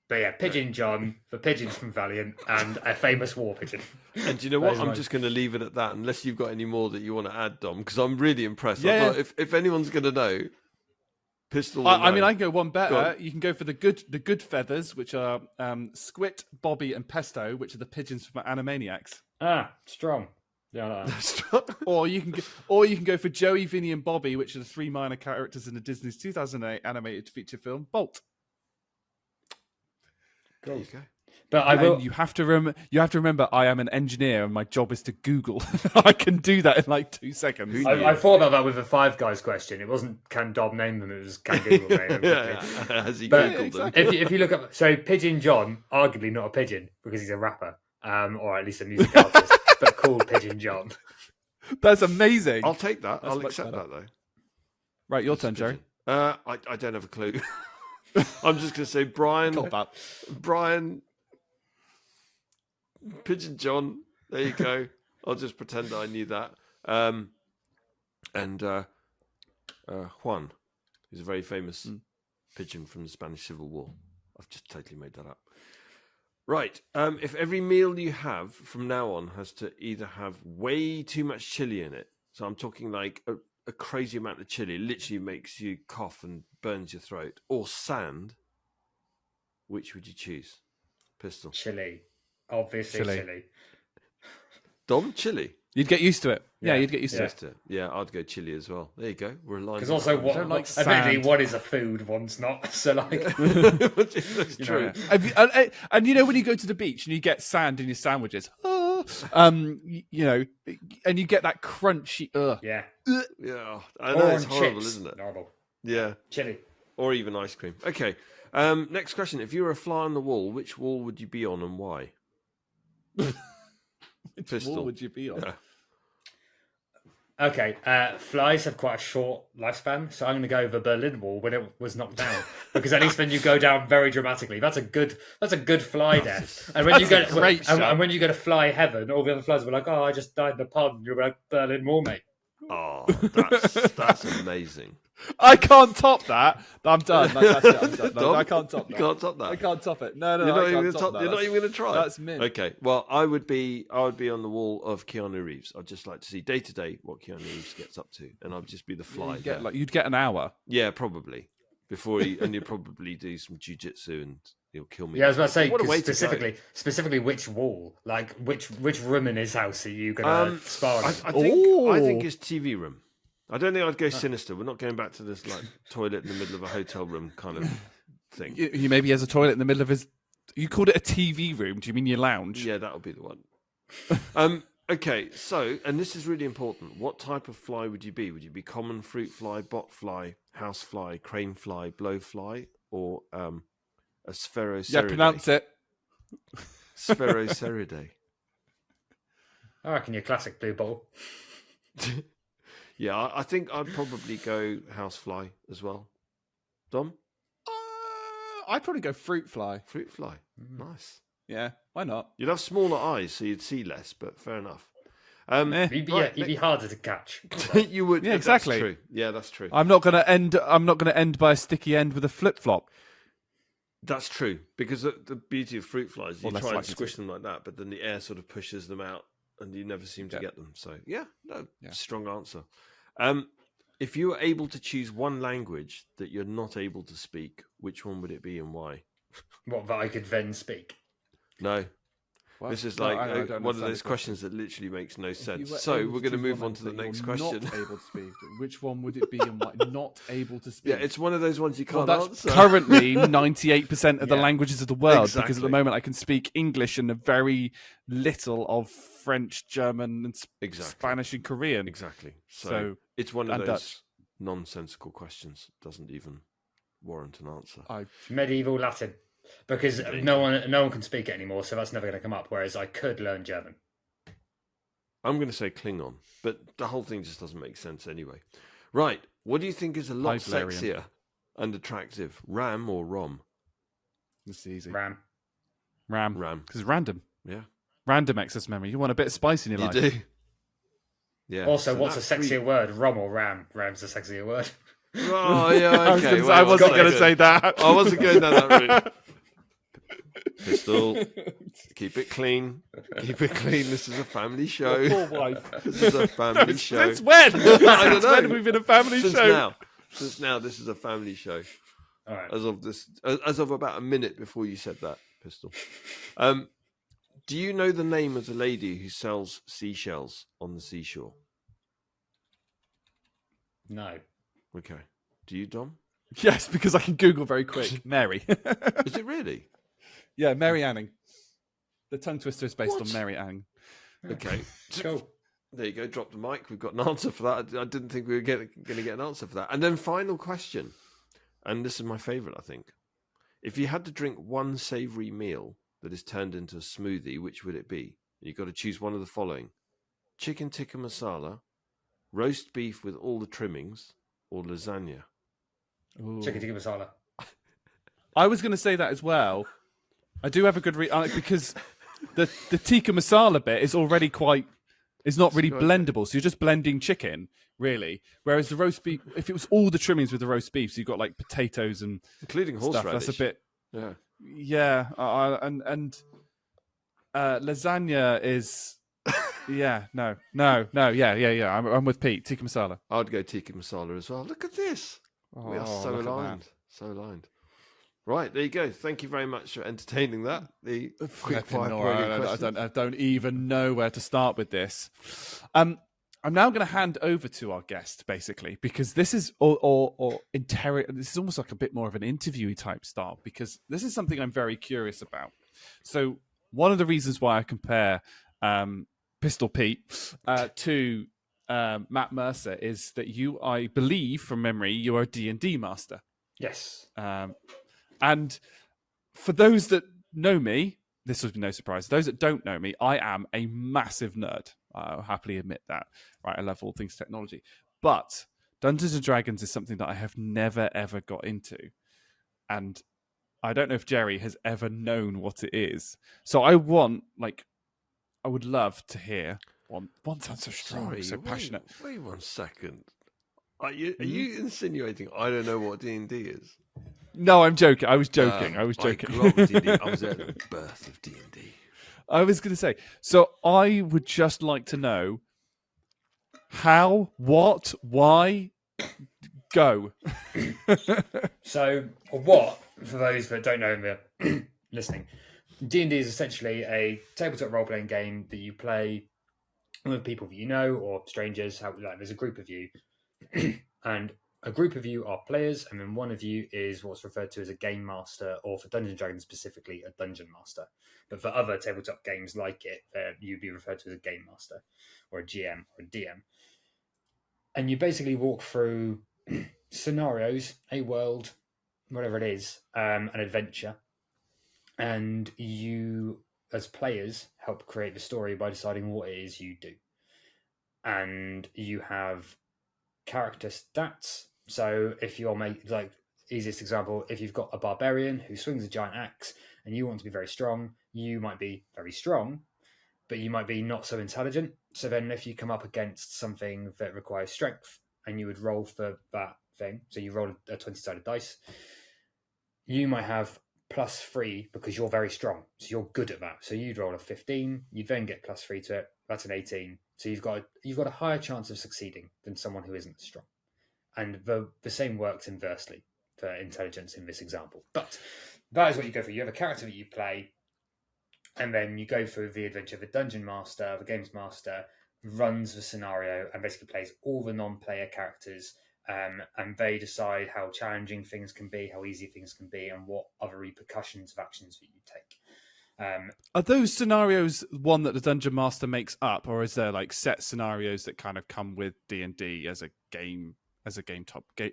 But yeah, Pigeon John, the pigeons from Valiant, and a famous war pigeon. And do you know what? I'm just going to leave it at that, unless you've got any more that you want to add, Dom, because I'm really impressed. Yeah. I thought if anyone's going to know, Pistol. I mean, I can go one better. You can go for the good feathers, which are Squit, Bobby, and Pesto, which are the pigeons from Animaniacs. Strong. Yeah, no. Or you can go for Joey, Vinny, and Bobby, which are the 3 minor characters in the Disney's 2008 animated feature film Bolt. There you go. But you have to remember, I am an engineer, and my job is to Google. I can do that in like 2 seconds. I thought about that with the Five Guys question. It wasn't can Dob name them; it was can Google name them. Has he Googled them? If you look up, so Pigeon John, arguably not a pigeon because he's a rapper, or at least a music artist, but called Pigeon John. That's amazing. I'll take that. I'll accept that though. Right, your turn, Jerry. I don't have a clue. I'm just going to say Brian, Pigeon John. There you go. I'll just pretend that I knew that. And Juan, who's a very famous pigeon from the Spanish Civil War. I've just totally made that up. Right. If every meal you have from now on has to either have way too much chili in it, so I'm talking like a crazy amount of chili, literally makes you cough and burns your throat, or sand, which would you choose? Pistol. Chili. Obviously chili. Dom, chili. You'd get used to it. Yeah, you'd get used to it. Yeah, I'd go chili as well. There you go. We're aligned. Because also, admittedly, one is a food, one's not. So, like, that's true. And you know, when you go to the beach and you get sand in your sandwiches, you know, and you get that crunchy. Yeah. I know it's horrible, isn't it? Horrible. Yeah. Chili. Or even ice cream. Okay. Next question: if you were a fly on the wall, which wall would you be on and why? Which wall would you be on? Okay, flies have quite a short lifespan, so I'm going to go the Berlin Wall when it was knocked down, because at least then you go down very dramatically. That's a good fly death. And when you go, great shout. and when you go to fly heaven, all the other flies were like, "Oh, I just died in the pond." You're like, "Berlin Wall, mate." Oh, that's amazing. I can't top that. I'm done. That's it. I'm done. No, Dom, I can't top that. You can't top that. I can't top it. No, You're not I even can't gonna top that. You're not even going to try. That's mint. Okay. Well, I would be on the wall of Keanu Reeves. I'd just like to see day to day what Keanu Reeves gets up to, and I'd just be the fly. You'd get an hour. Yeah, probably. Before and you'd probably do some jujitsu and he'll kill me. Yeah, I was about to say, What a way 'cause to specifically which wall, like which room in his house are you going to spar in? I think it's TV room. I don't think I'd go sinister. We're not going back to this like toilet in the middle of a hotel room kind of thing. He maybe has a toilet in the middle of his. You called it a TV room. Do you mean your lounge? Yeah, that'll be the one. Okay, so, and this is really important. What type of fly would you be? Would you be common fruit fly, bot fly, house fly, crane fly, blow fly, or a spheroceridae? Yeah, pronounce it. Spheroceridae. I reckon you're classic blue ball. Yeah, I think I'd probably go housefly as well. Dom? I'd probably go fruit fly. Fruit fly. Nice. Yeah, why not? You'd have smaller eyes, so you'd see less, but fair enough. He'd be harder to catch. You would. Yeah, exactly. That's true. Yeah, that's true. I'm not gonna end by a sticky end with a flip flop. That's true, because the beauty of fruit flies, you Or less try and likely squish them like that, but then the air sort of pushes them out, and you never seem to get them. So strong answer. If you were able to choose one language that you're not able to speak, which one would it be and why? What, that I could then speak? No. What? This is No, like I don't one of understand those the questions that literally makes no If you sense. were So able we're going to choose move one on to the language next that you're question. Not able to speak. Which one would it be and why? Not able to speak. Yeah, it's one of those ones you Well, can't that's answer. currently 98% of the Yeah. languages of the world, because at Exactly. the moment I can speak English and a very little of French, German, and Exactly. Spanish and Korean. Exactly. So, So, it's one of and those Dutch. nonsensical questions. Doesn't even warrant an answer. Medieval Latin, because no one can speak it anymore, so that's never going to come up. Whereas I could learn German. I'm going to say Klingon, but the whole thing just doesn't make sense anyway. Right. What do you think is a lot Hyperion. sexier and attractive, Ram or Rom? It's easy. Ram. Ram. Ram. Because it's random. Yeah. Random access memory. You want a bit of spice in your life. You do. Yeah. Also, So what's a that's sexier word, Rom or Ram? Ram's a sexier word. Oh, yeah, okay. I wasn't going to good. say that. I wasn't going down that route. Pistol. Keep it clean. Keep it clean. This is a family show. Poor wife. This is a family show. Since when? I don't Since know. when we've been a family Since show? now. Since now, this is a family show. All right. As of about a minute before you said that, Pistol. Do you know the name of the lady who sells seashells on the seashore? No. Okay. Do you, Dom? Yes, because I can Google very quick. Mary. Is it really? Yeah, Mary Anning. The tongue twister is based What? on Mary Anning. Okay. Cool. There you go. Drop the mic. We've got an answer for that. I didn't think we were going to get an answer for that. And then final question. And this is my favourite, I think. If you had to drink one savoury meal that is turned into a smoothie, which would it be? You've got to choose one of the following. Chicken tikka masala, roast beef with all the trimmings, or lasagna. Ooh. Chicken tikka masala. I was going to say that as well. I do have a good because the tikka masala bit is already it's not really blendable. So you're just blending chicken, really. Whereas the roast beef, if it was all the trimmings with the roast beef, so you've got like potatoes and Including stuff. horseradish. That's a bit, Yeah. and lasagna is, yeah, no, yeah. I'm with Pete. Tikka masala. I'd go tikka masala as well. Look at this. We are Oh, so look at aligned. So aligned. Right, there you go. Thank you very much for entertaining that. The quick Flipping fire Nora, poignant I questions. don't even know where to start with this. I'm now going to hand over to our guest, basically, because this is this is almost like a bit more of an interview type style, because this is something I'm very curious about. So one of the reasons why I compare Pistol Pete to Matt Mercer is that you, I believe from memory, you are a D&D master. Yes. And for those that know me, this would be no surprise. Those that don't know me, I am a massive nerd. I'll happily admit that. Right, I love all things technology. But Dungeons and Dragons is something that I have never, ever got into. And I don't know if Jerry has ever known what it is. So I would love to hear. One sounds so strong, Sorry, so passionate. Wait 1 second. Are you insinuating I don't know what D&D is? No, I'm joking. I was joking. I I joking. grew up with D&D. I was at the birth of D&D. I was going to say. So I would just like to know how, what, why, go. So, what, for those that don't know and are listening, D&D is essentially a tabletop role-playing game that you play with people that you know or strangers. There's a group of you, and a group of you are players, and then one of you is what's referred to as a game master, or for Dungeons and Dragons specifically, a dungeon master. But for other tabletop games like it, you'd be referred to as a game master, or a GM, or a DM. And you basically walk through scenarios, a world, whatever it is, an adventure, and you, as players, help create the story by deciding what it is you do. And you have character stats. So if you're easiest example, if you've got a barbarian who swings a giant axe and you want to be very strong, you might be very strong, but you might be not so intelligent. So then if you come up against something that requires strength and you would roll for that thing, so you roll a 20-sided dice, you might have +3 because you're very strong. So you're good at that. So you'd roll a 15, you'd then get +3 to it. That's an 18. So you've got a higher chance of succeeding than someone who isn't strong. And the same works inversely for intelligence in this example. But that is what you go for. You have a character that you play, and then you go through the adventure. The dungeon master, the games master, runs the scenario and basically plays all the non-player characters, and they decide how challenging things can be, how easy things can be, and what other repercussions of actions that you take. Are those scenarios one that the dungeon master makes up, or is there like set scenarios that kind of come with D&D as a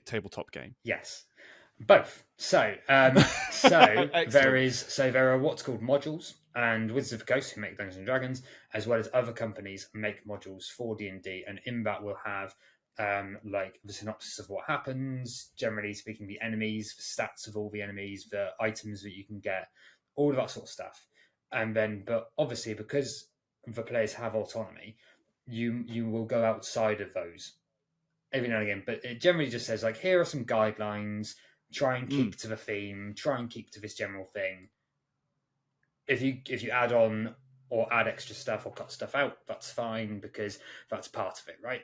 tabletop game? Yes, both. So there are what's called modules, and Wizards of the Coast, who make Dungeons and Dragons, as well as other companies, make modules for D&D, and in that will have like the synopsis of what happens, generally speaking, the enemies, the stats of all the enemies, the items that you can get, all of that sort of stuff. And then, but obviously, because the players have autonomy, you will go outside of those every now and again. But it generally just says, like, here are some guidelines, try and keep to the theme, try and keep to this general thing. If you add on or add extra stuff or cut stuff out, that's fine, because that's part of it, right?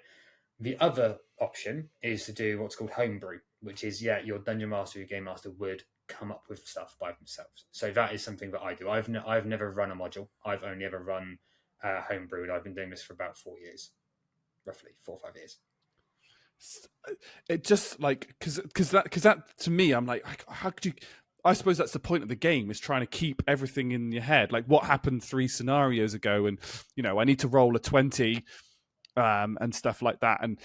The other option is to do what's called homebrew, which is, your dungeon master, your game master would come up with stuff by themselves. So that is something that I do. I've never run a module. I've only ever run homebrew, and I've been doing this for about 4 years, roughly 4 or 5 years. It just like because that to me, I'm like, how could you? I suppose that's the point of the game, is trying to keep everything in your head. Like, what happened 3 scenarios ago, and I need to roll a 20, and stuff like that. And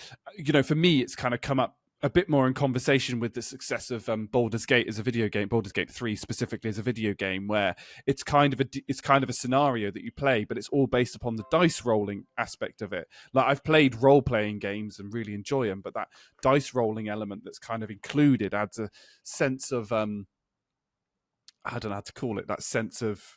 for me, it's kind of come up a bit more in conversation with the success of Baldur's Gate as a video game, Baldur's Gate 3 specifically as a video game, where it's kind of a scenario that you play, but it's all based upon the dice rolling aspect of it. Like, I've played role-playing games and really enjoy them, but that dice rolling element that's kind of included adds a sense of I don't know how to call it, that sense of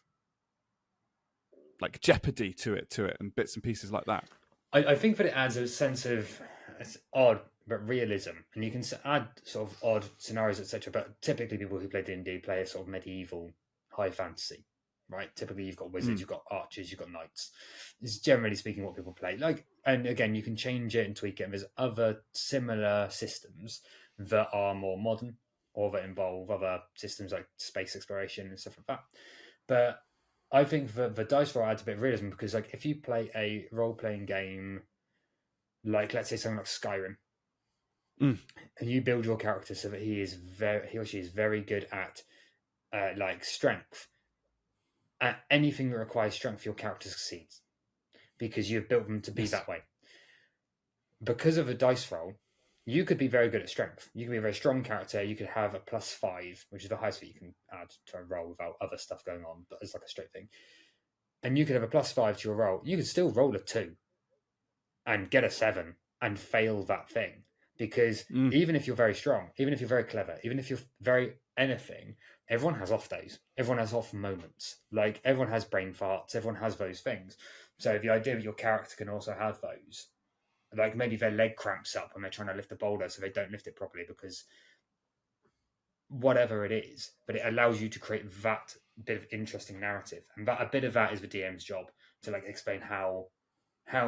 like jeopardy to it and bits and pieces like that. I think that it adds a sense of, it's odd, but realism, and you can add sort of odd scenarios, etc. But typically, people who play D&D play a sort of medieval high fantasy, right? Typically, you've got wizards, you've got archers, you've got knights. It's generally speaking what people play. Like, and again, you can change it and tweak it. And there's other similar systems that are more modern, or that involve other systems like space exploration and stuff like that. But I think the dice roll adds a bit of realism, because, like, if you play a role-playing game, like, let's say something like Skyrim, and you build your character so that he or she is very good at like strength. At anything that requires strength, your character succeeds, because you've built them to be that way. Because of a dice roll, you could be very good at strength. You could be a very strong character. You could have a +5, which is the highest that you can add to a roll without other stuff going on, but it's like a straight thing. And you could have a +5 to your roll. You could still roll a 2, and get a 7 and fail that thing. Because even if you're very strong, even if you're very clever, even if you're very anything, everyone has off days. Everyone has off moments. Like, everyone has brain farts. Everyone has those things. So the idea that your character can also have those, like maybe their leg cramps up when they're trying to lift a boulder, so they don't lift it properly because whatever it is, but it allows you to create that bit of interesting narrative. And that a bit of that is the DM's job, to like explain how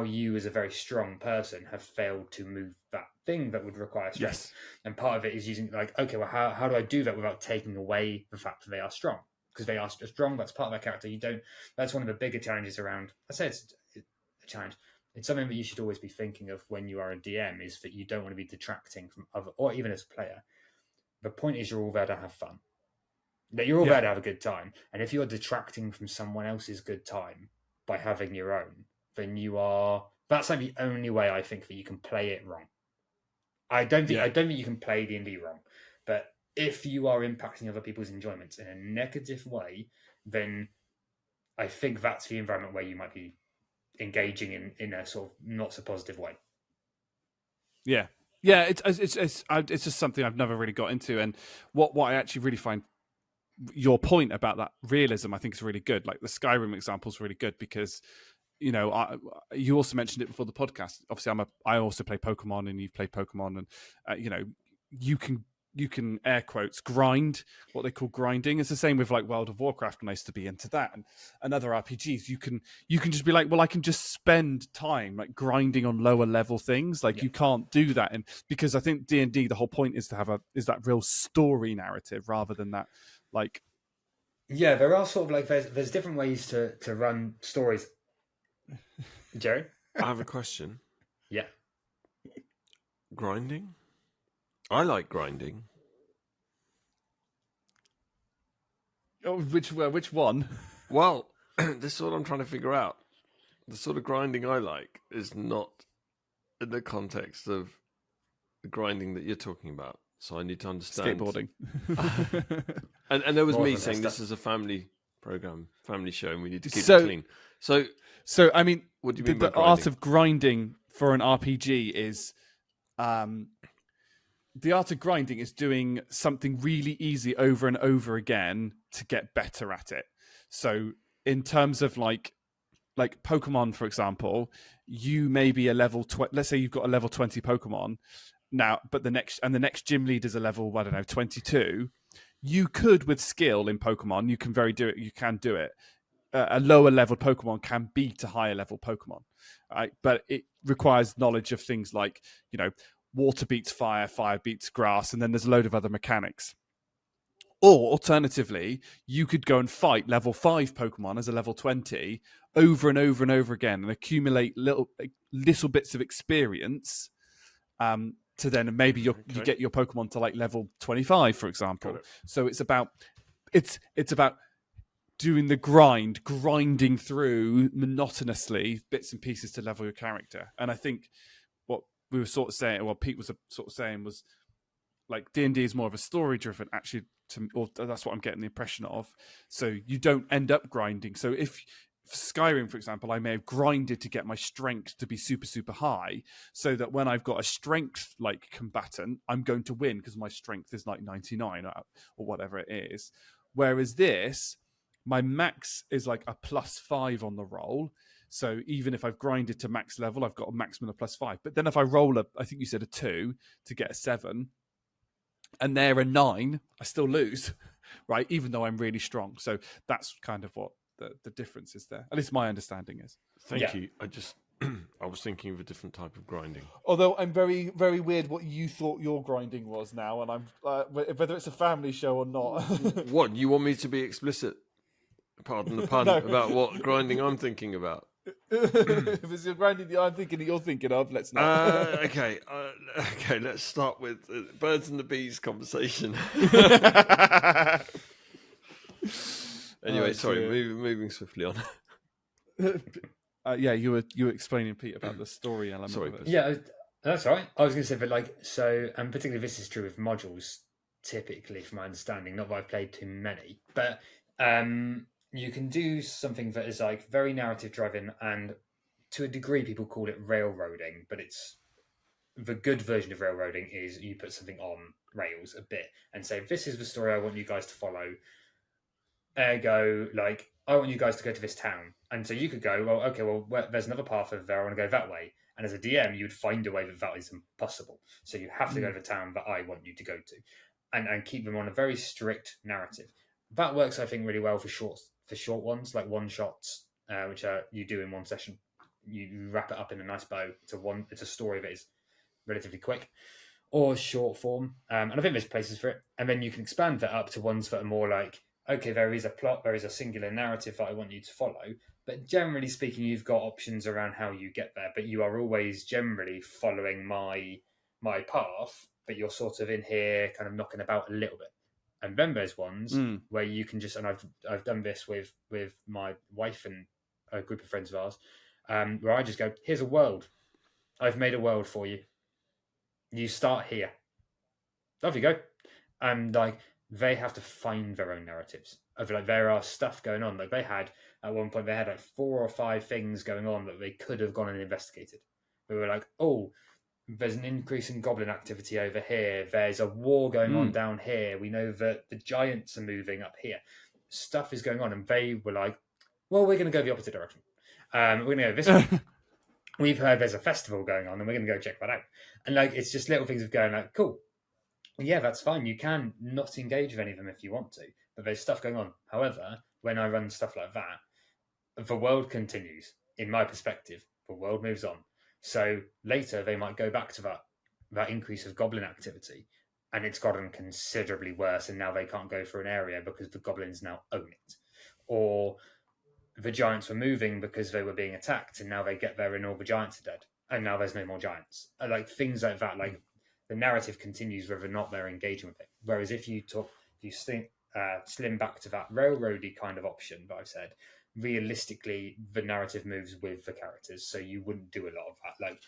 you as a very strong person have failed to move that thing that would require strength. Yes. And part of it is using like, okay, well, how do I do that without taking away the fact that they are strong? Because they are strong, that's part of their character. That's one of the bigger challenges around, I say it's a challenge. It's something that you should always be thinking of when you are a DM, is that you don't want to be detracting from other, or even as a player. The point is, you're all there to have fun. That you're all there to have a good time. And if you're detracting from someone else's good time by having your own, then that's like the only way I think that you can play it wrong. I don't think you can play D&D wrong. But if you are impacting other people's enjoyments in a negative way, then I think that's the environment where you might be engaging in a sort of not so positive way. Yeah. Yeah, it's just something I've never really got into, and what I actually really find, your point about that realism, I think is really good. Like the Skyrim example is really good because, you know, you also mentioned it before the podcast. Obviously, I also play Pokemon, and you've played Pokemon, and you know, you can air quotes grind, what they call grinding. It's the same with like World of Warcraft, when I used to be into that, and other RPGs. You can just be like, well, I can just spend time like grinding on lower level things. Like you can't do that, and because I think D&D, the whole point is to have that real story narrative rather than that like. Yeah, there are sort of like there's different ways to run stories. Jerry, I have a question. Yeah, grinding. I like grinding. Oh, which one? Well, this is what I'm trying to figure out. The sort of grinding I like is not in the context of the grinding that you're talking about. So I need to understand. Skateboarding. and there was More me than saying that this is a family program, family show, and we need to keep So- it clean. So I mean, What do you mean the by art grinding? of grinding for an RPG is, the art of grinding is doing something really easy over and over again to get better at it. So in terms of like Pokemon, for example, you may be a level let's say you've got a level 20 Pokemon now, but the next gym lead is a level, I don't know, 22. You could, with skill in Pokemon, you can do it. A lower level Pokemon can beat a higher level Pokemon, right? But it requires knowledge of things like, you know, water beats fire, fire beats grass, and then there's a load of other mechanics. Or alternatively, you could go and fight level 5 Pokemon as a level 20 over and over and over again and accumulate little bits of experience, to then maybe you get your Pokemon to like level 25, for example. So it's about doing the grinding through monotonously bits and pieces to level your character. And I think what we were sort of saying, what Pete was sort of saying, was like D&D is more of a story driven, actually, or that's what I'm getting the impression of. So you don't end up grinding. So if for Skyrim, for example, I may have grinded to get my strength to be super, super high, so that when I've got a strength like combatant, I'm going to win because my strength is like 99 or whatever it is. Whereas this, my max is like a +5 on the roll. So even if I've grinded to max level, I've got a maximum of +5. But then if I roll I think you said a 2 to get a 7, and they're a 9, I still lose, right? Even though I'm really strong. So that's kind of what the difference is there. At least my understanding is. Thank you. I was thinking of a different type of grinding. Although I'm very, very weird what you thought your grinding was now, and I'm whether it's a family show or not. What, you want me to be explicit? Pardon the pun, about what grinding I'm thinking about. If it's your grinding that I'm thinking that you're thinking of, let's not. Okay, let's start with birds and the bees conversation. Anyway, sorry, moving swiftly on. Yeah, you were explaining, Pete, about the story element. Sorry, of it. Yeah, that's right. I was going to say, but like, so, and particularly this is true with modules, typically, from my understanding. Not that I've played too many, but you can do something that is like very narrative driven and to a degree, people call it railroading, but it's the good version of railroading is you put something on rails a bit and say, this is the story I want you guys to follow. Ergo, like, I want you guys to go to this town. And so you could go, well, okay, well, there's another path over there. I want to go that way. And as a DM, you would find a way that is impossible. So you have to go to the town that I want you to go to, and keep them on a very strict narrative. That works, I think, really well for short ones, like one shots, which you do in one session. You wrap it up in a nice bow. It's a story that is relatively quick, or short form. And I think there's places for it. And then you can expand that up to ones that are more like, okay, there is a plot, there is a singular narrative that I want you to follow. But generally speaking, you've got options around how you get there. But you are always generally following my path, but you're sort of in here kind of knocking about a little bit. And then there's ones where you can just, and I've done this with my wife and a group of friends of ours, where I just go, here's a world. I've made a world for you. You start here. Off you go. And like, they have to find their own narratives. Of like, there are stuff going on. Like, they had at one point, they had like 4 or 5 things going on that they could have gone and investigated. They were like, oh, there's an increase in goblin activity over here. There's a war going on down here. We know that the giants are moving up here. Stuff is going on, and they were like, well, we're going to go the opposite direction. We're going to go this way. We've heard there's a festival going on, and we're going to go check that out. And like, it's just little things of going like, cool. Yeah, that's fine. You can not engage with any of them if you want to, but there's stuff going on. However, when I run stuff like that, the world continues. In my perspective, the world moves on. So later they might go back to that increase of goblin activity, and it's gotten considerably worse, and now they can't go through an area because the goblins now own it. Or the giants were moving because they were being attacked, and now they get there and all the giants are dead, and now there's no more giants. Like things like that, like the narrative continues whether or not they're engaging with it. Whereas if you slim back to that railroady kind of option that I've said, realistically the narrative moves with the characters, so you wouldn't do a lot of that. Like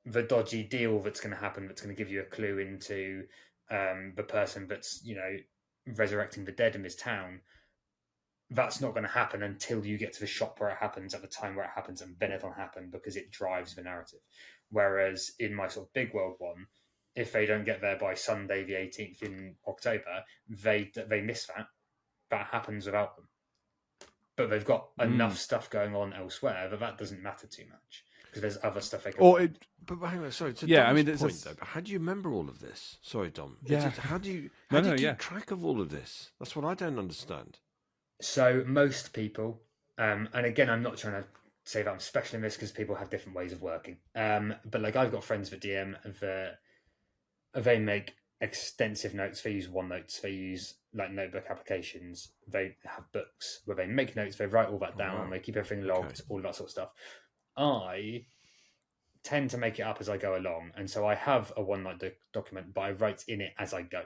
the dodgy deal that's going to happen, that's going to give you a clue into the person that's, you know, resurrecting the dead in this town, that's not going to happen until you get to the shop where it happens, at the time where it happens, and then it'll happen because it drives the narrative. Whereas in my sort of big world one, if they don't get there by Sunday the 18th in October, they miss that. That happens without them. But they've got enough stuff going on elsewhere that doesn't matter too much, because there's other stuff they can. But hang on, sorry. To yeah, Dom's I mean, point, though, how do you remember all of this? Sorry, Dom. Yeah. How do you keep track of all of this? That's what I don't understand. So most people, and again, I'm not trying to say that I'm special in this because people have different ways of working. But like, I've got friends that DM that they make extensive notes. They use OneNotes. They use like notebook applications. They have books where they make notes. They write all that down. Wow. They keep everything logged, all that sort of stuff. I tend to make it up as I go along, and so I have a OneNote document, but I write in it as I go.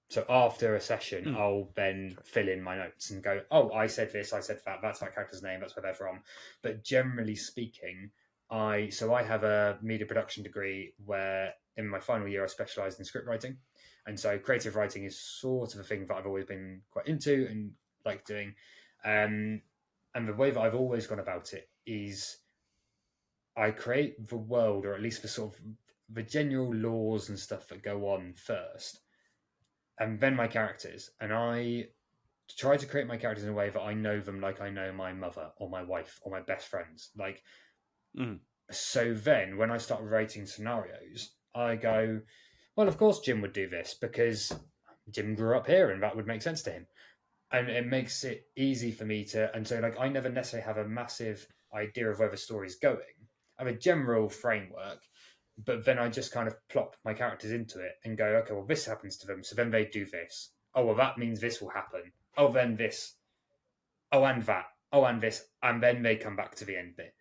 So after a session, I'll then fill in my notes and go, oh, I said this, I said that, that's that character's name, that's where they're from. But generally speaking, I have a media production degree where in my final year I specialised in script writing. And so creative writing is sort of a thing that I've always been quite into and like doing. And the way that I've always gone about it is I create the world, or at least the sort of the general laws and stuff that go on first, and then my characters. And I try to create my characters in a way that I know them like I know my mother or my wife or my best friends. Like, so then when I start writing scenarios, I go, well, of course Jim would do this because Jim grew up here and that would make sense to him. And it makes it easy for me to, and so like, I never necessarily have a massive idea of where the story's going. I have a general framework, but then I just kind of plop my characters into it and go, okay, well, this happens to them, so then they do this. Oh, well, that means this will happen. Oh, then this. Oh, and that. Oh, and this. And then they come back to the end bit.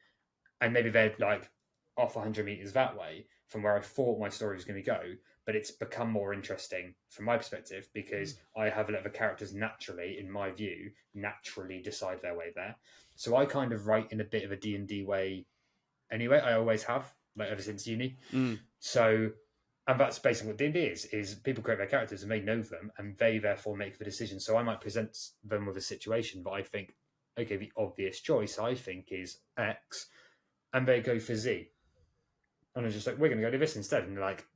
And maybe they're like off 100 meters that way from where I thought my story was going to go, but it's become more interesting from my perspective because I have let the characters naturally, in my view, naturally decide their way there. So I kind of write in a bit of a D&D way anyway. I always have, like ever since uni. So, and that's basically what D&D is people create their characters and they know them and they therefore make the decision. So I might present them with a situation that I think okay, the obvious choice I think is X, and they go for Z. And I'm just like, we're going to go to this instead. And they're like,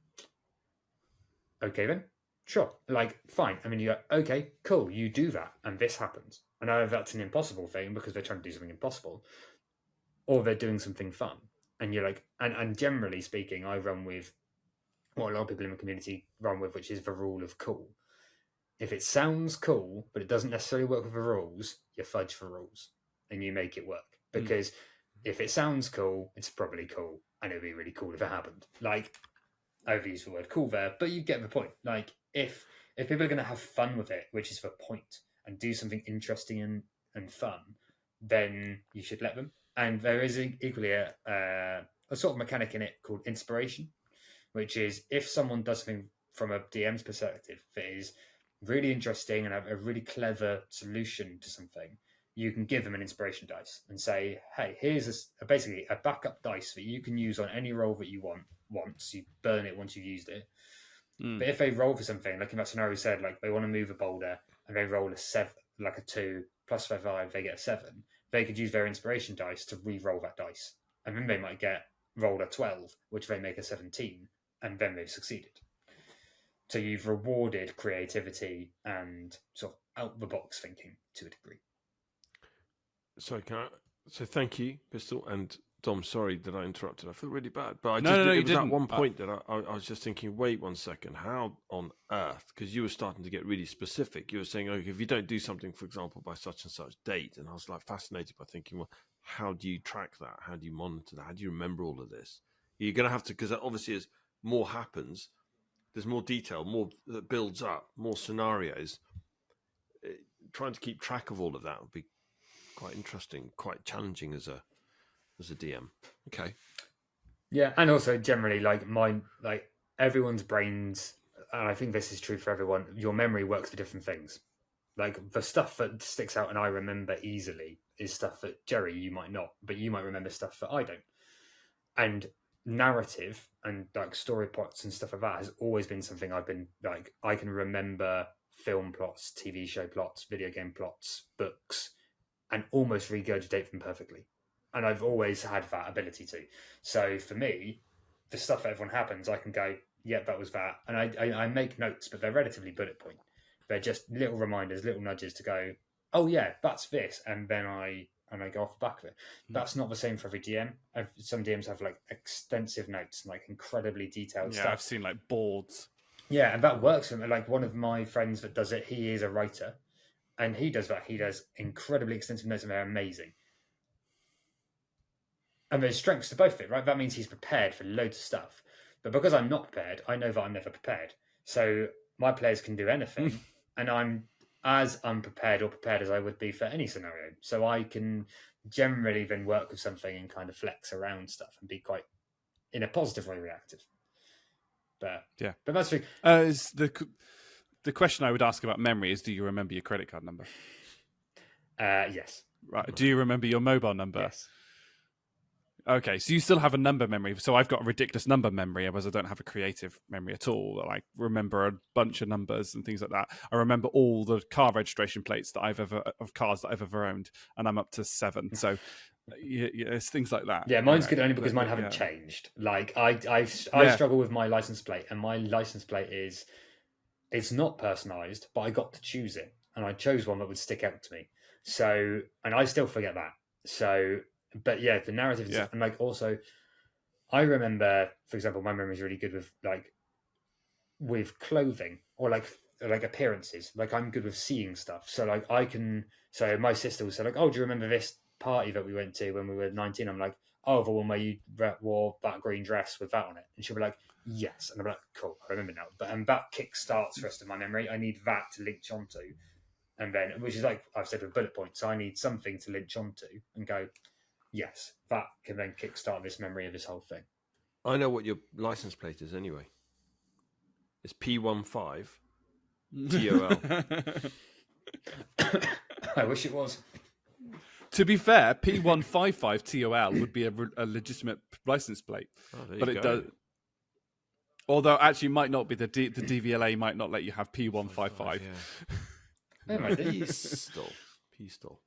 okay then, sure, like fine. I mean, you go, okay, cool, you do that, and this happens. And I know that's an impossible thing because they're trying to do something impossible, or they're doing something fun. And you're like, and generally speaking, I run with what a lot of people in the community run with, which is the rule of cool. If it sounds cool, but it doesn't necessarily work with the rules, you fudge the rules and you make it work. Because if it sounds cool, it's probably cool, and it'd be really cool if it happened. Like, I overuse the word cool there, but you get the point. Like, if people are going to have fun with it, which is the point, and do something interesting and fun, then you should let them. And there is equally a sort of mechanic in it called inspiration, which is if someone does something from a DM's perspective that is really interesting and have a really clever solution to something, you can give them an inspiration dice and say, hey, here's basically a backup dice that you can use on any roll that you want once. You burn it once you've used it. But if they roll for something, like in that scenario said, like they want to move a boulder and they roll a 7, like a 2 plus 5, they get a 7, they could use their inspiration dice to re-roll that dice. And then they might get rolled a 12, which they make a 17, and then they've succeeded. So you've rewarded creativity and sort of out-the-box thinking to a degree. So thank you, Pistol, and Dom. Sorry that I interrupted. I feel really bad, but No, it you was didn't. at one point that I was just thinking, wait 1 second, how on earth? Because you were starting to get really specific. You were saying, okay, if you don't do something, for example, by such and such date, and I was like fascinated by thinking, well, how do you track that? How do you monitor that? How do you remember all of this? You're going to have to, because obviously as more happens, there's more detail, more that builds up, more scenarios. Trying to keep track of all of that would be quite interesting, quite challenging as a DM. Okay. Yeah, and also generally, like everyone's brains, and I think this is true for everyone. Your memory works for different things. Like the stuff that sticks out and I remember easily is stuff that Jerry you might not, but you might remember stuff that I don't. And narrative and like story plots and stuff like that has always been something I've been like, I can remember film plots, TV show plots, video game plots, books, and almost regurgitate them perfectly. And I've always had that ability to. So for me, the stuff that everyone happens, I can go, yeah, that was that. And I make notes, but they're relatively bullet point. They're just little reminders, little nudges to go, oh yeah, that's this. And then I go off the back of it. That's not the same for every DM. Some DMs have like extensive notes and like incredibly detailed stuff. Yeah, I've seen like boards. Yeah, and that works for me. Like one of my friends that does it, he is a writer. And he does that. He does incredibly extensive notes and they're amazing. And there's strengths to both of it, right? That means he's prepared for loads of stuff. But because I'm not prepared, I know that I'm never prepared. So my players can do anything, and I'm as unprepared or prepared as I would be for any scenario. So I can generally then work with something and kind of flex around stuff and be quite, in a positive way, reactive. But yeah, but that's is the question I would ask about memory is: do you remember your credit card number? Yes. Right. Do you remember your mobile number? Yes. Okay, so you still have a number memory. So I've got a ridiculous number memory, whereas I don't have a creative memory at all. I remember a bunch of numbers and things like that. I remember all the car registration plates that of cars that I've ever owned, and I'm up to 7. So yeah, it's things like that. Yeah, mine's good only because mine haven't changed. Like I struggle with my license plate, and my license plate it's not personalised, but I got to choose it, and I chose one that would stick out to me. So, and I still forget that. So. But yeah, the narrative is, and like also, I remember, for example, my memory is really good with clothing or like appearances. Like I'm good with seeing stuff. So like so my sister will say like, oh, do you remember this party that we went to when we were 19? I'm like, oh, the one where you wore that green dress with that on it. And she'll be like, yes. And I'm like, cool, I remember now. But that kickstarts the rest of my memory. I need that to link onto. And then, which is like I've said with bullet points, so I need something to link onto and go, yes, that can then kickstart this memory of this whole thing. I know what your license plate is anyway. It's P15 TOL. I wish it was. To be fair, P155 TOL would be a legitimate license plate, but it does. Although actually, might not be the DVLA might not let you have P155. Yeah. Pistol.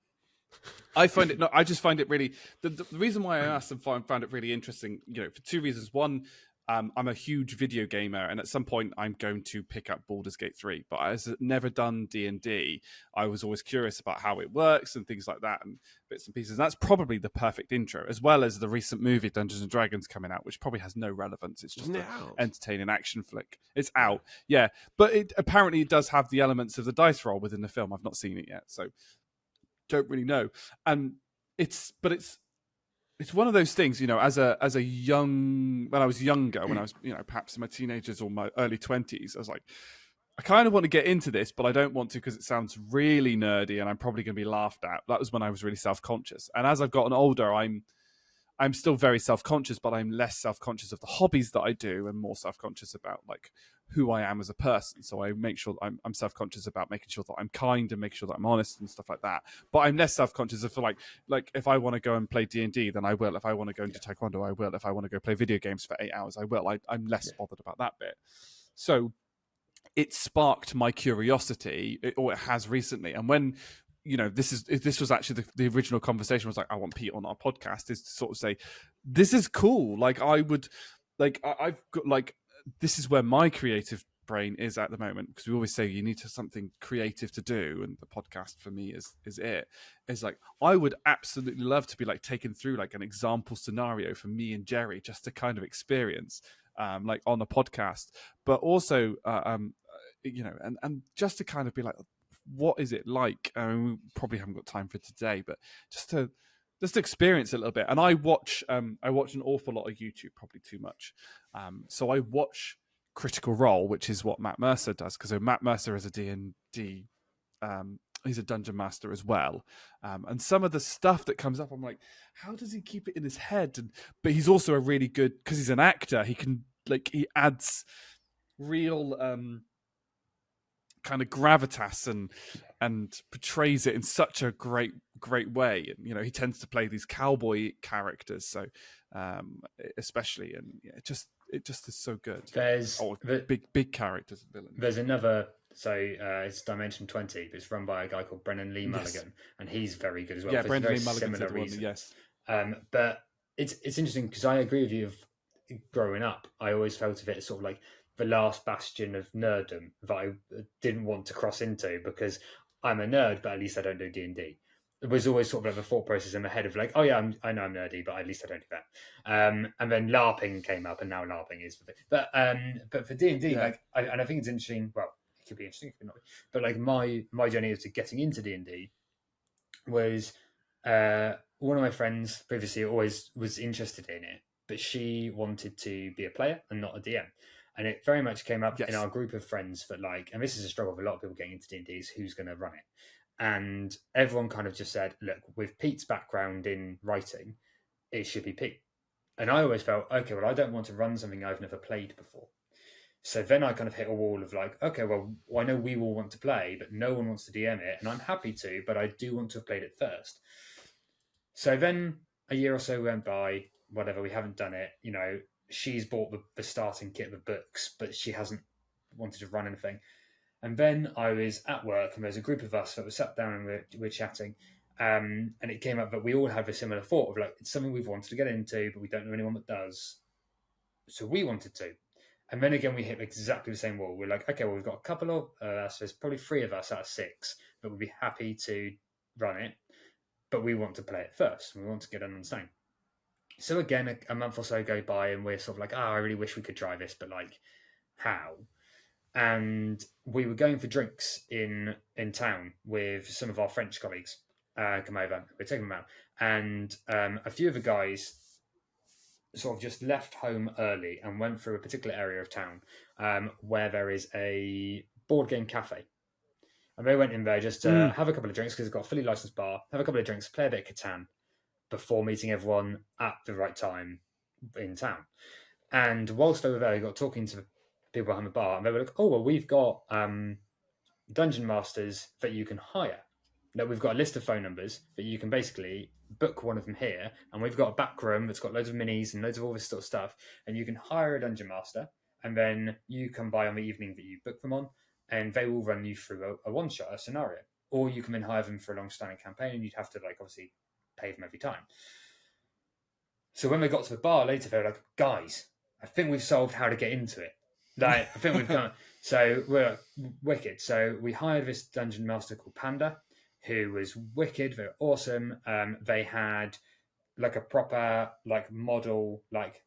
I find it. No, I just find it really. The reason why I asked and found it really interesting, for two reasons. One, I'm a huge video gamer, and at some point, I'm going to pick up Baldur's Gate 3. But as I've never done D&D, I was always curious about how it works and things like that, and bits and pieces. And that's probably the perfect intro, as well as the recent movie Dungeons and Dragons coming out, which probably has no relevance. It's just an entertaining action flick. It's out, yeah, but it apparently does have the elements of the dice roll within the film. I've not seen it yet, so. Don't really know, and it's one of those things, as a young, when I was younger, when I was perhaps in my teenagers or my early 20s, I was like, I kind of want to get into this, but I don't want to because it sounds really nerdy and I'm probably going to be laughed at. That was when I was really self-conscious, and as I've gotten older, I'm still very self-conscious, but I'm less self-conscious of the hobbies that I do and more self-conscious about like who I am as a person. So I make sure that I'm self-conscious about making sure that I'm kind and making sure that I'm honest and stuff like that. But I'm less self-conscious of like if I want to go and play D&D, then I will. If I want to go into Taekwondo, I will. If I want to go play video games for 8 hours, I will. I'm less bothered about that bit. So it sparked my curiosity, or it has recently. And when this was actually the original conversation was like, I want Pete on our podcast, is to sort of say, this is cool. Like I would, like I've got like, this is where my creative brain is at the moment, because we always say you need to something creative to do, and the podcast for me is it. It's like I would absolutely love to be like taken through like an example scenario for me and Jerry just to kind of experience like on a podcast, but also and just to kind of be like, what is it like? We probably haven't got time for today, but just to experience it a little bit. And I watch an awful lot of YouTube, probably too much. So I watch Critical Role, which is what Matt Mercer does, because Matt Mercer is a D&D, he's a dungeon master as well. And some of the stuff that comes up, I'm like, how does he keep it in his head? But he's also a really good, because he's an actor, he can he adds real kind of gravitas and portrays it in such a great way. And he tends to play these cowboy characters, so especially, and it just is so good. There's big characters and villains. There's another, it's Dimension 20, but it's run by a guy called Brennan Lee Mulligan, and he's very good as well. Yeah, Brennan Lee Mulligan's the one, yes. But it's interesting because I agree with you. Of growing up, I always felt of it as sort of like the last bastion of nerddom that I didn't want to cross into, because I'm a nerd, but at least I don't do D&D. It was always sort of like a thought process in my head of like, oh yeah, I know I'm nerdy, but at least I don't do that. And then LARPing came up, and now LARPing is the thing. But for D&D, like, I think it's interesting. Well, it could be interesting, it could not be. But like my journey to getting into D&D was one of my friends previously always was interested in it, but she wanted to be a player and not a DM. And it very much came up in our group of friends that like, and this is a struggle for a lot of people getting into D&D, is who's going to run it. And everyone kind of just said, look, with Pete's background in writing, it should be Pete. And I always felt, okay, well, I don't want to run something I've never played before. So then I kind of hit a wall of like, okay, well, I know we all want to play, but no one wants to DM it. And I'm happy to, but I do want to have played it first. So then a year or so went by, whatever, we haven't done it. She's bought the starting kit of the books, but she hasn't wanted to run anything. And then I was at work, and there's a group of us that were sat down and we're chatting. And it came up that we all have a similar thought of like, it's something we've wanted to get into, but we don't know anyone that does. So we wanted to. And then again, we hit exactly the same wall. We're like, okay, well, we've got a couple of us. There's probably 3 of us out of 6 that would be happy to run it, but we want to play it first. We want to get an understanding. So again, a month or so go by, and we're sort of like, I really wish we could try this, but like, how? And we were going for drinks in town with some of our French colleagues. Come over, we're taking them out, and a few of the guys sort of just left home early and went through a particular area of town where there is a board game cafe. And they went in there just to have a couple of drinks, because it's got a fully licensed bar, have a couple of drinks, play a bit of Catan, before meeting everyone at the right time in town. And whilst they were there, they got talking to people behind the bar, and they were like, oh, well, we've got dungeon masters that you can hire. Like, we've got a list of phone numbers that you can basically book one of them here, and we've got a back room that's got loads of minis and loads of all this sort of stuff, and you can hire a dungeon master, and then you come by on the evening that you book them on, and they will run you through a one-shot, a scenario. or you can then hire them for a long-standing campaign, and you'd have to like obviously pay them every time. So when we got to the bar later, they were like, guys, I think we've solved how to get into it. Like, I think we've done. So we're wicked. So we hired this dungeon master called Panda, who was wicked. They were awesome. They had like a proper like model like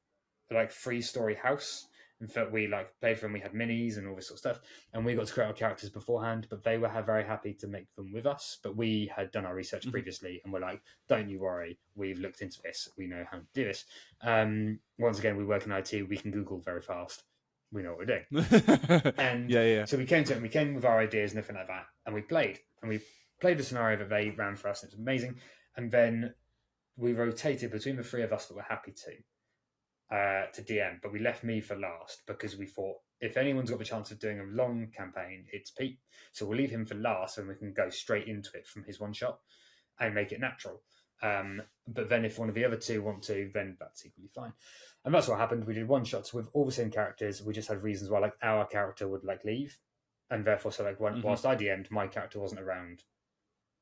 3-story house that we like played for, and we had minis and all this sort of stuff, and we got to create our characters beforehand, but they were very happy to make them with us. But we had done our research previously, and we're like, don't you worry, we've looked into this, we know how to do this. Once again, we work in IT, we can Google very fast, we know what we're doing. And so we came to it, and we came with our ideas and everything like that, and we played the scenario that they ran for us, and it was amazing. And then we rotated between the 3 of us that were happy to DM, but we left me for last because we thought if anyone's got the chance of doing a long campaign, it's Pete. So we'll leave him for last, and we can go straight into it from his one shot and make it natural. But then if one of the other 2 want to, then that's equally fine. And that's what happened. We did one shots with all the same characters. We just had reasons why like our character would like leave, and therefore so like whilst I DM'd, my character wasn't around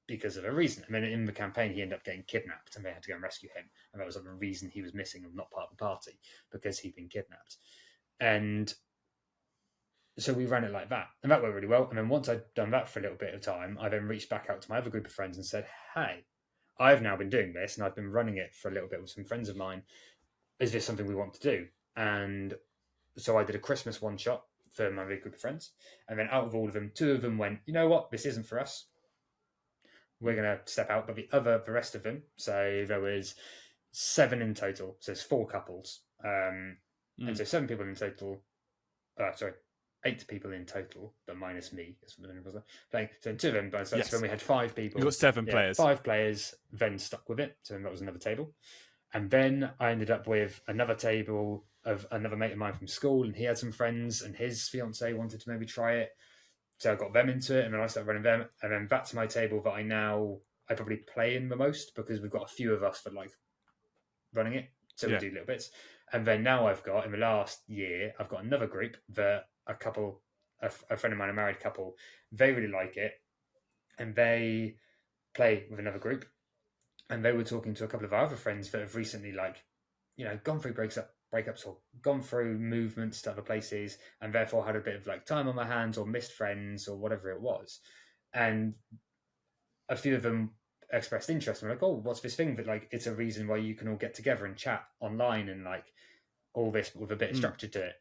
because of a reason. I mean, in the campaign, he ended up getting kidnapped, and they had to go and rescue him. And that was like the reason he was missing and not part of the party, because he'd been kidnapped. And so we ran it like that, and that went really well. And then once I'd done that for a little bit of time, I then reached back out to my other group of friends and said, hey, I've now been doing this, and I've been running it for a little bit with some friends of mine. Is this something we want to do? And so I did a Christmas one shot for my big group of friends. And then out of all of them, 2 of them went, you know what, this isn't for us. We're going to step out. But the rest of them, so there was 7 in total. So it's 4 couples. And so 7 people in total. 8 people in total, but minus me. Playing. So 2 of them, but so when we had 5 people. You got 7 players. 5 players, then stuck with it. So that was another table. And then I ended up with another table of another mate of mine from school, and he had some friends, and his fiance wanted to maybe try it. So I got them into it, and then I started running them. And then that's my table that I probably play in the most, because we've got a few of us that like running it. So we do little bits. And then now I've got, in the last year, I've got another group that a friend of mine, a married couple, they really like it. And they play with another group. And they were talking to a couple of our other friends that have recently gone through breakups or gone through movements to other places, and therefore had a bit of like time on their hands or missed friends or whatever it was. And a few of them expressed interest, and like, oh, what's this thing that like it's a reason why you can all get together and chat online and like all this with a bit of structure to it.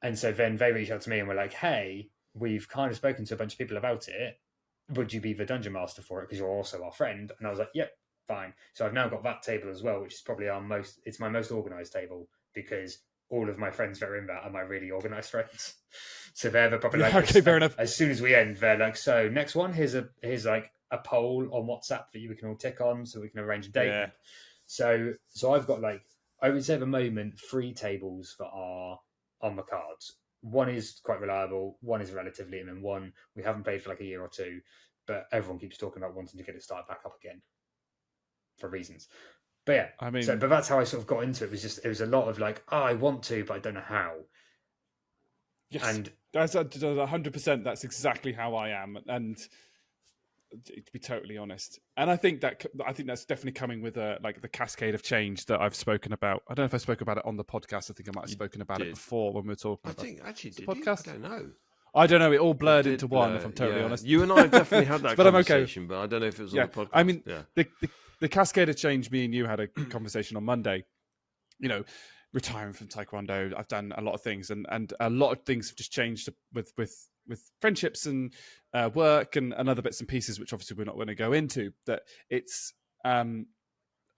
And so then they reached out to me and were like, hey, we've kind of spoken to a bunch of people about it, would you be the dungeon master for it, because you're also our friend? And I was like, yep, fine. So I've now got that table as well, which is probably it's my most organized table, because all of my friends that are in that are my really organized friends. So they're the proper okay, fair enough. As soon as we end, they're like, so next one, here's like a poll on WhatsApp that we can all tick on, so we can arrange a date. Yeah. So I've got like, I would say at the moment 3 tables that are on the cards. One is quite reliable, one is relatively, and then one we haven't played for like a year or 2, but everyone keeps talking about wanting to get it started back up again for reasons. But yeah, I mean, but that's how I sort of got into it. It was a lot of like, oh, I want to, but I don't know how. Yes, and that's 100%. That's exactly how I am, and to be totally honest, and I think that's definitely coming with like the cascade of change that I've spoken about. I don't know if I spoke about it on the podcast. I think I might have spoken about it before when we were talking. I think actually did podcast. I don't know. I don't know. It all blurred into one. If I'm totally honest, you and I have definitely had that conversation, but I don't know if it was on the podcast. I mean, the cascade of change. Me and you had a conversation on Monday. You know, retiring from Taekwondo, I've done a lot of things, and a lot of things have just changed with friendships and work and other bits and pieces, which obviously we're not going to go into. That it's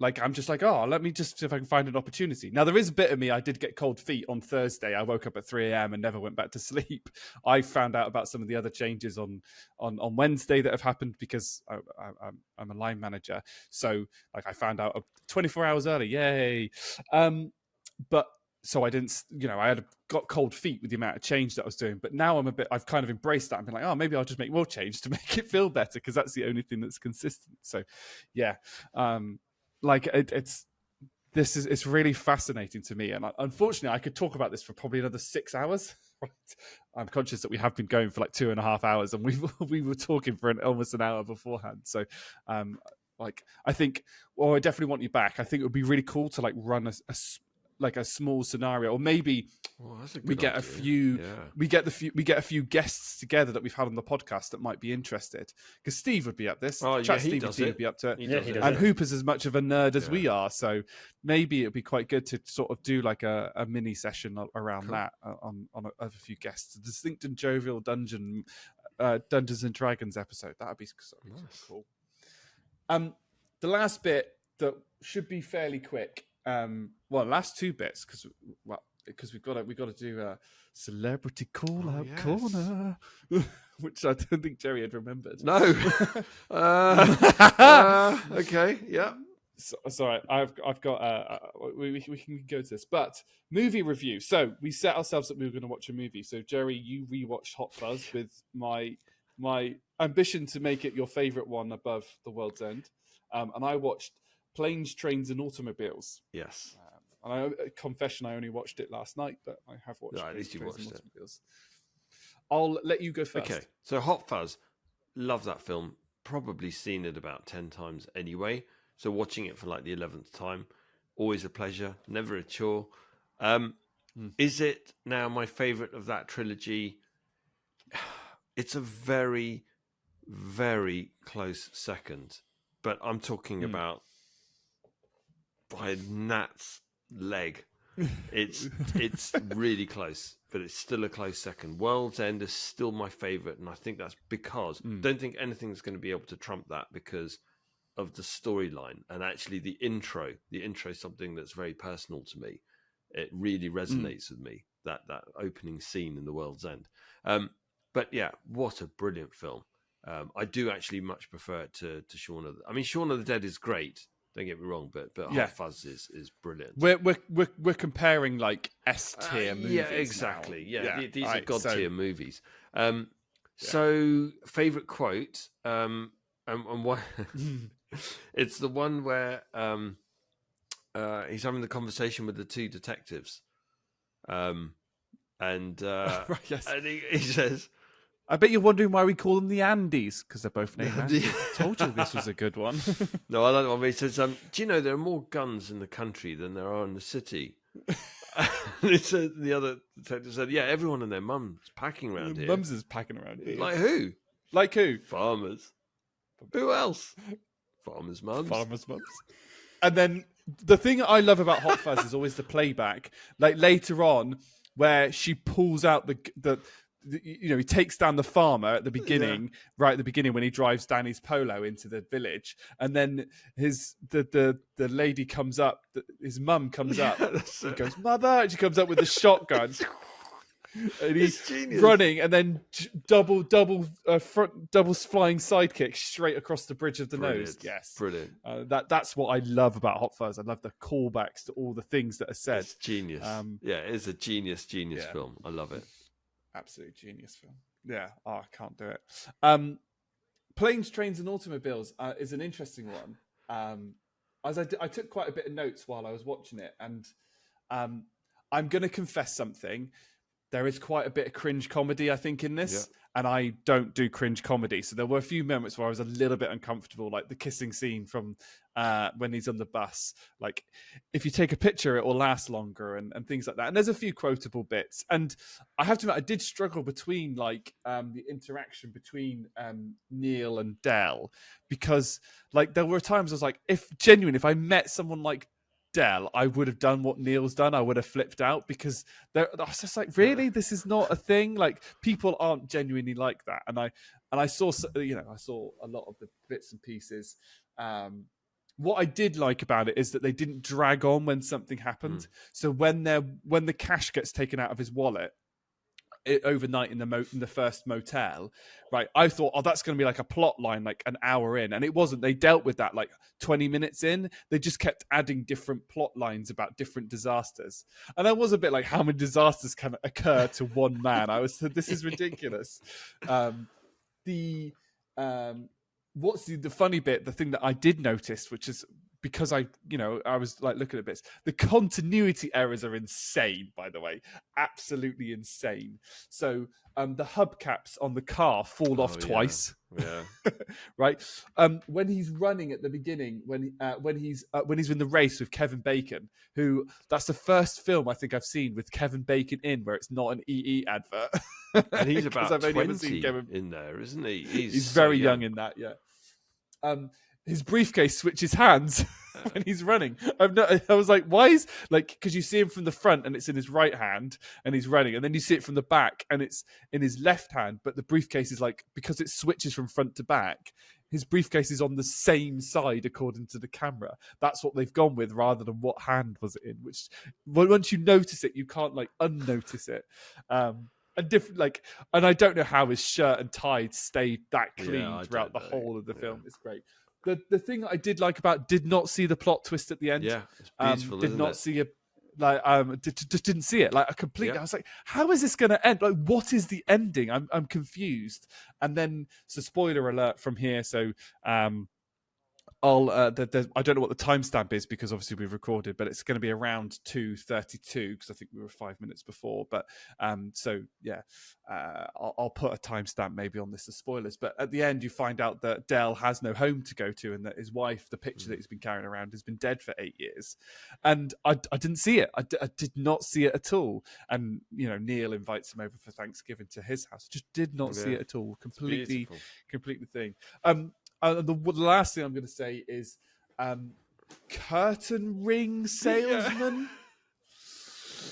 like I'm just like, oh, let me just see if I can find an opportunity. Now there is a bit of me. I did get cold feet on Thursday. I woke up at 3 a.m. and never went back to sleep. I found out about some of the other changes on Wednesday that have happened because I'm a line manager. So like I found out 24 hours early. Yay! But so I didn't, I got cold feet with the amount of change that I was doing. But now I've kind of embraced that. I'm like, oh, maybe I'll just make more change to make it feel better, because that's the only thing that's consistent. So, yeah, it's really fascinating to me. And unfortunately, I could talk about this for probably another 6 hours. Right? I'm conscious that we have been going for like 2.5 hours, and we were talking for almost an hour beforehand. So, like, I think, well, I definitely want you back. I think it would be really cool to like run a small scenario, or maybe we get a few we get a few guests together that we've had on the podcast that might be interested, because Steve would be up this. Steve would be up to it, and Hooper's as much of a nerd as we are, so maybe it'd be quite good to sort of do like a mini session around that on a few guests. A distinct and jovial Dungeons and Dragons episode, that would be nice. Cool. The last bit that should be fairly quick. Last two bits, because we've got to do a celebrity call out corner, which I don't think Jerry had remembered. No. Okay. Yeah. Sorry, I've got. We can go to this, but movie review. So we set ourselves that we were going to watch a movie. So Jerry, you rewatched Hot Fuzz with my ambition to make it your favourite one above The World's End, and I watched Planes, Trains and Automobiles. Yes. And confession, I only watched it last night, but I have watched at least you watched it. I'll let you go first. Okay, so Hot Fuzz, love that film. Probably seen it about 10 times anyway. So watching it for like the 11th time, always a pleasure, never a chore. Is it now my favourite of that trilogy? It's a very, very close second. But I'm talking about by a gnat's leg. It's really close, but it's still a close second. World's End is still my favourite, and I think that's because don't think anything's going to be able to trump that because of the storyline and actually the intro. The intro is something that's very personal to me. It really resonates with me, that opening scene in The World's End. But yeah, what a brilliant film. I do actually much prefer it to Shaun of the Dead is great. Don't get me wrong, but Hot Fuzz is brilliant. We're comparing like S tier movies. Yeah, exactly. Now. These are god tier movies. So favorite quote, and what? It's the one where he's having the conversation with the two detectives, and he says, I bet you're wondering why we call them the Andes, because they're both named Andes. I told you this was a good one. No, I like the one where he says, do you know there are more guns in the country than there are in the city? And he said, the other detective said, yeah, everyone and their mum's packing around here. Mums is packing around here. Like who? Like who? Farmers. Who else? Farmers' mums. Farmers' mums. And then the thing I love about Hot Fuzz is always the playback. Like later on, where she pulls out the he takes down the farmer at the beginning, right at the beginning when he drives Danny's Polo into the village, and then the lady comes up, his mum comes up, and goes, "Mother!" And she comes up with a shotgun, and he's running, and then double flying sidekick straight across the bridge of the nose. Yes, brilliant. That's what I love about Hot Fuzz. I love the callbacks to all the things that are said. It's genius. It is a genius film. I love it. Absolute genius film. Yeah, I can't do it. Planes, Trains and Automobiles is an interesting one. As I took quite a bit of notes while I was watching it, and I'm going to confess something. There is quite a bit of cringe comedy, I think, in this, and I don't do cringe comedy. So there were a few moments where I was a little bit uncomfortable, like the kissing scene from when he's on the bus. Like, if you take a picture, it will last longer, and things like that. And there's a few quotable bits. And I have to admit, I did struggle between like the interaction between Neil and Del, because like there were times I was like, if I met someone like Del, I would have done what Neil's done. I would have flipped out, because I was just like, really, this is not a thing. Like, people aren't genuinely like that. And I saw, I saw a lot of the bits and pieces. What I did like about it is that they didn't drag on when something happened. So when the cash gets taken out of his wallet overnight in the first motel, right, I thought, that's going to be like a plot line like an hour in, and it wasn't. They dealt with that like 20 minutes in. They just kept adding different plot lines about different disasters, and I was a bit like, how many disasters can occur to one man? This is ridiculous. What's the funny bit, the thing that I did notice, which is because I was like looking at bits. The continuity errors are insane, by the way, absolutely insane. So the hubcaps on the car fall off twice. Yeah. Right. When he's running at the beginning, when he's in the race with Kevin Bacon, who that's the first film I think I've seen with Kevin Bacon in where it's not an EE advert. And he's about I've only ever 20 seen Kevin... in there, isn't he? He's very young in that, yeah. His briefcase switches hands when he's running. I was like, why is because you see him from the front and it's in his right hand and he's running, and then you see it from the back and it's in his left hand, but the briefcase is because it switches from front to back, his briefcase is on the same side according to the camera. That's what they've gone with rather than what hand was it in, which once you notice it, you can't unnotice it. And different, and I don't know how his shirt and tie stayed that clean throughout the whole of the film. It's great. The thing I did like about did not see the plot twist at the end. Yeah, it's beautiful. Did not see just didn't see it. I completely. I was like, how is this going to end? What is the ending? I'm confused. And then, so spoiler alert from here. So I'll I don't know what the timestamp is because obviously we've recorded, but it's going to be around 2:32 because I think we were 5 minutes before. But so yeah, I'll put a timestamp maybe on this as spoilers. But at the end, you find out that Dell has no home to go to, and that his wife, the picture that he's been carrying around, has been dead for 8 years. And I didn't see it. I did not see it at all. And Neil invites him over for Thanksgiving to his house. Just did not see it at all. Completely thing. The last thing I'm going to say is curtain ring salesman.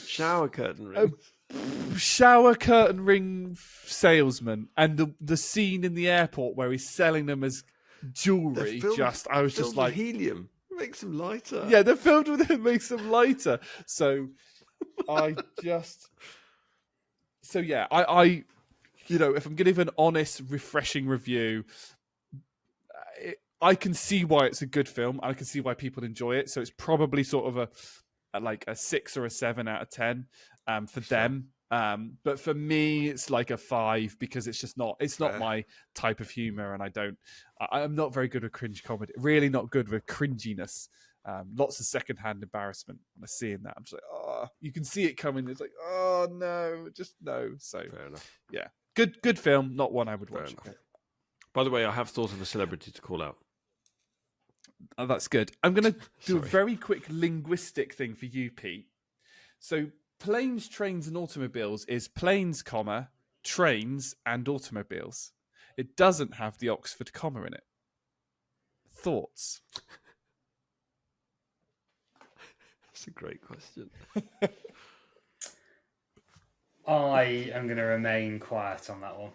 Shower curtain ring. Shower curtain ring salesman. And the scene in the airport where he's selling them as jewellery. I was just like... helium. Makes them lighter. Yeah, they're filled with it. Makes them lighter. So I if I'm going to give an honest, refreshing review... I can see why it's a good film. I can see why people enjoy it. So it's probably sort of a 6 or a 7 out of 10 for them. But for me, it's like a 5 because it's just not. It's not my type of humor, and I'm not very good with cringe comedy. Really, not good with cringiness. Lots of secondhand embarrassment when I see that. I'm just like, oh, you can see it coming. It's like, oh no, just no. So fair enough. Yeah, good film. Not one I would watch. By the way, I have thought of a celebrity to call out. Oh, that's good. I'm going to do a very quick linguistic thing for you, Pete. So planes, trains, and automobiles is planes, trains, and automobiles. It doesn't have the Oxford comma in it. Thoughts? That's a great question. I am going to remain quiet on that one.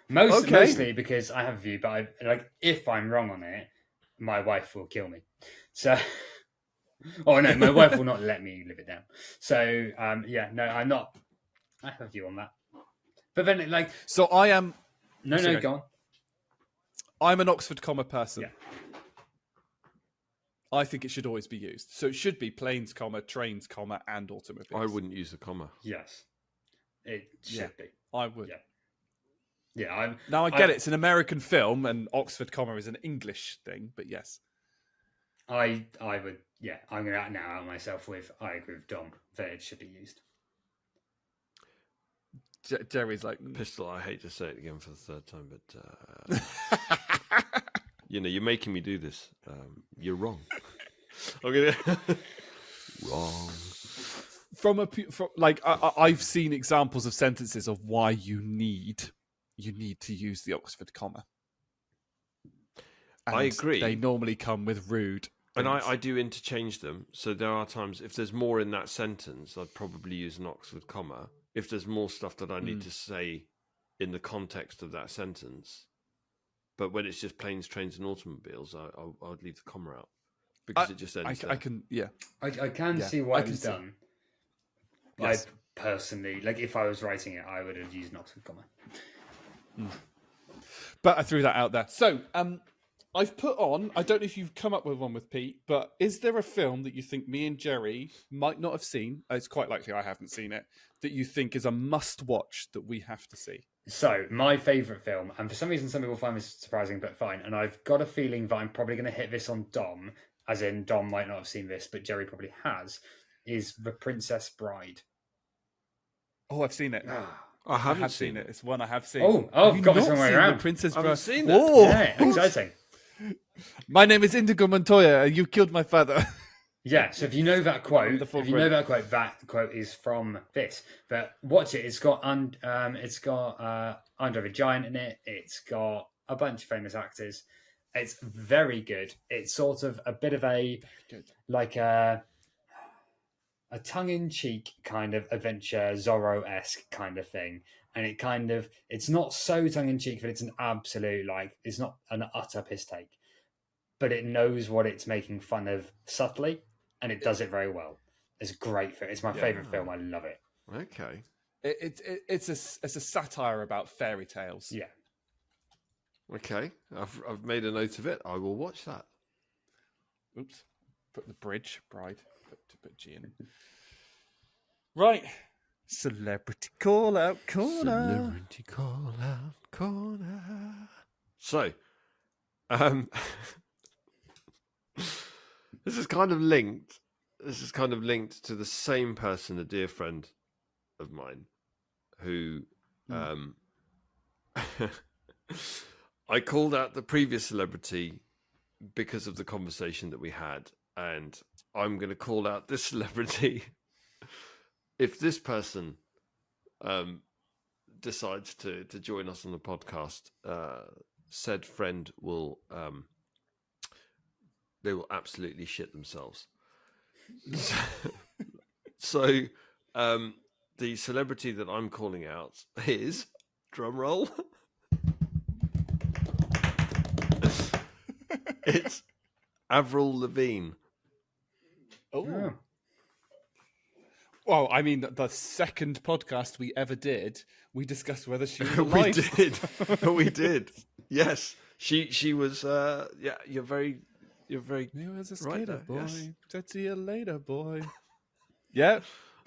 Mostly because I have a view, but if I'm wrong on it, my wife will kill me. So, no, my wife will not let me live it down. So, no, I'm not. I have a view on that. But then, so I am. No, go on. I'm an Oxford comma person. Yeah. I think it should always be used. So it should be planes, trains, and automobiles. I wouldn't use the comma. Yes, it should be. I would. Yeah. Yeah, I get it. It's an American film, and Oxford comma is an English thing. But yes, I would. Yeah, I'm going to now out myself with. I agree with Dom that it should be used. Jerry's like pistol. I hate to say it again for the third time, but you're making me do this. You're wrong. Wrong. I've seen examples of sentences of why you need to use the Oxford comma. And I agree. They normally come with rude. And I do interchange them. So there are times, if there's more in that sentence, I'd probably use an Oxford comma. If there's more stuff that I need to say in the context of that sentence. But when it's just planes, trains, and automobiles, I would leave the comma out. Because it just ends there. I can see why it was done. Yes. I personally, if I was writing it, I would have used an Oxford comma. But I threw that out there. So, I've put on, I don't know if you've come up with one with Pete, but is there a film that you think me and Jerry might not have seen? It's quite likely I haven't seen it, that you think is a must-watch that we have to see? So, my favourite film, and for some reason some people find this surprising, but fine, and I've got a feeling that I'm probably going to hit this on Dom, as in Dom might not have seen this, but Jerry probably has, is The Princess Bride. Oh, I've seen it. I haven't have seen it. It's one I have seen. Oh, Have I've got this not one way seen around. The Princess I haven't Bride. seen it. Oh, Yeah, exciting. my name is Indigo Montoya. And you killed my father. Yeah, so if you know that quote, Wonderful if you know that quote is from this. But watch it. It's got Andre the Giant in it. It's got a bunch of famous actors. It's very good. It's sort of a bit of a tongue-in-cheek kind of adventure, Zorro-esque kind of thing. And it's not so tongue-in-cheek, but it's an absolute, it's not an utter piss take. But it knows what it's making fun of subtly, and it does it very well. It's great. It's my favourite film. I love it. Okay. It's a satire about fairy tales. Yeah. Okay. I've made a note of it. I will watch that. Oops. Put the bridge, bride. Put G in. Right. Celebrity call out corner. Celebrity call out corner. So, this is kind of linked. This is kind of linked to the same person, a dear friend of mine, who I called out the previous celebrity because of the conversation that we had, and I'm going to call out this celebrity if this person decides to join us on the podcast. Said friend will they will absolutely shit themselves. So the celebrity that I'm calling out is, drum roll, it's Avril Lavigne. Oh. Well, I mean, the second podcast we ever did, we discussed whether she was alive. We did. Yes, she was. Yeah, you're very. He was a skater right boy. yes. See you later, boy. Yeah,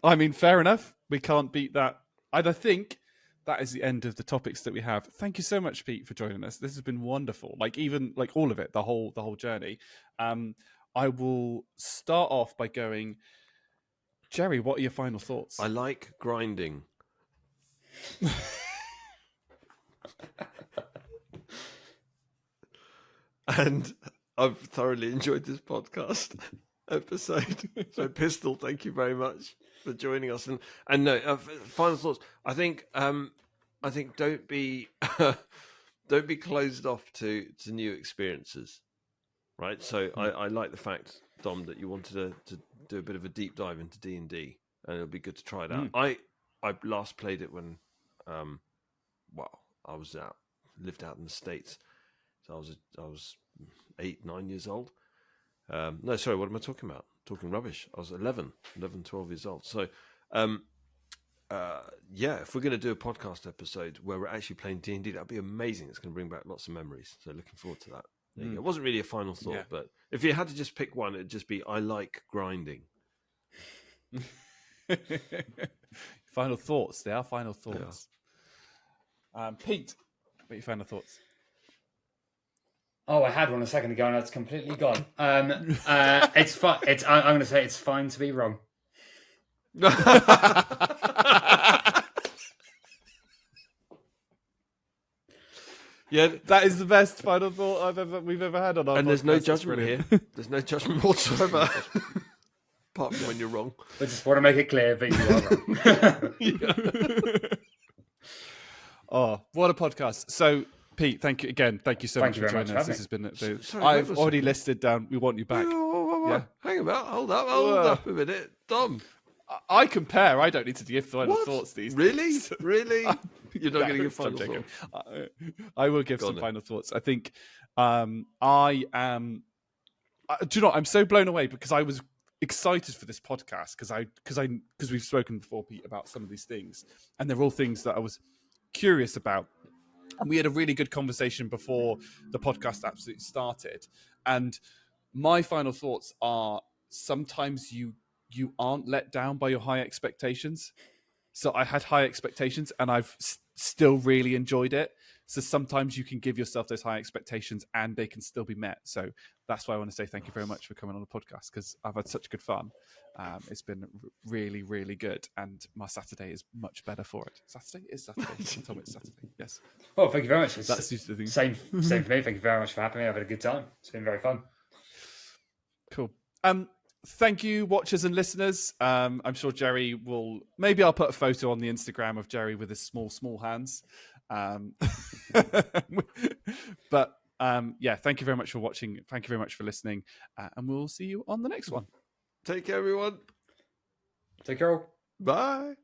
I mean, fair enough. We can't beat that. I think that is the end of the topics that we have. Thank you so much, Pete, for joining us. This has been wonderful. Even all of it, the whole journey. I will start off by going, Jerry, what are your final thoughts? I like grinding. And I've thoroughly enjoyed this podcast episode. So, Pistol, thank you very much for joining us. And no, final thoughts. I think don't be closed off to new experiences, right? So I like the fact, Dom, that you wanted to do a bit of a deep dive into D&D, and it'll be good to try it out. I last played it when I was lived out in the States, so I was 8-9 years old. No, sorry, what am I talking about? Talking rubbish. I was 11, 12 years old. So if we're going to do a podcast episode where we're actually playing D&D, that'd be amazing. It's going to bring back lots of memories. So looking forward to that. There you go. It wasn't really a final thought, but if you had to just pick one, it'd just be, I like grinding. Final thoughts. They are final thoughts. Yeah. Pete, what are your final thoughts? Oh, I had one a second ago and it's completely gone. It's fun. I'm going to say it's fine to be wrong. Yeah, that is the best final thought we've ever had on our podcast. And there's no judgment here. There's no judgment whatsoever. Apart from when you're wrong. I just want to make it clear that you are wrong. Oh, what a podcast. So, Pete, thank you again. Thank you so much for joining us. This has been. I've already listed down. We want you back. Yeah. Hang about. Hold up a minute, Dom. I compare. I don't need to give final thoughts these days. Really? You're not going to give final thoughts. I will give some final thoughts. I think I am. Do you know what? I'm so blown away because I was excited for this podcast because we've spoken before, Pete, about some of these things, and they're all things that I was curious about. And we had a really good conversation before the podcast absolutely started. And my final thoughts are sometimes you aren't let down by your high expectations. So I had high expectations and I've still really enjoyed it. So sometimes you can give yourself those high expectations and they can still be met. So that's why I want to say thank you very much for coming on the podcast, because I've had such good fun. It's been really, really good. And my Saturday is much better for it. Saturday? It's Saturday. You told me it's Saturday. Yes. Well, thank you very much. That's the thing. Same for me. Thank you very much for having me. I've had a good time. It's been very fun. Cool. Thank you, watchers and listeners. I'm sure Jerry will. Maybe I'll put a photo on the Instagram of Jerry with his small hands. But yeah, thank you very much for watching. Thank you very much for listening, and we'll see you on the next one. Take care, everyone. Take care. Bye.